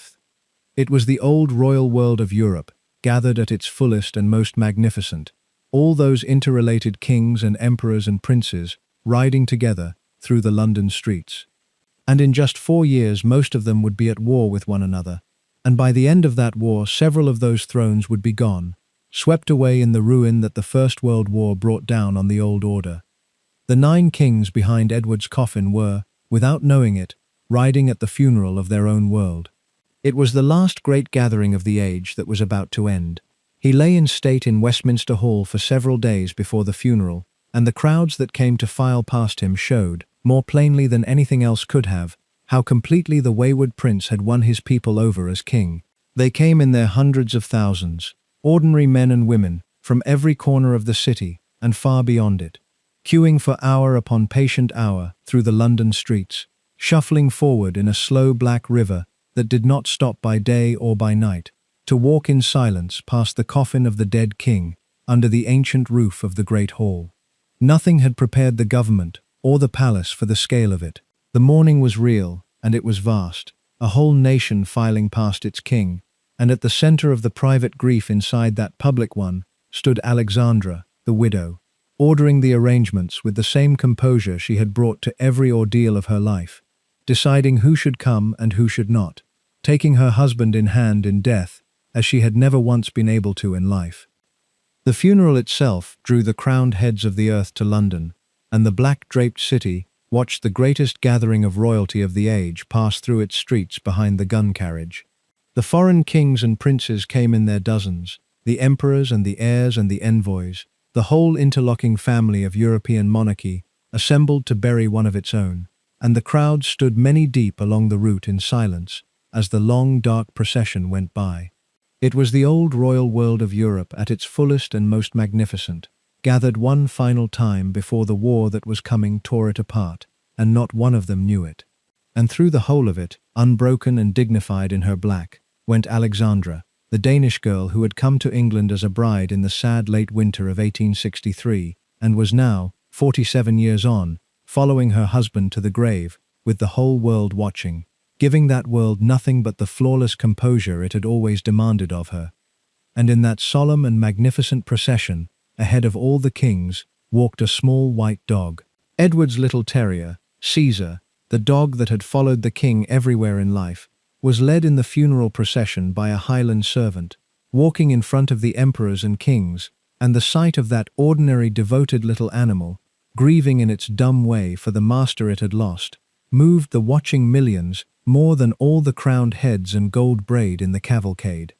It was the old royal world of Europe, gathered at its fullest and most magnificent, all those interrelated kings and emperors and princes riding together through the London streets. And in just 4 years most of them would be at war with one another, and by the end of that war several of those thrones would be gone, swept away in the ruin that the First World War brought down on the old order. The 9 kings behind Edward's coffin were, without knowing it, riding at the funeral of their own world. It was the last great gathering of the age that was about to end. He lay in state in Westminster Hall for several days before the funeral, and the crowds that came to file past him showed, more plainly than anything else could have, how completely the wayward prince had won his people over as king. They came in their hundreds of thousands, ordinary men and women, from every corner of the city and far beyond it, queuing for hour upon patient hour through the London streets, shuffling forward in a slow black river that did not stop by day or by night, to walk in silence past the coffin of the dead king under the ancient roof of the great hall. Nothing had prepared the government or the palace for the scale of it. The mourning was real, and it was vast, a whole nation filing past its king, and at the center of the private grief inside that public one stood Alexandra, the widow, ordering the arrangements with the same composure she had brought to every ordeal of her life, deciding who should come and who should not, taking her husband in hand in death as she had never once been able to in life. The funeral itself drew the crowned heads of the earth to London, and the black-draped city watched the greatest gathering of royalty of the age pass through its streets behind the gun carriage. The foreign kings and princes came in their dozens, the emperors and the heirs and the envoys, the whole interlocking family of European monarchy assembled to bury one of its own, and the crowd stood many deep along the route in silence as the long dark procession went by. It was the old royal world of Europe at its fullest and most magnificent, gathered one final time before the war that was coming tore it apart, and not one of them knew it. And through the whole of it, unbroken and dignified in her black, went Alexandra, the Danish girl who had come to England as a bride in the sad late winter of 1863, and was now, 47 years on, following her husband to the grave, with the whole world watching, giving that world nothing but the flawless composure it had always demanded of her. And in that solemn and magnificent procession, ahead of all the kings, walked a small white dog. Edward's little terrier, Caesar, the dog that had followed the king everywhere in life, was led in the funeral procession by a Highland servant, walking in front of the emperors and kings, and the sight of that ordinary devoted little animal, grieving in its dumb way for the master it had lost, moved the watching millions more than all the crowned heads and gold braid in the cavalcade.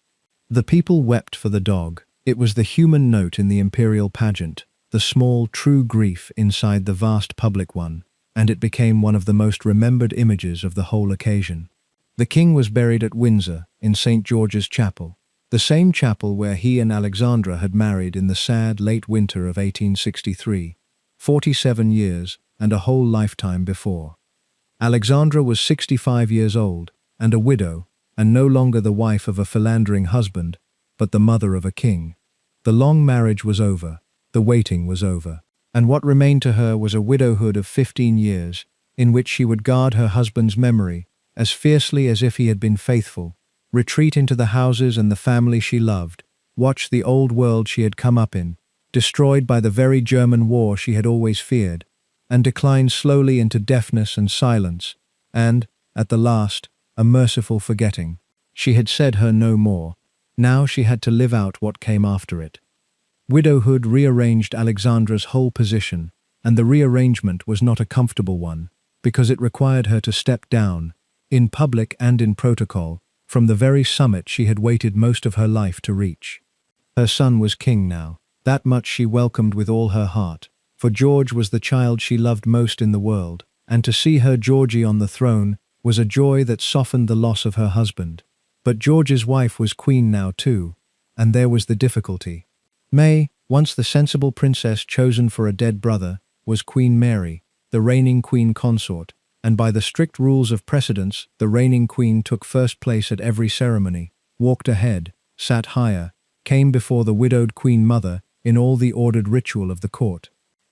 The people wept for the dog. It was the human note in the imperial pageant, the small, true grief inside the vast public one, and it became one of the most remembered images of the whole occasion. The king was buried at Windsor, in St. George's Chapel, the same chapel where he and Alexandra had married in the sad late winter of 1863, 47 years and a whole lifetime before. Alexandra was 65 years old, and a widow, and no longer the wife of a philandering husband, but the mother of a king. The long marriage was over, the waiting was over, and what remained to her was a widowhood of 15 years, in which she would guard her husband's memory as fiercely as if he had been faithful, retreat into the houses and the family she loved, watch the old world she had come up in, destroyed by the very German war she had always feared, and decline slowly into deafness and silence, and, at the last, a merciful forgetting. She had said her no more. Now she had to live out what came after it. Widowhood rearranged Alexandra's whole position, and the rearrangement was not a comfortable one, because it required her to step down, in public and in protocol, from the very summit she had waited most of her life to reach. Her son was king now. That much she welcomed with all her heart, for George was the child she loved most in the world, and to see her Georgie on the throne was a joy that softened the loss of her husband. But George's wife was queen now too, and there was the difficulty. May, once the sensible princess chosen for a dead brother, was Queen Mary, the reigning queen consort, and by the strict rules of precedence, the reigning queen took first place at every ceremony, walked ahead, sat higher, came before the widowed queen mother in all the ordered ritual of the court.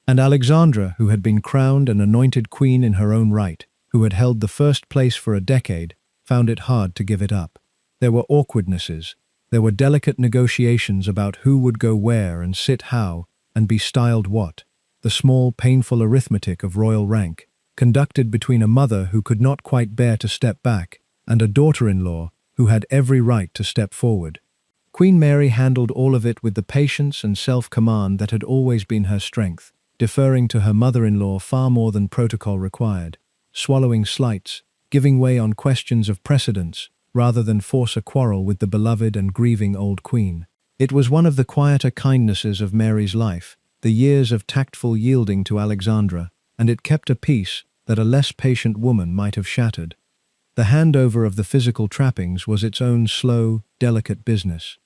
And Alexandra, who had been crowned and anointed queen in her own right, who had held the first place for a decade, found it hard to give it up. There were awkwardnesses. There were delicate negotiations about who would go where and sit how and be styled what. The small, painful arithmetic of royal rank, conducted between a mother who could not quite bear to step back and a daughter-in-law who had every right to step forward. Queen Mary handled all of it with the patience and self-command that had always been her strength, deferring to her mother-in-law far more than protocol required, swallowing slights, giving way on questions of precedence, rather than force a quarrel with the beloved and grieving old queen. It was one of the quieter kindnesses of Mary's life, the years of tactful yielding to Alexandra, and it kept a peace that a less patient woman might have shattered. The handover of the physical trappings was its own slow, delicate business.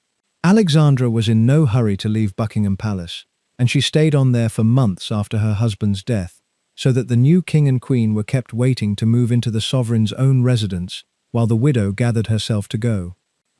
Alexandra was in no hurry to leave Buckingham Palace, and she stayed on there for months after her husband's death, so that the new king and queen were kept waiting to move into the sovereign's own residence while the widow gathered herself to go.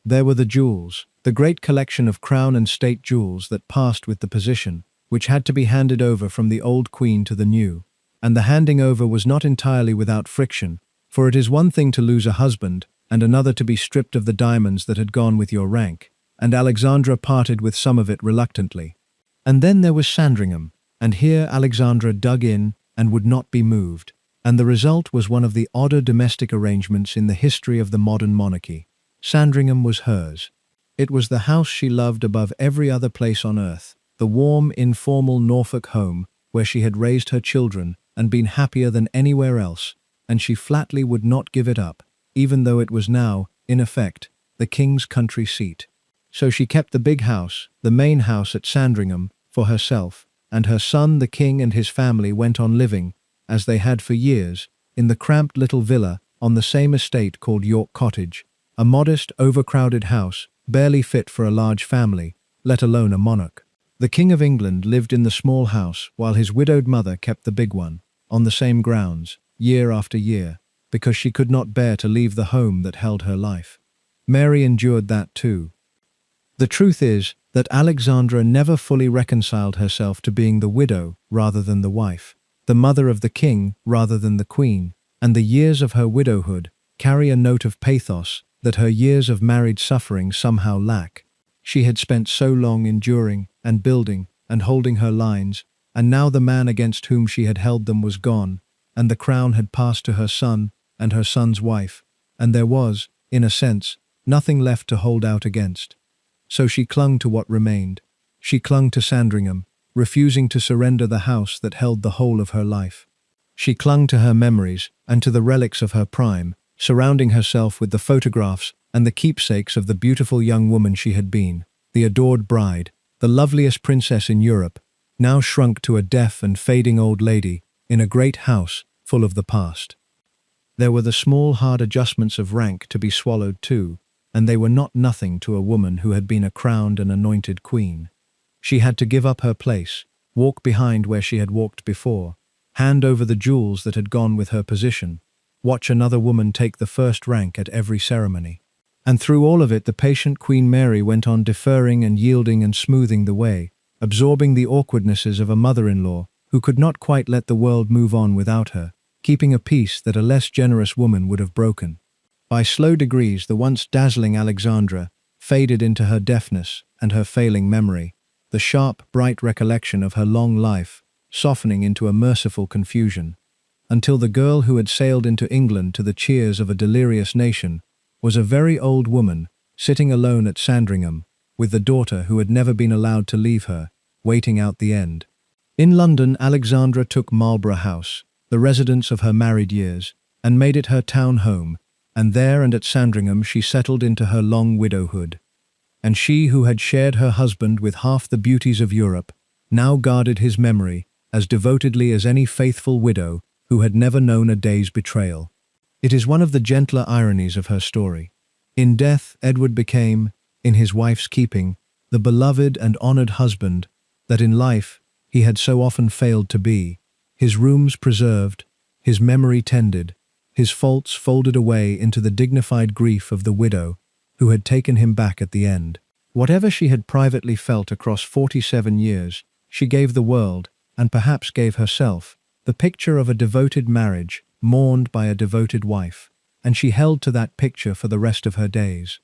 There were the jewels, the great collection of crown and state jewels that passed with the position, which had to be handed over from the old queen to the new. And the handing over was not entirely without friction, for it is one thing to lose a husband, and another to be stripped of the diamonds that had gone with your rank, and Alexandra parted with some of it reluctantly. And then there was Sandringham, and here Alexandra dug in and would not be moved, and the result was one of the odder domestic arrangements in the history of the modern monarchy. Sandringham was hers. It was the house she loved above every other place on earth, the warm, informal Norfolk home where she had raised her children and been happier than anywhere else, and she flatly would not give it up, even though it was now, in effect, the king's country seat. So she kept the big house, the main house at Sandringham, for herself, and her son, the king, and his family went on living, as they had for years, in the cramped little villa on the same estate called York Cottage, a modest, overcrowded house, barely fit for a large family, let alone a monarch. The King of England lived in the small house while his widowed mother kept the big one, on the same grounds, year after year, because she could not bear to leave the home that held her life. Mary endured that too. The truth is that Alexandra never fully reconciled herself to being the widow rather than the wife, the mother of the king rather than the queen, and the years of her widowhood carry a note of pathos that her years of married suffering somehow lack. She had spent so long enduring and building and holding her lines, and now the man against whom she had held them was gone, and the crown had passed to her son and her son's wife, and there was, in a sense, nothing left to hold out against. So she clung to what remained. She clung to Sandringham, refusing to surrender the house that held the whole of her life. She clung to her memories and to the relics of her prime, surrounding herself with the photographs and the keepsakes of the beautiful young woman she had been, the adored bride, the loveliest princess in Europe, now shrunk to a deaf and fading old lady in a great house full of the past. There were the small, hard adjustments of rank to be swallowed too, and they were not nothing to a woman who had been a crowned and anointed queen. She had to give up her place, walk behind where she had walked before, hand over the jewels that had gone with her position, watch another woman take the first rank at every ceremony. And through all of it the patient Queen Mary went on deferring and yielding and smoothing the way, absorbing the awkwardnesses of a mother-in-law who could not quite let the world move on without her, keeping a peace that a less generous woman would have broken. By slow degrees the once dazzling Alexandra faded into her deafness and her failing memory, the sharp, bright recollection of her long life softening into a merciful confusion, until the girl who had sailed into England to the cheers of a delirious nation was a very old woman sitting alone at Sandringham, with the daughter who had never been allowed to leave her, waiting out the end. In London, Alexandra took Marlborough House, the residence of her married years, and made it her town home, and there and at Sandringham she settled into her long widowhood. And she who had shared her husband with half the beauties of Europe now guarded his memory as devotedly as any faithful widow who had never known a day's betrayal. It is one of the gentler ironies of her story. In death, Edward became, in his wife's keeping, the beloved and honored husband that in life he had so often failed to be, his rooms preserved, his memory tended, his faults folded away into the dignified grief of the widow who had taken him back at the end. Whatever she had privately felt across 47 years, she gave the world, and perhaps gave herself, the picture of a devoted marriage, mourned by a devoted wife, and she held to that picture for the rest of her days.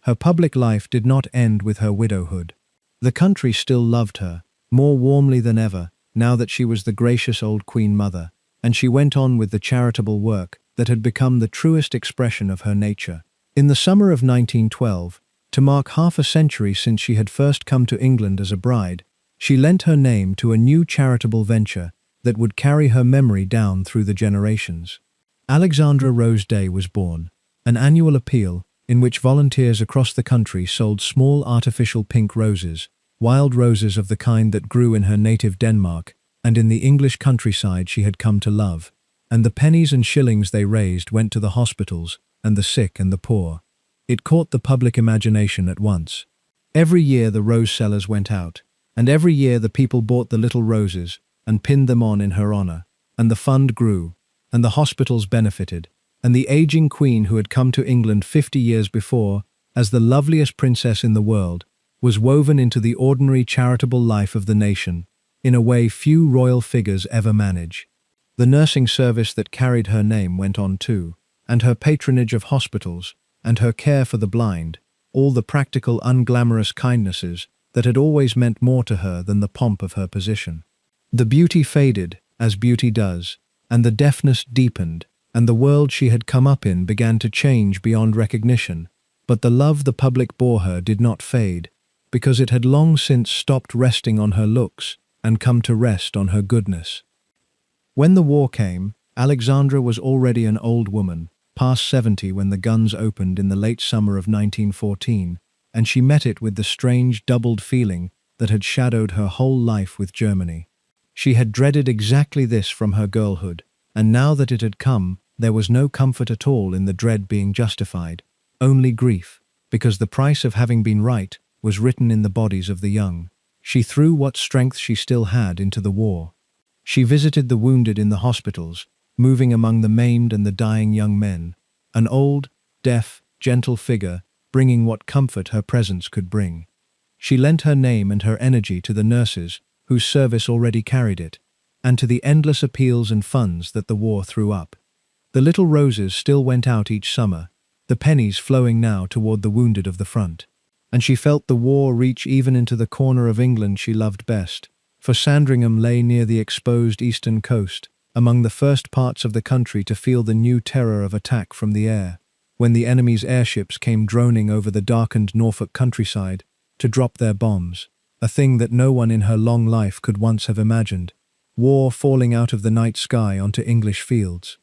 Her public life did not end with her widowhood. The country still loved her, more warmly than ever, now that she was the gracious old Queen Mother, and she went on with the charitable work that had become the truest expression of her nature. In the summer of 1912, to mark half a century since she had first come to England as a bride, she lent her name to a new charitable venture that would carry her memory down through the generations. Alexandra Rose Day was born, an annual appeal in which volunteers across the country sold small artificial pink roses, wild roses of the kind that grew in her native Denmark and in the English countryside she had come to love, and the pennies and shillings they raised went to the hospitals and the sick and the poor. It caught the public imagination at once. Every year the rose sellers went out, and every year the people bought the little roses and pinned them on in her honor, and the fund grew, and the hospitals benefited, and the aging queen who had come to England 50 years before, as the loveliest princess in the world, was woven into the ordinary charitable life of the nation, in a way few royal figures ever manage. The nursing service that carried her name went on too, and her patronage of hospitals, and her care for the blind, all the practical unglamorous kindnesses that had always meant more to her than the pomp of her position. The beauty faded, as beauty does, and the deafness deepened, and the world she had come up in began to change beyond recognition, but the love the public bore her did not fade, because it had long since stopped resting on her looks and come to rest on her goodness. When the war came, Alexandra was already an old woman, past 70 when the guns opened in the late summer of 1914, and she met it with the strange doubled feeling that had shadowed her whole life with Germany. She had dreaded exactly this from her girlhood, and now that it had come, there was no comfort at all in the dread being justified, only grief, because the price of having been right was written in the bodies of the young. She threw what strength she still had into the war. She visited the wounded in the hospitals, moving among the maimed and the dying young men, an old, deaf, gentle figure, bringing what comfort her presence could bring. She lent her name and her energy to the nurses, whose service already carried it, and to the endless appeals and funds that the war threw up. The little roses still went out each summer, the pennies flowing now toward the wounded of the front. And she felt the war reach even into the corner of England she loved best, for Sandringham lay near the exposed eastern coast, among the first parts of the country to feel the new terror of attack from the air, when the enemy's airships came droning over the darkened Norfolk countryside to drop their bombs, a thing that no one in her long life could once have imagined, war falling out of the night sky onto English fields.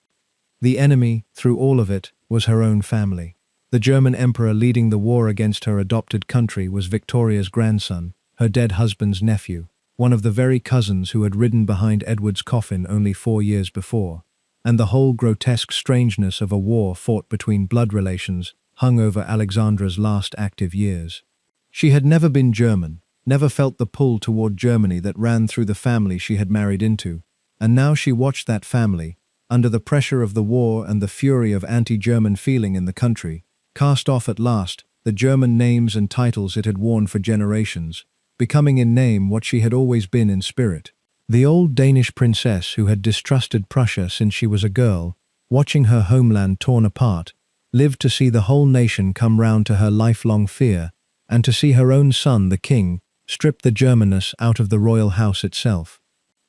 The enemy, through all of it, was her own family. The German emperor leading the war against her adopted country was Victoria's grandson, her dead husband's nephew, one of the very cousins who had ridden behind Edward's coffin only 4 years before, and the whole grotesque strangeness of a war fought between blood relations hung over Alexandra's last active years. She had never been German, never felt the pull toward Germany that ran through the family she had married into, and now she watched that family, under the pressure of the war and the fury of anti-German feeling in the country, cast off at last the German names and titles it had worn for generations, becoming in name what she had always been in spirit. The old Danish princess who had distrusted Prussia since she was a girl, watching her homeland torn apart, lived to see the whole nation come round to her lifelong fear, and to see her own son, the king, strip the Germanness out of the royal house itself.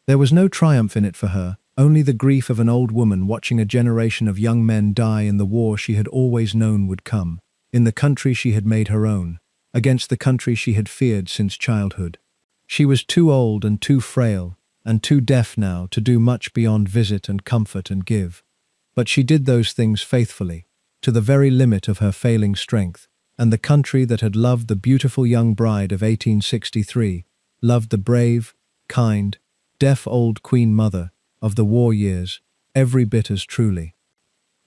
There was no triumph in it for her, only the grief of an old woman watching a generation of young men die in the war she had always known would come, in the country she had made her own, against the country she had feared since childhood. She was too old and too frail, and too deaf now to do much beyond visit and comfort and give. But she did those things faithfully, to the very limit of her failing strength, and the country that had loved the beautiful young bride of 1863, loved the brave, kind, deaf old Queen Mother of the war years, every bit as truly.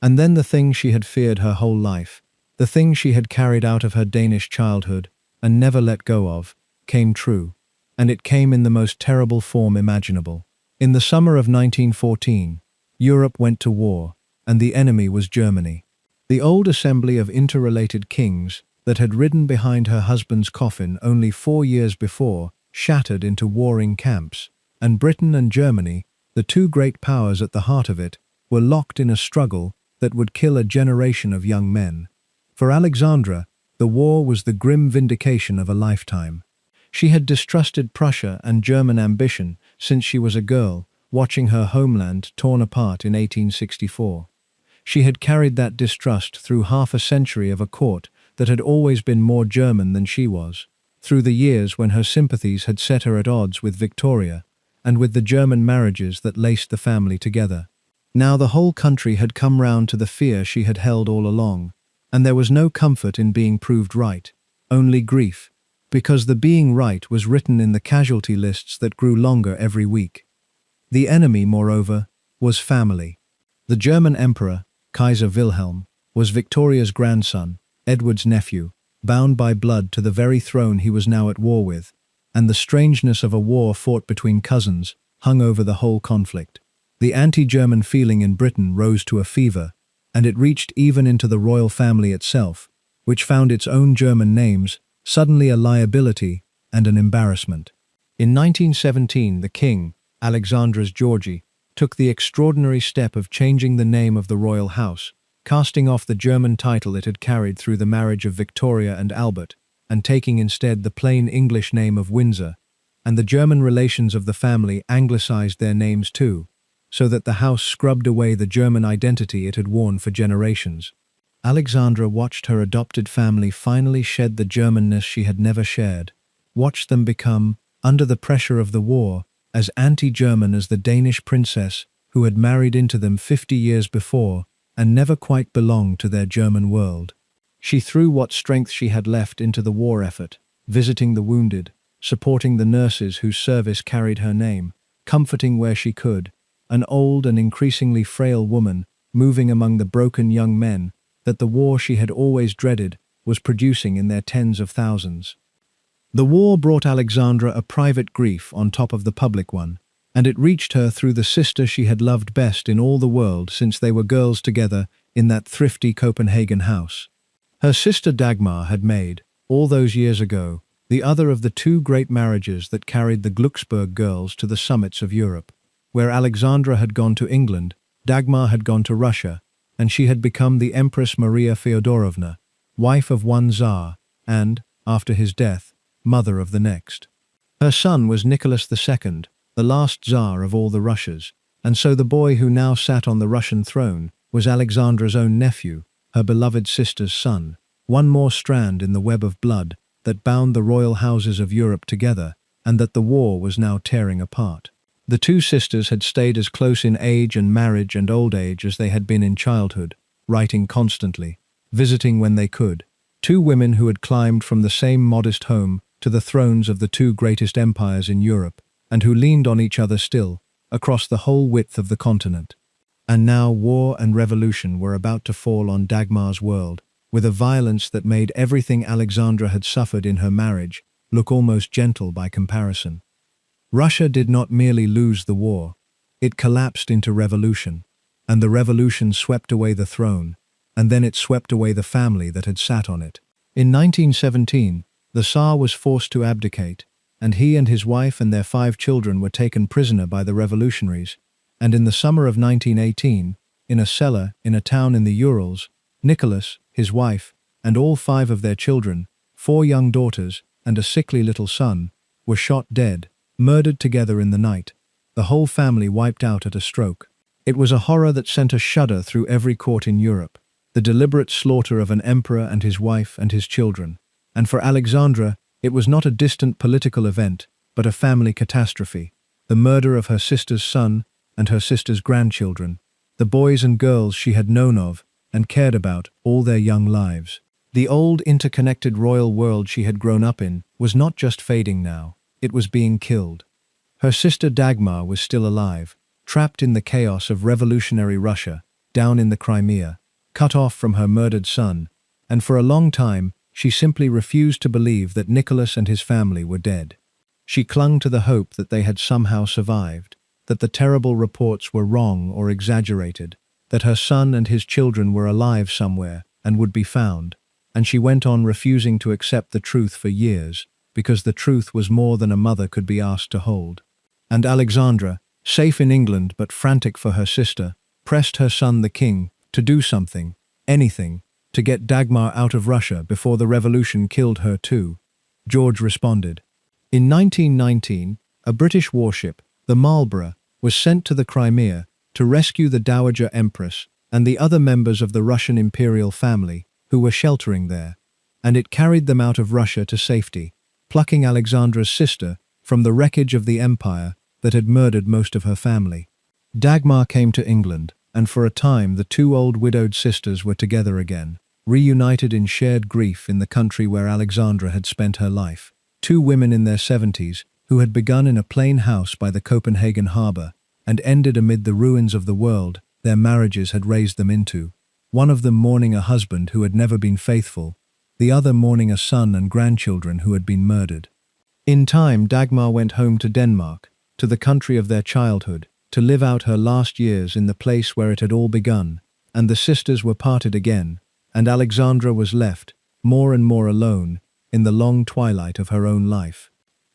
And then the thing she had feared her whole life, the thing she had carried out of her Danish childhood and never let go of, came true, and it came in the most terrible form imaginable. In the summer of 1914, Europe went to war, and the enemy was Germany. The old assembly of interrelated kings that had ridden behind her husband's coffin only 4 years before shattered into warring camps, and Britain and Germany, the two great powers at the heart of it, were locked in a struggle that would kill a generation of young men. For Alexandra, the war was the grim vindication of a lifetime. She had distrusted Prussia and German ambition since she was a girl, watching her homeland torn apart in 1864. She had carried that distrust through half a century of a court that had always been more German than she was, through the years when her sympathies had set her at odds with Victoria, and with the German marriages that laced the family together. Now the whole country had come round to the fear she had held all along, and there was no comfort in being proved right, only grief, because the being right was written in the casualty lists that grew longer every week. The enemy, moreover, was family. The German Emperor, Kaiser Wilhelm, was Victoria's grandson, Edward's nephew, bound by blood to the very throne he was now at war with, and the strangeness of a war fought between cousins hung over the whole conflict. The anti-German feeling in Britain rose to a fever, and it reached even into the royal family itself, which found its own German names suddenly a liability and an embarrassment. In 1917, the king, Alexandra's Georgie, took the extraordinary step of changing the name of the royal house, casting off the German title it had carried through the marriage of Victoria and Albert, and taking instead the plain English name of Windsor, and the German relations of the family anglicized their names too, so that the house scrubbed away the German identity it had worn for generations. Alexandra watched her adopted family finally shed the Germanness she had never shared, watched them become, under the pressure of the war, as anti-German as the Danish princess who had married into them 50 years before and never quite belonged to their German world. She threw what strength she had left into the war effort, visiting the wounded, supporting the nurses whose service carried her name, comforting where she could, an old and increasingly frail woman moving among the broken young men that the war she had always dreaded was producing in their tens of thousands. The war brought Alexandra a private grief on top of the public one, and it reached her through the sister she had loved best in all the world since they were girls together in that thrifty Copenhagen house. Her sister Dagmar had made, all those years ago, the other of the two great marriages that carried the Glucksburg girls to the summits of Europe. Where Alexandra had gone to England, Dagmar had gone to Russia, and she had become the Empress Maria Feodorovna, wife of one Tsar, and, after his death, mother of the next. Her son was Nicholas II, the last Tsar of all the Russias, and so the boy who now sat on the Russian throne was Alexandra's own nephew, her beloved sister's son, one more strand in the web of blood that bound the royal houses of Europe together and that the war was now tearing apart. The two sisters had stayed as close in age and marriage and old age as they had been in childhood, writing constantly, visiting when they could, two women who had climbed from the same modest home to the thrones of the two greatest empires in Europe, and who leaned on each other still, across the whole width of the continent. And now war and revolution were about to fall on Dagmar's world, with a violence that made everything Alexandra had suffered in her marriage look almost gentle by comparison. Russia did not merely lose the war, it collapsed into revolution, and the revolution swept away the throne, and then it swept away the family that had sat on it. In 1917, the Tsar was forced to abdicate, and he and his wife and their 5 children were taken prisoner by the revolutionaries, and in the summer of 1918, in a cellar in a town in the Urals, Nicholas, his wife, and all 5 of their children, 4 young daughters, and a sickly little son, were shot dead, murdered together in the night, the whole family wiped out at a stroke. It was a horror that sent a shudder through every court in Europe, the deliberate slaughter of an emperor and his wife and his children. And for Alexandra, it was not a distant political event, but a family catastrophe, the murder of her sister's son and her sister's grandchildren, the boys and girls she had known of and cared about all their young lives. The old interconnected royal world she had grown up in was not just fading now, it was being killed. Her sister Dagmar was still alive, trapped in the chaos of revolutionary Russia, down in the Crimea, cut off from her murdered son, and for a long time she simply refused to believe that Nicholas and his family were dead. She clung to the hope that they had somehow survived, that the terrible reports were wrong or exaggerated, that her son and his children were alive somewhere and would be found, and she went on refusing to accept the truth for years, because the truth was more than a mother could be asked to hold. And Alexandra, safe in England but frantic for her sister, pressed her son the king to do something, anything, to get Dagmar out of Russia before the revolution killed her too. George responded. In 1919, a British warship, the Marlborough, was sent to the Crimea to rescue the Dowager Empress and the other members of the Russian imperial family who were sheltering there, and it carried them out of Russia to safety, plucking Alexandra's sister from the wreckage of the empire that had murdered most of her family. Dagmar came to England, and for a time the two old widowed sisters were together again, reunited in shared grief in the country where Alexandra had spent her life. Two women in their 70s, who had begun in a plain house by the Copenhagen harbour, and ended amid the ruins of the world their marriages had raised them into. One of them mourning a husband who had never been faithful, the other mourning a son and grandchildren who had been murdered. In time, Dagmar went home to Denmark, to the country of their childhood, to live out her last years in the place where it had all begun, and the sisters were parted again, and Alexandra was left, more and more alone, in the long twilight of her own life.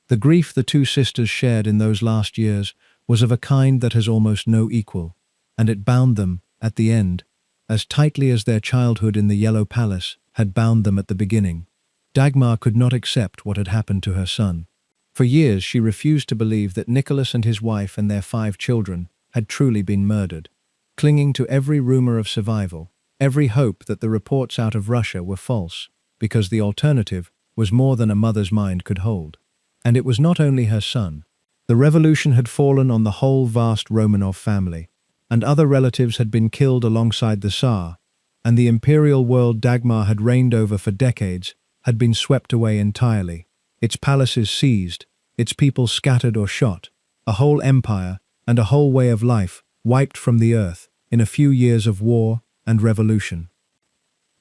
The grief the two sisters shared in those last years was of a kind that has almost no equal, and it bound them, at the end, as tightly as their childhood in the Yellow Palace had bound them at the beginning. Dagmar could not accept what had happened to her son. For years she refused to believe that Nicholas and his wife and their 5 children had truly been murdered, clinging to every rumor of survival, every hope that the reports out of Russia were false, because the alternative was more than a mother's mind could hold. And it was not only her son. The revolution had fallen on the whole vast Romanov family, and other relatives had been killed alongside the Tsar, and the imperial world Dagmar had reigned over for decades had been swept away entirely, its palaces seized, its people scattered or shot, a whole empire and a whole way of life wiped from the earth in a few years of war and revolution.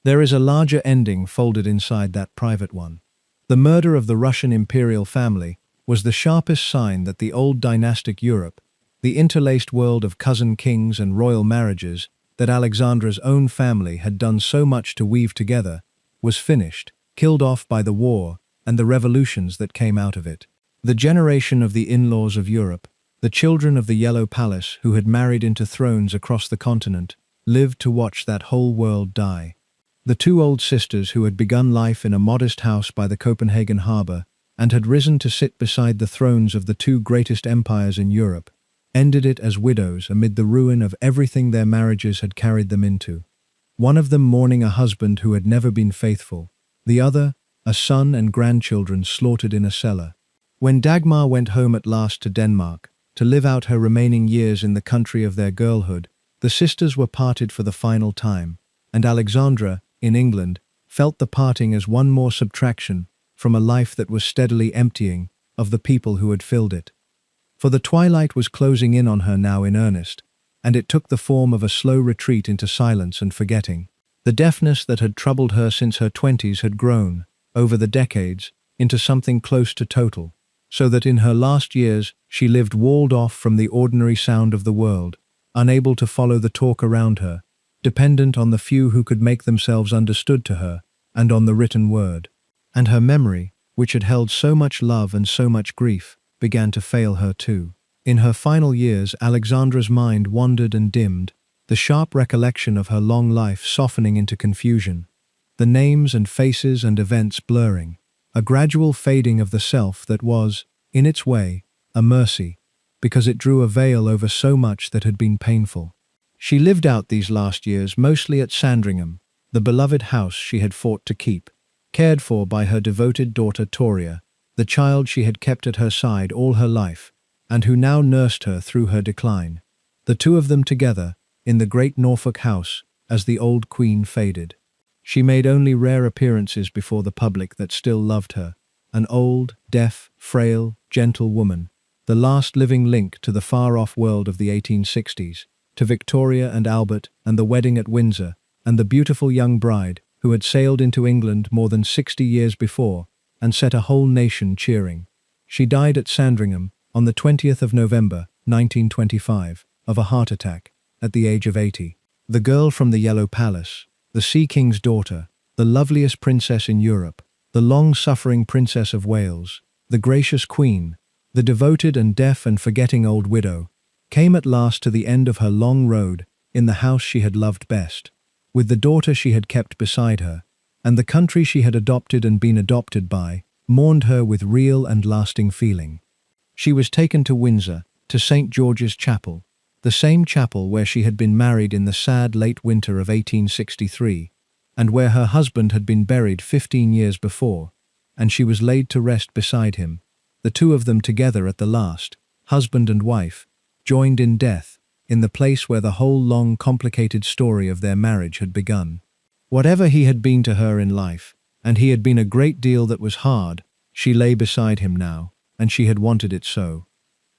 There is a larger ending folded inside that private one. The murder of the Russian imperial family was the sharpest sign that the old dynastic Europe, the interlaced world of cousin kings and royal marriages that Alexandra's own family had done so much to weave together, was finished, killed off by the war and the revolutions that came out of it. The generation of the in-laws of Europe, the children of the Yellow Palace who had married into thrones across the continent, lived to watch that whole world die. The two old sisters who had begun life in a modest house by the Copenhagen harbour and had risen to sit beside the thrones of the two greatest empires in Europe, ended it as widows amid the ruin of everything their marriages had carried them into. One of them mourning a husband who had never been faithful, the other, a son and grandchildren slaughtered in a cellar. When Dagmar went home at last to Denmark, to live out her remaining years in the country of their girlhood, the sisters were parted for the final time, and Alexandra, in England, felt the parting as one more subtraction from a life that was steadily emptying of the people who had filled it. For the twilight was closing in on her now in earnest, and it took the form of a slow retreat into silence and forgetting. The deafness that had troubled her since her 20s had grown, over the decades, into something close to total, so that in her last years she lived walled off from the ordinary sound of the world, unable to follow the talk around her, dependent on the few who could make themselves understood to her, and on the written word. And her memory, which had held so much love and so much grief, began to fail her too. In her final years, Alexandra's mind wandered and dimmed, the sharp recollection of her long life softening into confusion, the names and faces and events blurring, a gradual fading of the self that was, in its way, a mercy, because it drew a veil over so much that had been painful. She lived out these last years mostly at Sandringham, the beloved house she had fought to keep, cared for by her devoted daughter Toria, the child she had kept at her side all her life, and who now nursed her through her decline. The two of them together, in the great Norfolk house, as the old queen faded. She made only rare appearances before the public that still loved her, an old, deaf, frail, gentle woman, the last living link to the far-off world of the 1860s, to Victoria and Albert and the wedding at Windsor, and the beautiful young bride who had sailed into England more than 60 years before and set a whole nation cheering. She died at Sandringham on the 20th of November, 1925, of a heart attack, at the age of 80. The girl from the Yellow Palace, the Sea King's daughter, the loveliest princess in Europe, the long-suffering Princess of Wales, the gracious queen, the devoted and deaf and forgetting old widow, came at last to the end of her long road in the house she had loved best, with the daughter she had kept beside her, and the country she had adopted and been adopted by, mourned her with real and lasting feeling. She was taken to Windsor, to St. George's Chapel, the same chapel where she had been married in the sad late winter of 1863, and where her husband had been buried 15 years before, and she was laid to rest beside him, the two of them together at the last, husband and wife, joined in death, in the place where the whole long, complicated story of their marriage had begun. Whatever he had been to her in life, and he had been a great deal that was hard, she lay beside him now, and she had wanted it so.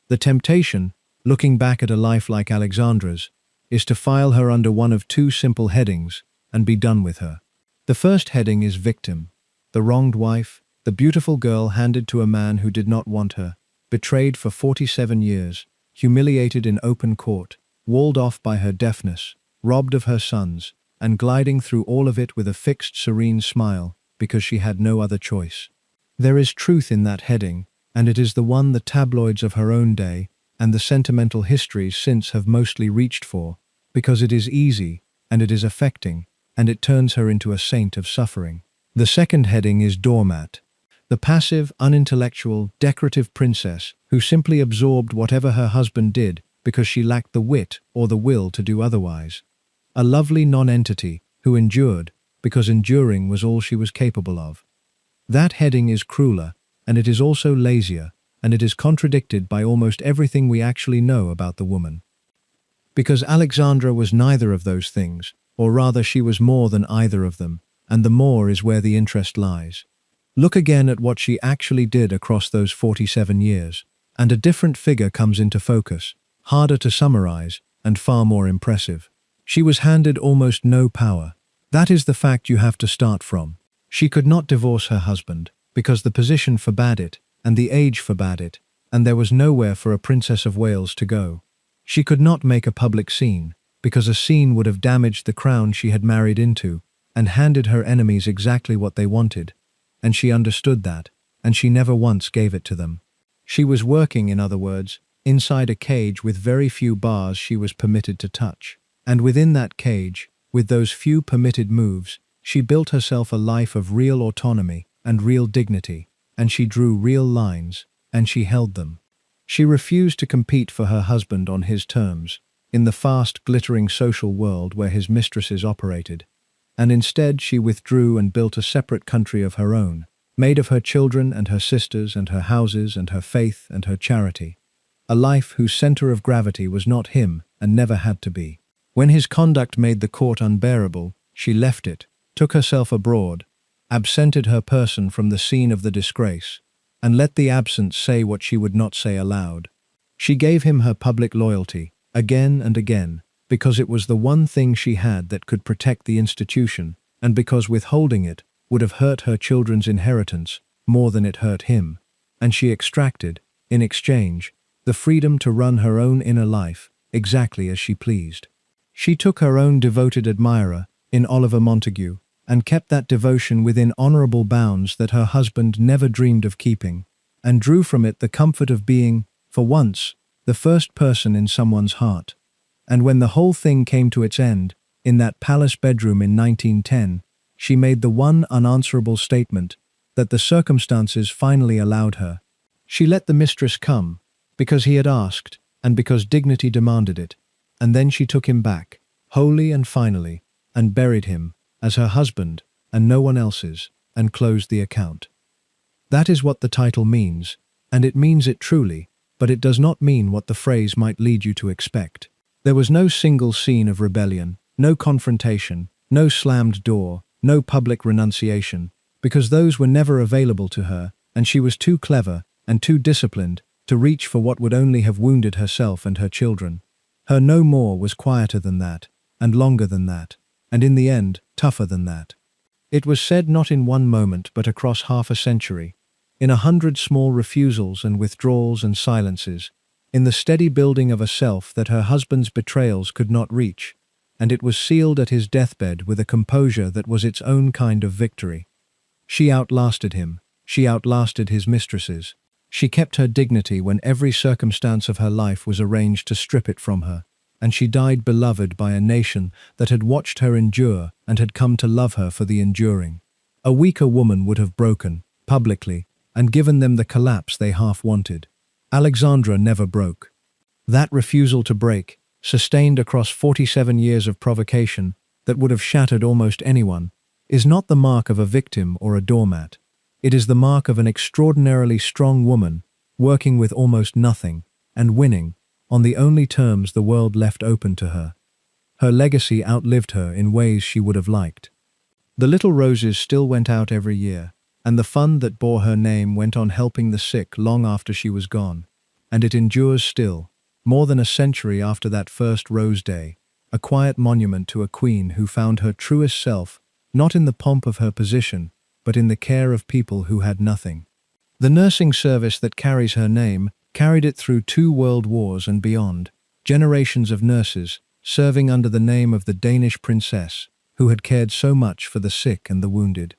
The temptation, looking back at a life like Alexandra's, is to file her under one of two simple headings and be done with her. The first heading is victim, the wronged wife, the beautiful girl handed to a man who did not want her, betrayed for 47 years, humiliated in open court, walled off by her deafness, robbed of her sons, and gliding through all of it with a fixed, serene smile because she had no other choice. There is truth in that heading, and it is the one the tabloids of her own day and the sentimental histories since have mostly reached for, because it is easy, and it is affecting, and it turns her into a saint of suffering. The second heading is doormat, the passive, unintellectual, decorative princess who simply absorbed whatever her husband did because she lacked the wit or the will to do otherwise. A lovely non-entity who endured because enduring was all she was capable of. That heading is crueler, and it is also lazier, and it is contradicted by almost everything we actually know about the woman. Because Alexandra was neither of those things, or rather she was more than either of them, and the more is where the interest lies. Look again at what she actually did across those 47 years, and a different figure comes into focus, harder to summarize, and far more impressive. She was handed almost no power. That is the fact you have to start from. She could not divorce her husband, because the position forbade it, and the age forbade it, and there was nowhere for a Princess of Wales to go. She could not make a public scene, because a scene would have damaged the crown she had married into, and handed her enemies exactly what they wanted, and she understood that, and she never once gave it to them. She was working, in other words, inside a cage with very few bars she was permitted to touch, and within that cage, with those few permitted moves, she built herself a life of real autonomy and real dignity, and she drew real lines, and she held them. She refused to compete for her husband on his terms, in the fast, glittering social world where his mistresses operated, and instead she withdrew and built a separate country of her own, made of her children and her sisters and her houses and her faith and her charity, a life whose center of gravity was not him and never had to be. When his conduct made the court unbearable, she left it, took herself abroad, absented her person from the scene of the disgrace, and let the absence say what she would not say aloud. She gave him her public loyalty, again and again, because it was the one thing she had that could protect the institution, and because withholding it would have hurt her children's inheritance more than it hurt him, and she extracted, in exchange, the freedom to run her own inner life exactly as she pleased. She took her own devoted admirer, in Oliver Montague, and kept that devotion within honorable bounds that her husband never dreamed of keeping, and drew from it the comfort of being, for once, the first person in someone's heart. And when the whole thing came to its end, in that palace bedroom in 1910, she made the one unanswerable statement that the circumstances finally allowed her. She let the mistress come, because he had asked, and because dignity demanded it, and then she took him back, wholly and finally, and buried him, as her husband, and no one else's, and closed the account. That is what the title means, and it means it truly, but it does not mean what the phrase might lead you to expect. There was no single scene of rebellion, no confrontation, no slammed door, no public renunciation, because those were never available to her, and she was too clever and too disciplined to reach for what would only have wounded herself and her children. Her no more was quieter than that, and longer than that, and in the end, tougher than that. It was said not in one moment but across half a century, in 100 small refusals and withdrawals and silences, in the steady building of a self that her husband's betrayals could not reach, and it was sealed at his deathbed with a composure that was its own kind of victory. She outlasted him, she outlasted his mistresses, she kept her dignity when every circumstance of her life was arranged to strip it from her, and she died beloved by a nation that had watched her endure and had come to love her for the enduring. A weaker woman would have broken, publicly, and given them the collapse they half wanted. Alexandra never broke. That refusal to break, sustained across 47 years of provocation that would have shattered almost anyone, is not the mark of a victim or a doormat. It is the mark of an extraordinarily strong woman, working with almost nothing, and winning, on the only terms the world left open to her. Her legacy outlived her in ways she would have liked. The little roses still went out every year, and the fund that bore her name went on helping the sick long after she was gone. And it endures still, more than a century after that first Rose Day, a quiet monument to a queen who found her truest self, not in the pomp of her position, but in the care of people who had nothing. The nursing service that carries her name carried it through 2 world wars and beyond, generations of nurses serving under the name of the Danish princess, who had cared so much for the sick and the wounded.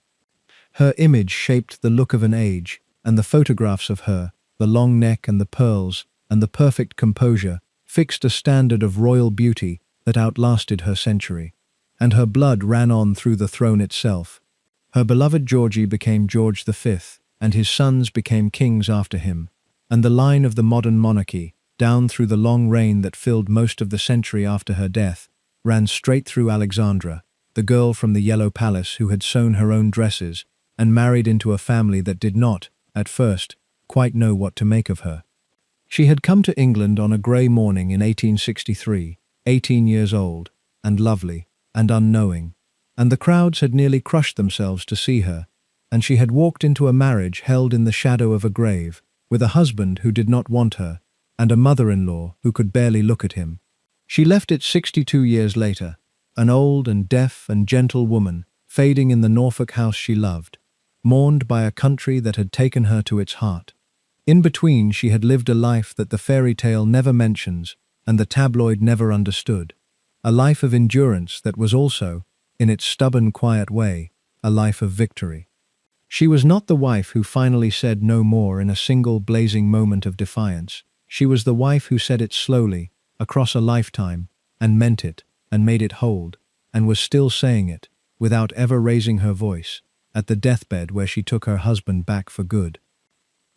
Her image shaped the look of an age, and the photographs of her, the long neck and the pearls, and the perfect composure, fixed a standard of royal beauty that outlasted her century. And her blood ran on through the throne itself. Her beloved Georgie became George V, and his sons became kings after him, and the line of the modern monarchy, down through the long reign that filled most of the century after her death, ran straight through Alexandra, the girl from the Yellow Palace who had sewn her own dresses and married into a family that did not, at first, quite know what to make of her. She had come to England on a grey morning in 1863, 18 years old, and lovely, and unknowing, and the crowds had nearly crushed themselves to see her, and she had walked into a marriage held in the shadow of a grave, with a husband who did not want her, and a mother-in-law who could barely look at him. She left it 62 years later, an old and deaf and gentle woman, fading in the Norfolk house she loved, mourned by a country that had taken her to its heart. In between, she had lived a life that the fairy tale never mentions and the tabloid never understood, a life of endurance that was also, in its stubborn, quiet way, a life of victory. She was not the wife who finally said no more in a single blazing moment of defiance. She was the wife who said it slowly, across a lifetime, and meant it, and made it hold, and was still saying it, without ever raising her voice, at the deathbed where she took her husband back for good.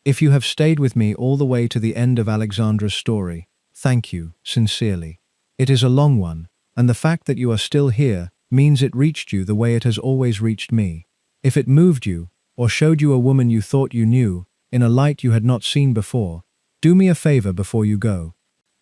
If you have stayed with me all the way to the end of Alexandra's story, thank you, sincerely. It is a long one, and the fact that you are still here means it reached you the way it has always reached me. If it moved you, or showed you a woman you thought you knew, in a light you had not seen before, do me a favor before you go.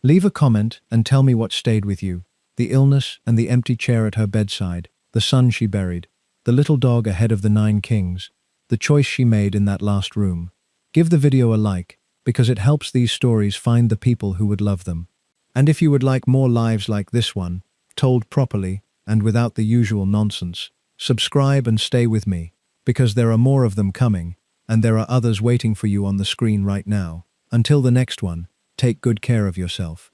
Leave a comment and tell me what stayed with you: the illness and the empty chair at her bedside, the son she buried, the little dog ahead of the 9 kings, the choice she made in that last room. Give the video a like, because it helps these stories find the people who would love them. And if you would like more lives like this one, told properly and without the usual nonsense, subscribe and stay with me, because there are more of them coming, and there are others waiting for you on the screen right now. Until the next one, take good care of yourself.